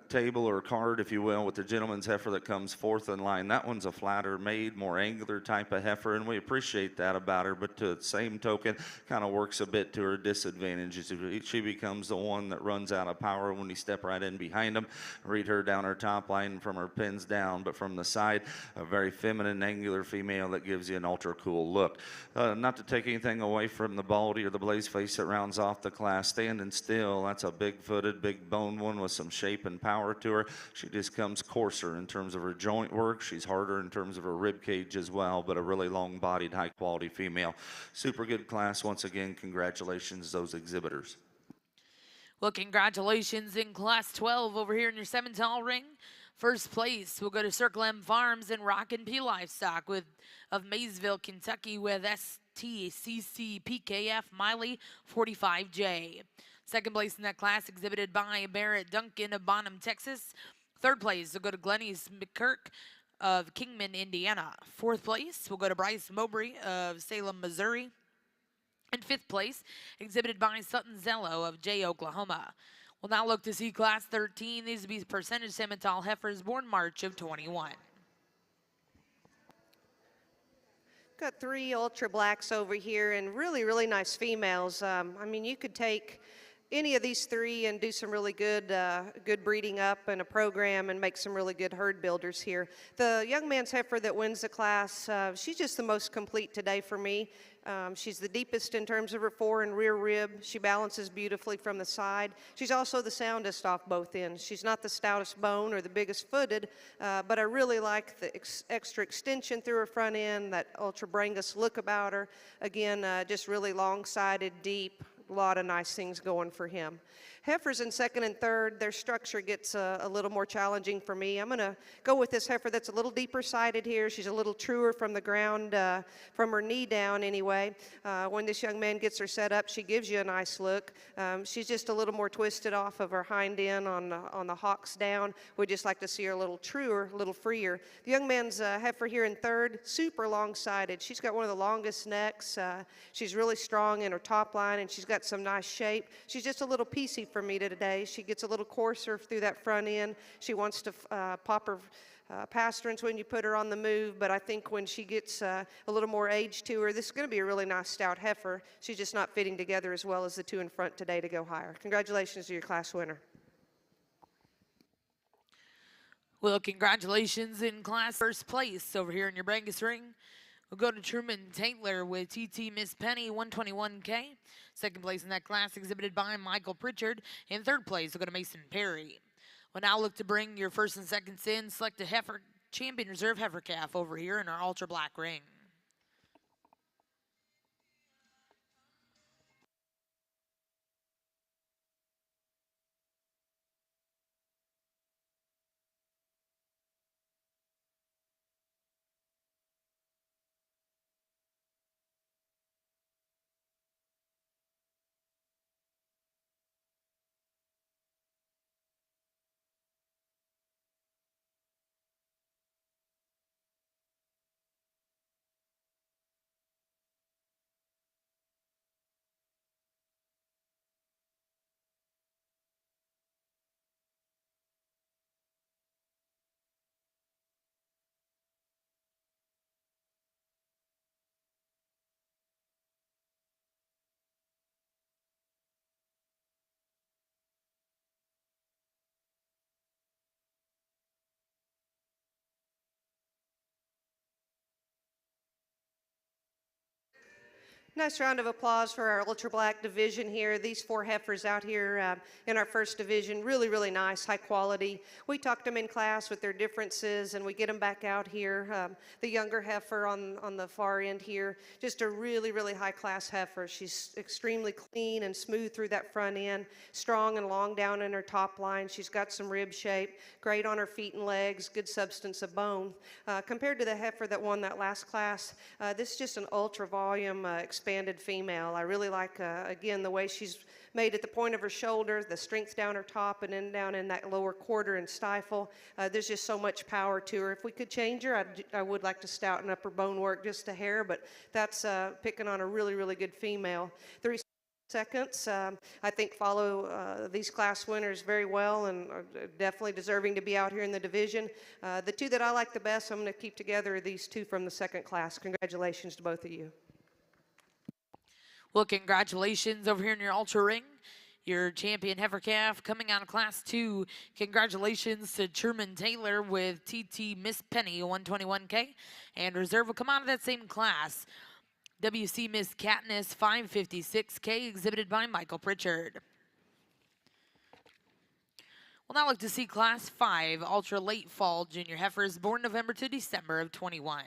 table or card, if you will, with the gentleman's heifer that comes fourth in line. That one's a flatter made, more angular type of heifer, and we appreciate that about her, but to the same token, kind of works a bit to her disadvantage. She becomes the one that runs out of power when you step right in behind them. Read her down her top line from her pins down, but from the side, a very feminine, angular female that gives you an ultra cool look. Not to take anything away from the baldy or the blaze face that rounds off the class. Standing still, that's a big-footed, big bone one with some shape and power to her. She just comes coarser in terms of her joint work. She's harder in terms of her rib cage as well, but a really long-bodied, high-quality female. Super good class. Once again, congratulations those exhibitors. Well, congratulations in Class 12 over here in your Simmental ring. First place will go to Circle M Farms and Rockin' P Livestock of Maysville, Kentucky with STCCPKF Miley 45J. Second place in that class exhibited by Barrett Duncan of Bonham, Texas. Third place will go to Glenny's McKirk of Kingman, Indiana. Fourth place will go to Bryce Mowbray of Salem, Missouri. And fifth place, exhibited by Sutton Zello of Jay, Oklahoma. We'll now look to see Class 13. These will be percentage Simmental heifers born March of 21. Got 3 ultra blacks over here and really, really nice females. I mean, you could take any of these 3 and do some really good breeding up and a program and make some really good herd builders here. The young man's heifer that wins the class, she's just the most complete today for me. She's the deepest in terms of her fore and rear rib. She balances beautifully from the side. She's also the soundest off both ends. She's not the stoutest bone or the biggest footed, but I really like the extra extension through her front end, that ultra Brangus look about her. Again, just really long-sided, deep, a lot of nice things going for him. Heifers in second and third, their structure gets a little more challenging for me. I'm going to go with this heifer that's a little deeper sided here. She's a little truer from the ground, from her knee down anyway. When this young man gets her set up, she gives you a nice look. She's just a little more twisted off of her hind end on the hocks down. We'd just like to see her a little truer, a little freer. The young man's heifer here in third, super long-sided. She's got one of the longest necks. She's really strong in her top line, and she's got some nice shape. She's just a little piecey for me today. She gets a little coarser through that front end. She wants to pop her pasterns when you put her on the move, but I think when she gets a little more age to her, this is going to be a really nice stout heifer. She's just not fitting together as well as the 2 in front today to go higher. Congratulations to your class winner. Well, congratulations in class first place over here in your Brangus ring. We'll go to Truman Taylor with TT Miss Penny 121K. Second place in that class exhibited by Michael Pritchard. In third place, we'll go to Mason Perry. We'll now look to bring your first and second in, select a heifer champion reserve heifer calf over here in our ultra black ring. Nice round of applause for our ultra black division here. These 4 heifers out here in our first division, really, really nice, high quality. We talked them in class with their differences, and we get them back out here. The younger heifer on the far end here, just a really, really high class heifer. She's extremely clean and smooth through that front end, strong and long down in her top line. She's got some rib shape, great on her feet and legs, good substance of bone. Compared to the heifer that won that last class, this is just an ultra volume expanded female. I really like, again, the way she's made at the point of her shoulder, the strength down her top and then down in that lower quarter and stifle. There's just so much power to her. If we could change her, I would like to stouten up her bone work just a hair, but that's picking on a really, really good female. 3 seconds, I think follow these class winners very well and are definitely deserving to be out here in the division. The 2 that I like the best, I'm going to keep together, are these 2 from the second class. Congratulations to both of you. Well, congratulations over here in your ultra ring. Your champion heifer calf coming out of class 2. Congratulations to Truman Taylor with TT Miss Penny 121K. And reserve will come out of that same class. WC Miss Katniss 556K exhibited by Michael Pritchard. We'll now look to see class 5 ultra late fall junior heifers born November to December of 21.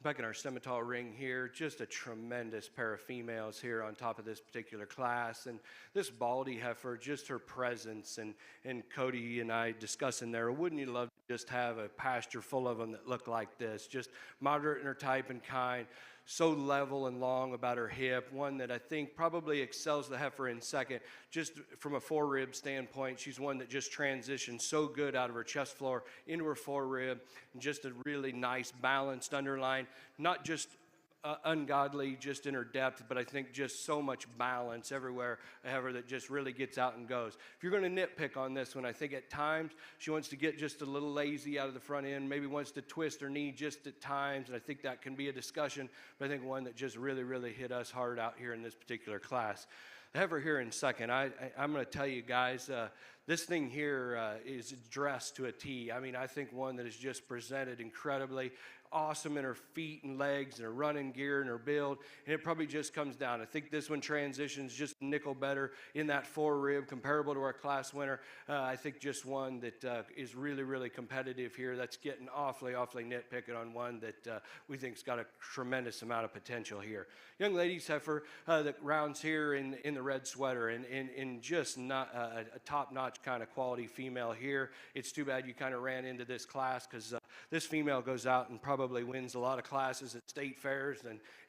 Back in our Simmental ring here, just a tremendous pair of females here on top of this particular class. And this baldy heifer, just her presence, and Cody and I discussing there, wouldn't you love to just have a pasture full of them that look like this? Just moderate in her type and kind, so level and long about her hip, one that I think probably excels the heifer in second. Just from a forerib standpoint, she's one that just transitions so good out of her chest floor into her forerib, and just a really nice balanced underline, not just ungodly just in her depth, but I think just so much balance everywhere, a heifer that just really gets out and goes. If you're going to nitpick on this one, I think at times she wants to get just a little lazy out of the front end, maybe wants to twist her knee just at times, and I think that can be a discussion, but I think one that just really hit us hard out here in this particular class. The heifer here in second, I'm going to tell you guys, this thing here is dressed to a T. I mean, I think one that is just presented incredibly awesome in her feet and legs and her running gear and her build, and it probably just comes down. I think this one transitions just a nickel better in that forerib, comparable to our class winner. I think just one that is really competitive here. That's getting awfully nitpicking on one that we think's got a tremendous amount of potential here. Young ladies heifer that rounds here in the red sweater, and just not a top-notch kind of quality female here. It's too bad you kind of ran into this class, because this female goes out and probably wins a lot of classes at state fairs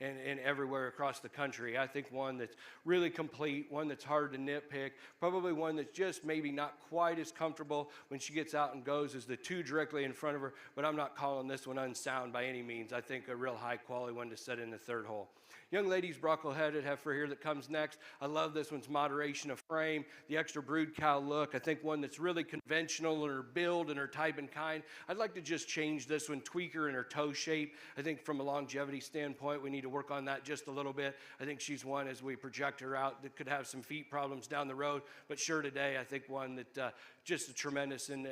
and everywhere across the country. I think one that's really complete, one that's hard to nitpick, probably one that's just maybe not quite as comfortable when she gets out and goes as the two directly in front of her, but I'm not calling this one unsound by any means. I think a real high quality one to set in the third hole. Young ladies brockle-headed heifer here that comes next. I love this one's moderation of frame, the extra brood cow look. I think one that's really conventional in her build and her type and kind. I'd like to just change this one, tweak her in her toe shape. I think from a longevity standpoint, we need to work on that just a little bit. I think she's one, as we project her out, that could have some feet problems down the road, but sure today, I think one that just a tremendous, and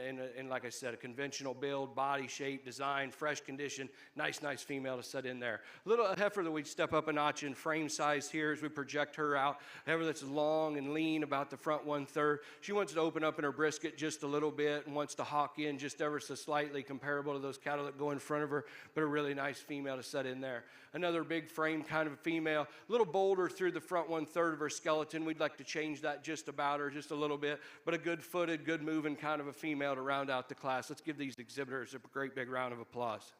like I said, a conventional build, body shape, design, fresh condition, nice female to set in there. A heifer that we'd step up a notch in frame size here as we project her out. A heifer that's long and lean, about the front 1/3. She wants to open up in her brisket just a little bit and wants to hawk in just ever so slightly, comparable to those cattle that go in front of her, but a really nice female to set in there. Another big frame kind of a female, a little bolder through the front 1/3 of her skeleton. We'd like to change that just about her, just a little bit, but a good footed, good moving kind of a female to round out the class. Let's give these exhibitors a great big round of applause.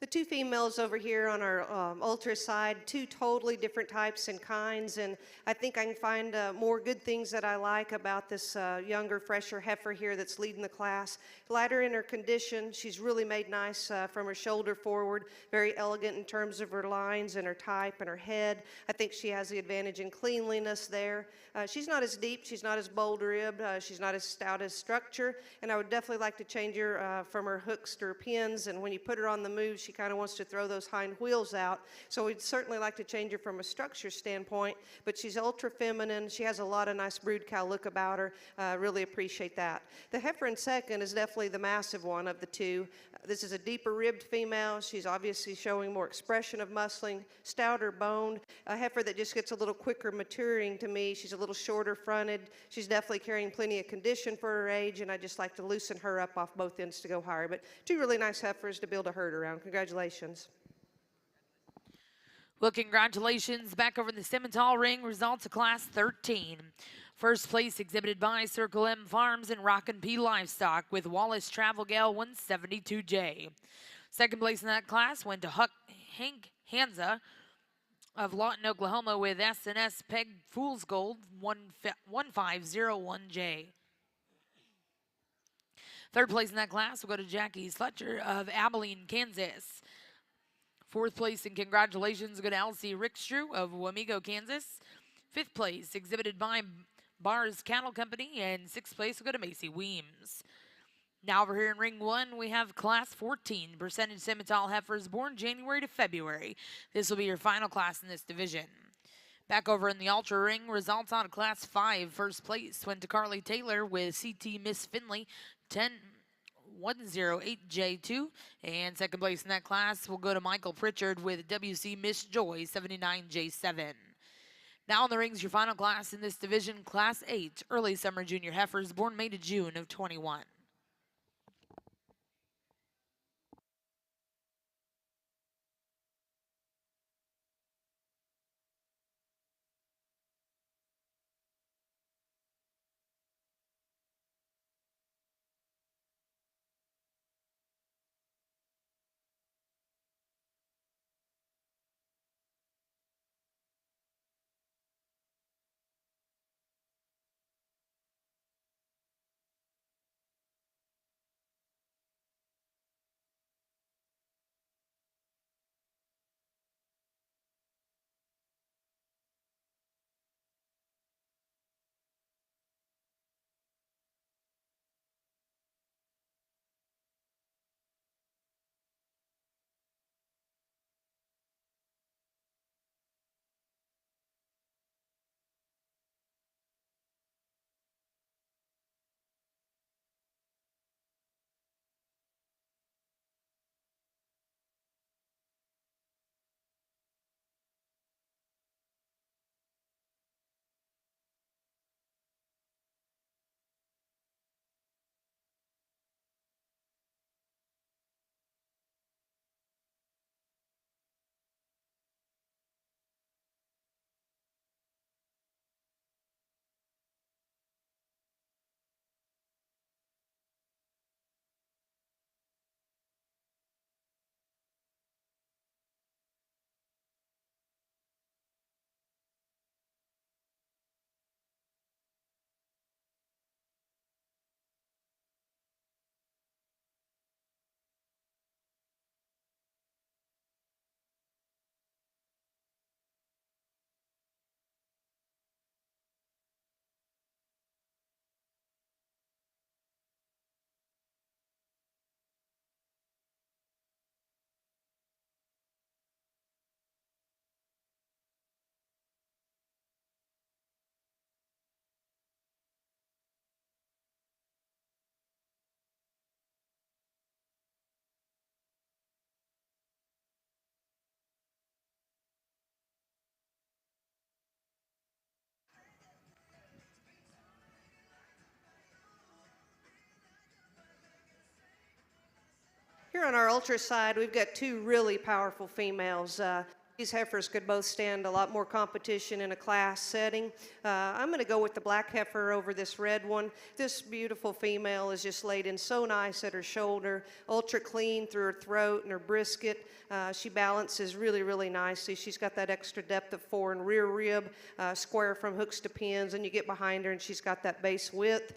The two females over here on our ultra side, two totally different types and kinds, and I think I can find more good things that I like about this younger, fresher heifer here that's leading the class. Lighter in her condition, she's really made nice from her shoulder forward, very elegant in terms of her lines and her type and her head. I think she has the advantage in cleanliness there. She's not as deep, she's not as bold-ribbed, she's not as stout as structure, and I would definitely like to change her from her hooks to her pins, and when you put her on the move, she kind of wants to throw those hind wheels out. So we'd certainly like to change her from a structure standpoint, but she's ultra feminine. She has a lot of nice brood cow look about her. Really appreciate that. The heifer in second is definitely the massive one of the two. This is a deeper ribbed female. She's obviously showing more expression of muscling, stouter boned. A heifer that just gets a little quicker maturing to me. She's a little shorter fronted. She's definitely carrying plenty of condition for her age, and I just like to loosen her up off both ends to go higher. But two really nice heifers to build a herd around. Congratulations. Well, congratulations. Back over in the Simmental ring, results of Class 13. First place exhibited by Circle M Farms and Rockin' P Livestock with Wallace Travel Gale 172J. Second place in that class went to Hank Hanza of Lawton, Oklahoma with S&S Peg Fool's Gold 1501J. Third place in that class will go to Jackie Sletcher of Abilene, Kansas. Fourth place and congratulations will go to Elsie Rickstrew of Wamego, Kansas. Fifth place exhibited by Bars Cattle Company, and sixth place will go to Macy Weems. Now over here in ring one, we have Class 14, percentage Simmental heifers born January to February. This will be your final class in this division. Back over in the Ultra ring, results out of Class 5. First place went to Carly Taylor with CT Miss Finley 10108J2, and second place in that class will go to Michael Pritchard with WC Miss Joy 79J7. Now in the rings, your final class in this division, Class 8, early summer junior heifers born May to June of 21. Here on our ultra side, we've got two really powerful females. These heifers could both stand a lot more competition in a class setting. I'm going to go with the black heifer over this red one. This beautiful female is just laid in so nice at her shoulder, ultra clean through her throat and her brisket. She balances really, really nicely. She's got that extra depth of fore and rear rib, square from hooks to pins, and you get behind her and she's got that base width.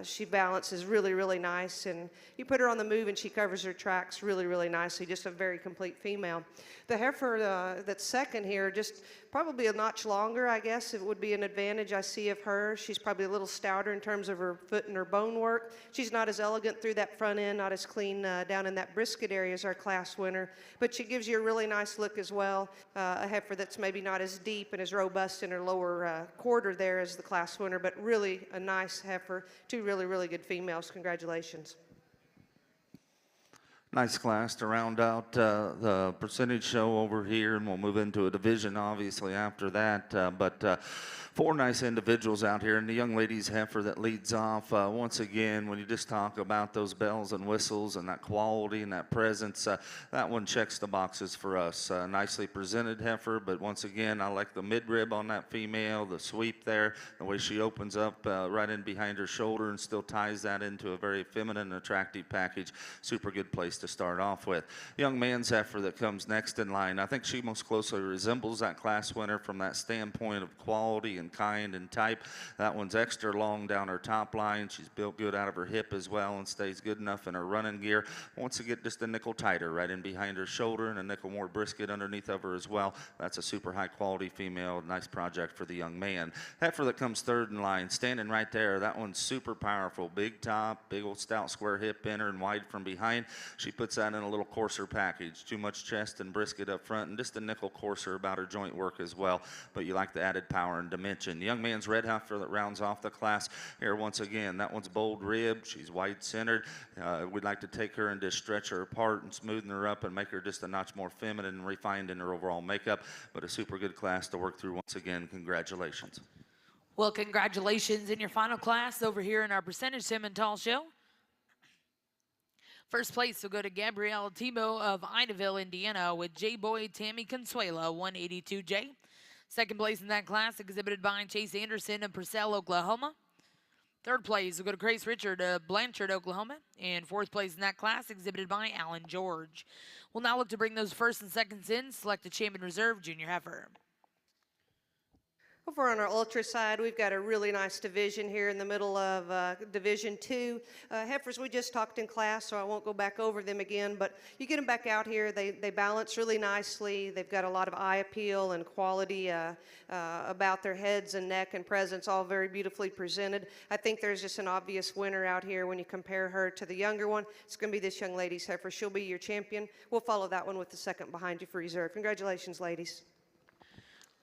She balances really, really nice, and you put her on the move and she covers her tracks really, really nicely. Just a very complete female. The heifer that's second here, just probably a notch longer, I guess. It would be an advantage I see of her. She's probably a little stouter in terms of her foot and her bone work. She's not as elegant through that front end, not as clean down in that brisket area as our class winner, but she gives you a really nice look as well. A heifer that's maybe not as deep and as robust in her lower quarter there as the class winner, but really a nice heifer. Two really, really good females. Congratulations. Nice class to round out the percentage show over here, and we'll move into a division obviously after that. But four nice individuals out here, and the young lady's heifer that leads off. Once again, when you just talk about those bells and whistles and that quality and that presence, that one checks the boxes for us. Nicely presented heifer, but once again, I like the midrib on that female, the sweep there, the way she opens up right in behind her shoulder and still ties that into a very feminine and attractive package. Super good place to start off with. Young man's heifer that comes next in line, I think she most closely resembles that class winner from that standpoint of quality and kind and type. That one's extra long down her top line. She's built good out of her hip as well and stays good enough in her running gear. Wants to get just a nickel tighter right in behind her shoulder and a nickel more brisket underneath of her as well. That's a super high quality female. Nice project for the young man. Heifer that comes third in line, standing right there. That one's super powerful. Big top, big old stout square hip in her and wide from behind. She puts that in a little coarser package. Too much chest and brisket up front and just a nickel coarser about her joint work as well. But you like the added power and dimension. The young man's red heifer that rounds off the class here once again. That one's bold rib. She's wide centered. We'd like to take her and just stretch her apart and smoothen her up and make her just a notch more feminine and refined in her overall makeup. But a super good class to work through once again. Congratulations. Well, congratulations in your final class over here in our percentage Simmental show. First place will go to Gabrielle Tebow of Idaville, Indiana, with J-Boy Tammy Consuelo, 182J. Second place in that class exhibited by Chase Anderson of Purcell, Oklahoma. Third place will go to Grace Richard of Blanchard, Oklahoma. And fourth place in that class exhibited by Alan George. We'll now look to bring those first and seconds in. Select a champion reserve junior heifer. Over on our ultra side, we've got a really nice division here in the middle of Division 2. Heifers, we just talked in class, so I won't go back over them again, but you get them back out here, they balance really nicely. They've got a lot of eye appeal and quality about their heads and neck and presence, all very beautifully presented. I think there's just an obvious winner out here when you compare her to the younger one. It's going to be this young lady's heifer. She'll be your champion. We'll follow that one with the second behind you for reserve. Congratulations, ladies.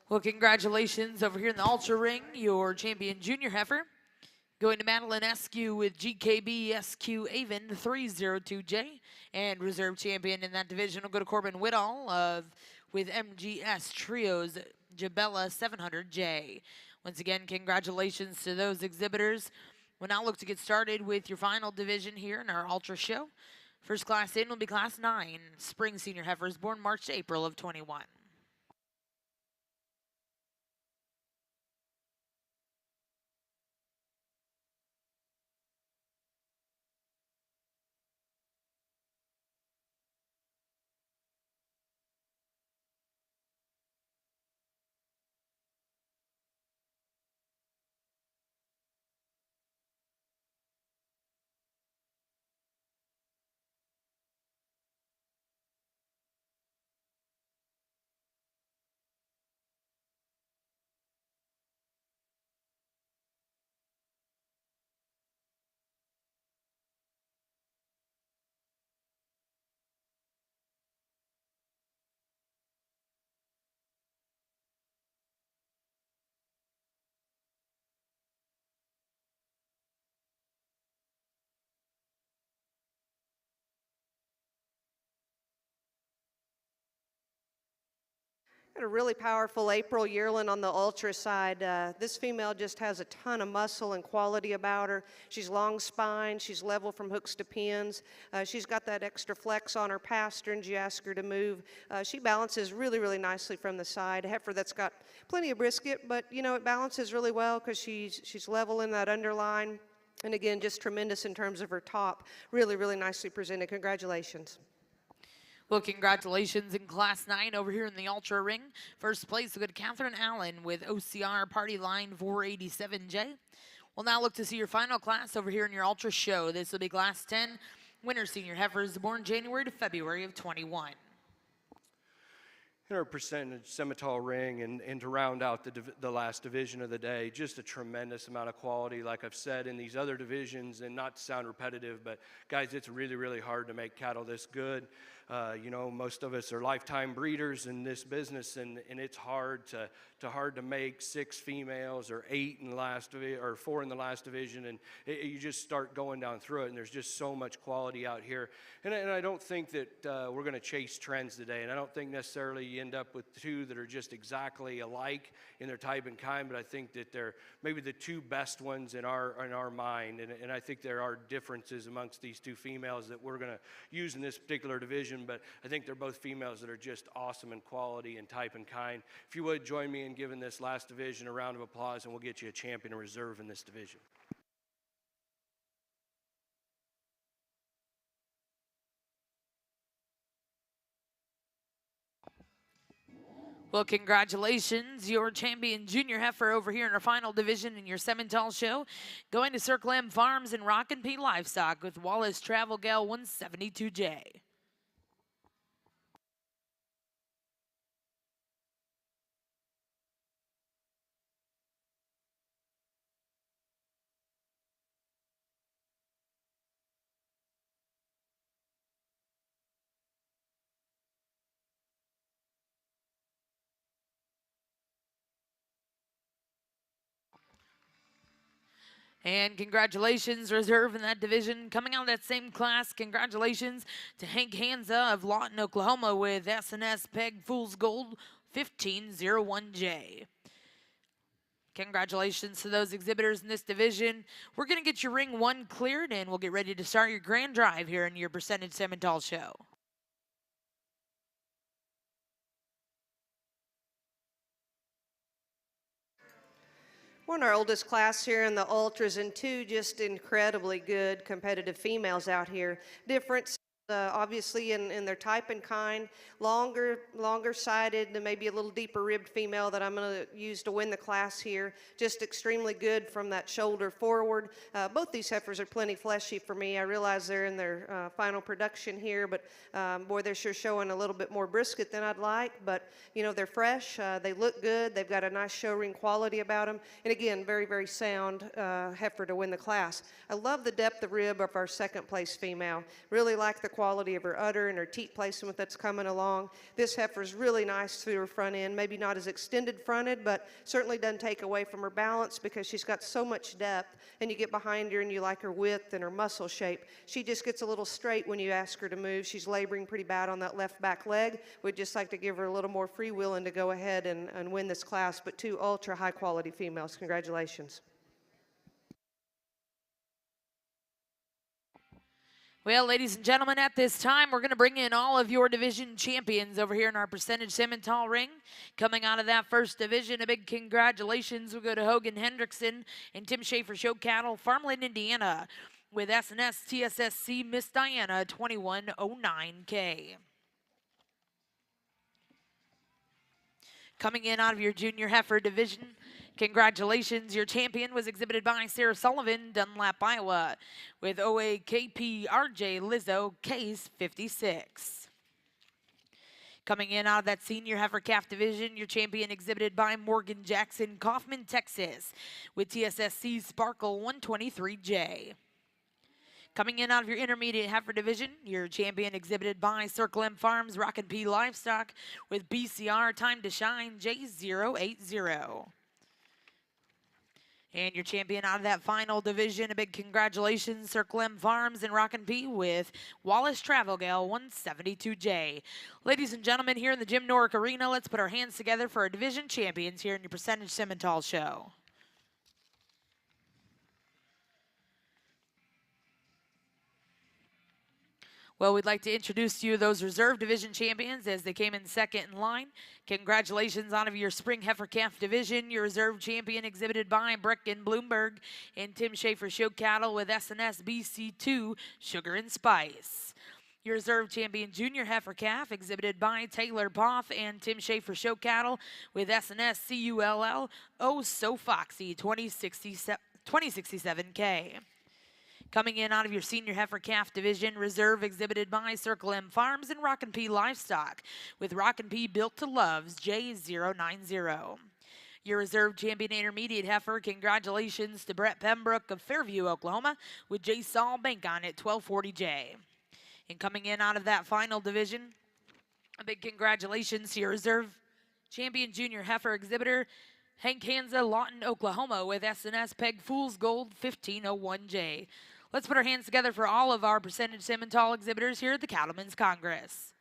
Well, congratulations over here in the Ultra Ring, your champion junior heifer. Going to Madeline Eskew with GKB SQ Avon 302J. And reserve champion in that division will go to Corbin Whittall with MGS Trios Jabella 700J. Once again, congratulations to those exhibitors. We'll now look to get started with your final division here in our Ultra show. First class in will be Class 9, Spring Senior Heifers, born March to April of 21. Got a really powerful April yearling on the ultra side. This female just has a ton of muscle and quality about her. She's long spine. She's level from hooks to pins. She's got that extra flex on her pasterns. You ask her to move. She balances really, really nicely from the side. Heifer that's got plenty of brisket, but you know it balances really well because she's level in that underline. And again, just tremendous in terms of her top. Really, really nicely presented. Congratulations. Well, congratulations in Class 9 over here in the Ultra Ring. First place will go to Catherine Allen with OCR Party Line 487J. We'll now look to see your final class over here in your Ultra Show. This will be Class 10, winner senior heifers born January to February of 21. In our percentage Simmental ring and to round out the last division of the day, just a tremendous amount of quality, like I've said in these other divisions, and not to sound repetitive, but guys, it's really, really hard to make cattle this good. You know, most of us are lifetime breeders in this business, and it's hard to make 6 females or 8 in the last or 4 in the last division, and you just start going down through it, and there's just so much quality out here. And I don't think that we're going to chase trends today, and I don't think necessarily you end up with 2 that are just exactly alike in their type and kind, but I think that they're maybe the 2 best ones in our mind, and I think there are differences amongst these 2 females that we're going to use in this particular division. But I think they're both females that are just awesome in quality and type and kind. If you would join me in giving this last division a round of applause, and we'll get you a champion in reserve in this division. Well, congratulations, your champion junior heifer over here in our final division in your Simmental show, going to Circle M Farms and Rockin' P Livestock with Wallace Travel Gal 172J. And congratulations, reserve in that division. Coming out of that same class, congratulations to Hank Hanza of Lawton, Oklahoma with S&S Peg Fool's Gold 1501J. Congratulations to those exhibitors in this division. We're going to get your ring 1 cleared, and we'll get ready to start your grand drive here in your percentage Simmental show. One of our oldest class here in the ultras, and 2 just incredibly good competitive females out here. Difference obviously in their type and kind, longer sided, and maybe a little deeper ribbed female that I'm going to use to win the class here. Just extremely good from that shoulder forward. Both these heifers are plenty fleshy for me. I realize they're in their final production here, but boy, they're sure showing a little bit more brisket than I'd like. But you know, they're fresh. They look good. They've got a nice show ring quality about them. And again, very, very sound heifer to win the class. I love the depth of rib of our second place female. Really like the quality of her udder and her teat placement that's coming along. This heifer's really nice through her front end, maybe not as extended fronted, but certainly doesn't take away from her balance because she's got so much depth, and you get behind her and you like her width and her muscle shape. She just gets a little straight when you ask her to move. She's laboring pretty bad on that left back leg. We'd just like to give her a little more freewheeling to go ahead and win this class, but 2 ultra high quality females. Congratulations. Well, ladies and gentlemen, at this time, we're going to bring in all of your division champions over here in our percentage Simmental ring. Coming out of that first division, a big congratulations will go to Hogan Hendrickson and Tim Schaefer Show Cattle, Farmland, Indiana, with S&S TSSC Miss Diana 2109K. Coming in out of your junior heifer division, congratulations, your champion was exhibited by Sarah Sullivan, Dunlap, Iowa, with OAKP RJ Lizzo, case 56. Coming in out of that senior heifer calf division, your champion exhibited by Morgan Jackson, Kaufman, Texas, with TSSC Sparkle 123J. Coming in out of your intermediate heifer division, your champion exhibited by Circle M Farms, Rockin' P Livestock, with BCR Time to Shine J080. And your champion out of that final division, a big congratulations, Circle M Farms and Rockin' P with Wallace Travel Gale 172J. Ladies and gentlemen, here in the Jim Norick Arena, let's put our hands together for our division champions here in your Percentage Simmental show. Well, we'd like to introduce to you those reserve division champions as they came in second in line. Congratulations on your spring heifer calf division. Your reserve champion exhibited by Brecken Bloomberg and Tim Schaefer Show Cattle with SNS BC2 Sugar and Spice. Your reserve champion junior heifer calf exhibited by Taylor Poff and Tim Schaefer Show Cattle with SNS CULL Oh So Foxy 2067K. Coming in out of your senior heifer calf division, reserve exhibited by Circle M Farms and Rockin' P Livestock with Rockin' P Built to Love's J090. Your reserve champion intermediate heifer, congratulations to Brett Pembroke of Fairview, Oklahoma with J Saul Bank on it 1240J. And coming in out of that final division, a big congratulations to your reserve champion junior heifer exhibitor, Hank Hansa, Lawton, Oklahoma with SNS Peg Fool's Gold 1501J. Let's put our hands together for all of our Percentage Simmental exhibitors here at the Cattlemen's Congress.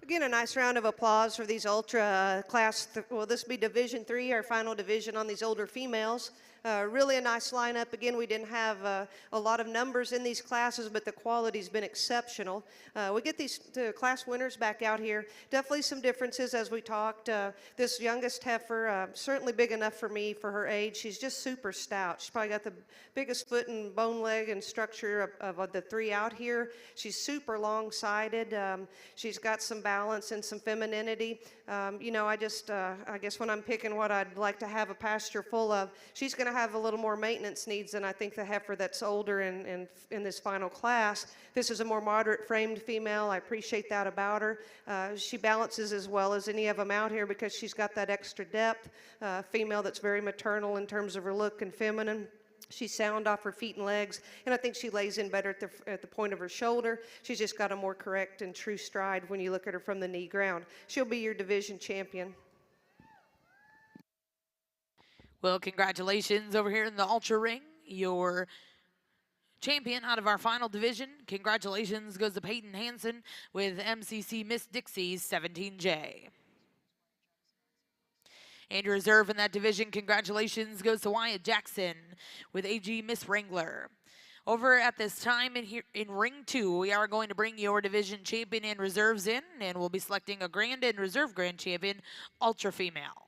Again, a nice round of applause for these ultra well, this will be Division 3, our final division on these older females. Really a nice lineup. Again, we didn't have a lot of numbers in these classes, but the quality's been exceptional. We get these class winners back out here. Definitely some differences as we talked. This youngest heifer, certainly big enough for me for her age. She's just super stout. She's probably got the biggest foot and bone, leg, and structure of the three out here. She's super long-sided. She's got some balance and some femininity. You know, I guess when I'm picking what I'd like to have a pasture full of, she's going to have a little more maintenance needs than I think the heifer that's older in this final class. This is a more moderate framed female. I appreciate that about her. She balances as well as any of them out here because she's got that extra depth. Female that's very maternal in terms of her look and feminine. She's sound off her feet and legs, and I think she lays in better at the point of her shoulder. She's just got a more correct and true stride when you look at her from the knee ground. She'll be your division champion. Well, congratulations over here in the Ultra Ring. Your champion out of our final division. Congratulations goes to Peyton Hansen with MCC Miss Dixie's 17J. And your reserve in that division, congratulations goes to Wyatt Jackson with AG Miss Wrangler. Over at this time in Ring 2, we are going to bring your division champion and reserves in, and we'll be selecting a grand and reserve grand champion, Ultra Female.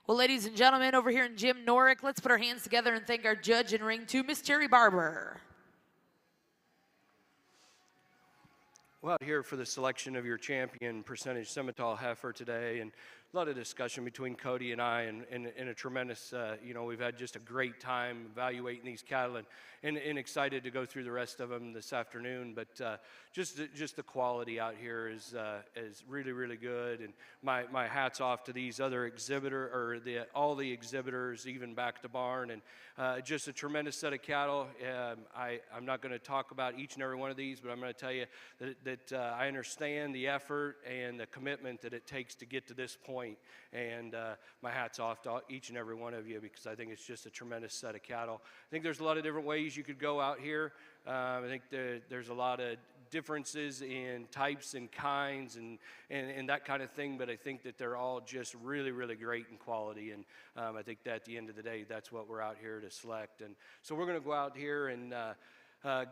Well, ladies and gentlemen, over here in Jim Norick, let's put our hands together and thank our judge in Ring 2, Miss Terry Barber. Well, here for the selection of your champion Percentage Simmental heifer today, and a lot of discussion between Cody and I, and a tremendous, you know, we've had just a great time evaluating these cattle, and excited to go through the rest of them this afternoon. But just the quality out here is really, really good, and my hats off to these other all the exhibitors, even back to barn, and just a tremendous set of cattle. I'm not going to talk about each and every one of these, but I'm going to tell you that I understand the effort and the commitment that it takes to get to this point. And my hat's off to each and every one of you, because I think it's just a tremendous set of cattle. I think there's a lot of different ways you could go out here. I think there's a lot of differences in types and kinds and that kind of thing, but I think that they're all just really, really great in quality. And I think that at the end of the day, that's what we're out here to select. And so we're going to go out here and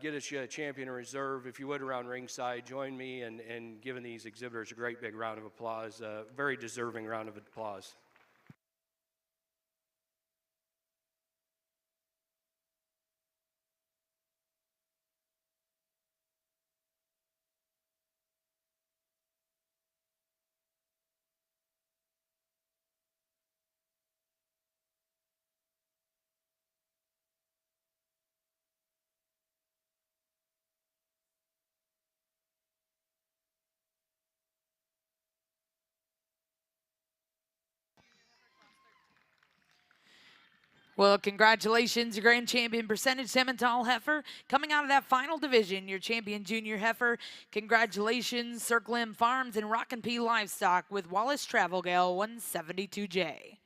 get us a champion in reserve. If you would, around ringside, join me in giving these exhibitors a great big round of applause, a very deserving round of applause. Well, congratulations, your grand champion percentage Simmental heifer. Coming out of that final division, your champion junior heifer. Congratulations, Circle M Farms and Rockin' P Livestock with Wallace Travel Gale 172J.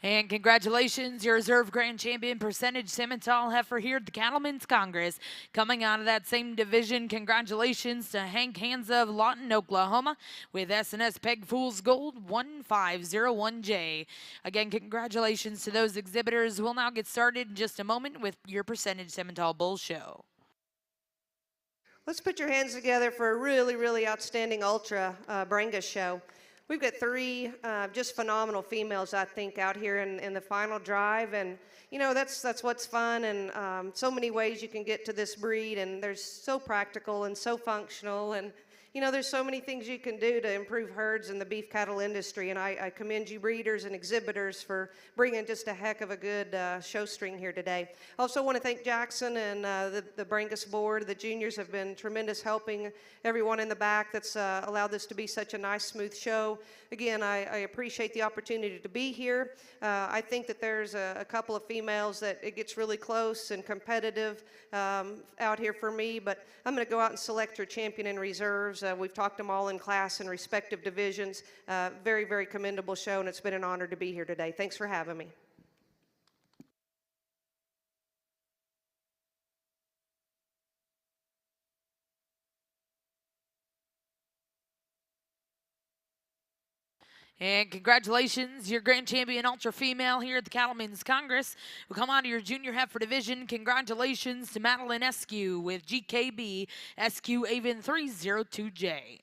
And congratulations, your reserve grand champion percentage Simmental heifer here at the Cattlemen's Congress. Coming out of that same division, congratulations to Hank Hansa of Lawton, Oklahoma with S&S Peg Fool's Gold 1501J. Again, congratulations to those exhibitors. We'll now get started in just a moment with your percentage Simmental Bull Show. Let's put your hands together for a really, really outstanding Ultra Brangus show. We've got three just phenomenal females, I think, out here in the final drive. And, you know, that's what's fun. And so many ways you can get to this breed. And they're so practical and so functional. And, you know, there's so many things you can do to improve herds in the beef cattle industry. And I commend you breeders and exhibitors for bringing just a heck of a good show string here today. Also want to thank Jackson and the Brangus board. The juniors have been tremendous helping everyone in the back that's allowed this to be such a nice, smooth show. Again, I appreciate the opportunity to be here. I think that there's a couple of females that it gets really close and competitive out here for me, but I'm going to go out and select your champion in reserves. We've talked them all in class in respective divisions. Very, very commendable show, and it's been an honor to be here today. Thanks for having me. And congratulations, your grand champion ultra female here at the Cattlemen's Congress will come out of your junior heifer division. Congratulations to Madeline Eskew with GKB SQ Avon 302J.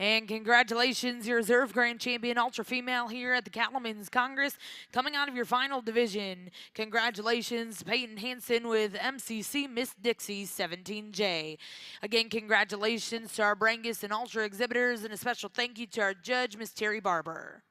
And congratulations, your reserve grand champion ultra female here at the Cattlemen's Congress. Coming out of your final division, congratulations, Peyton Hansen with MCC Miss Dixie 17J. Again, congratulations to our Brangus and ultra exhibitors, and a special thank you to our judge, Miss Terry Barber.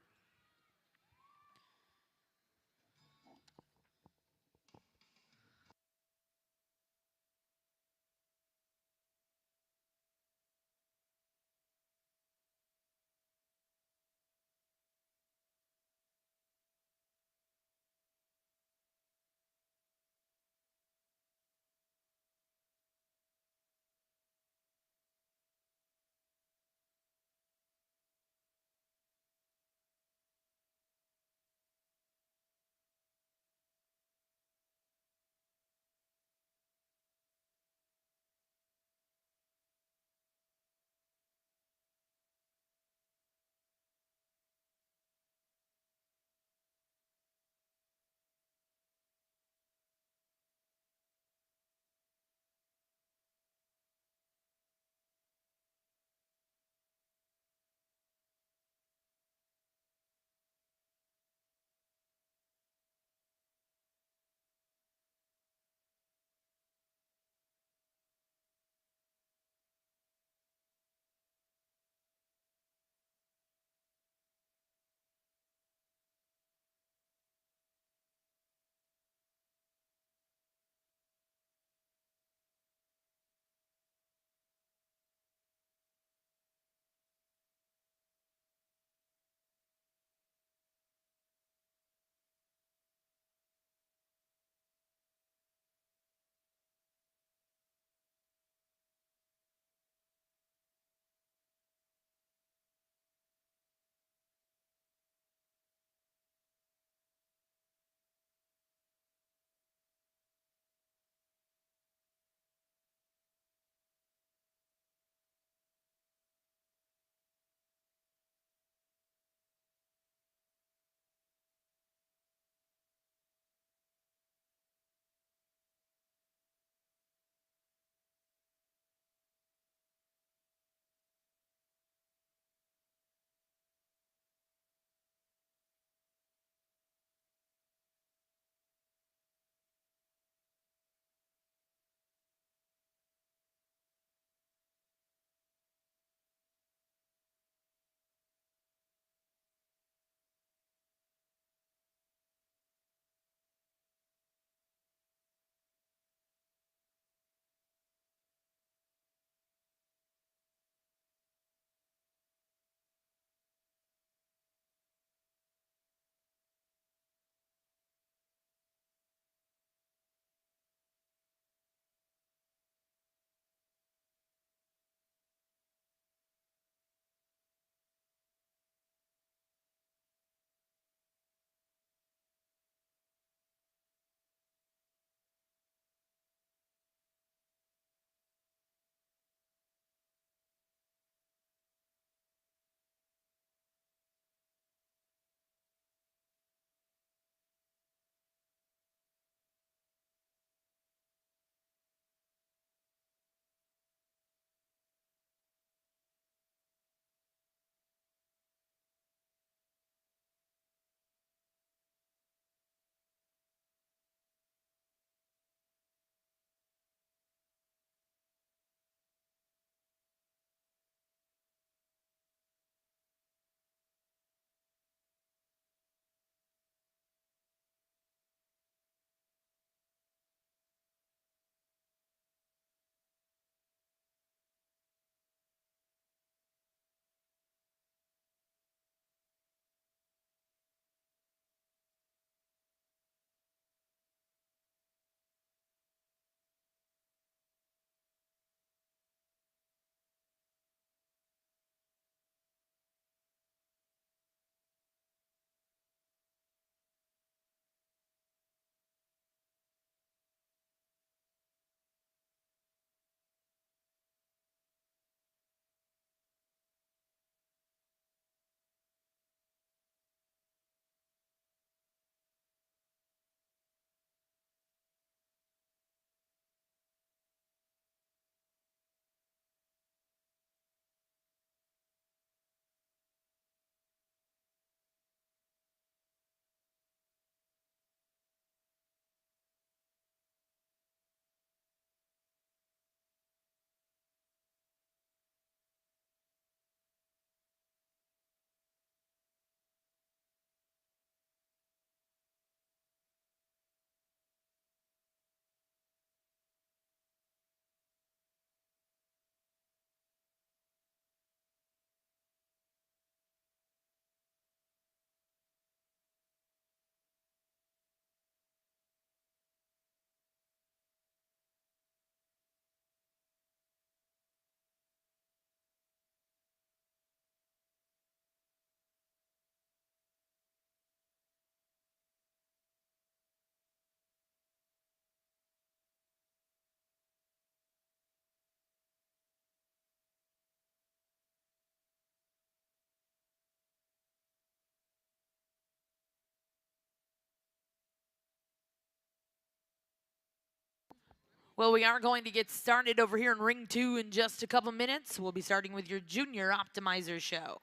Well, we are going to get started over here in ring 2 in just a couple minutes. We'll be starting with your Junior Optimizer show.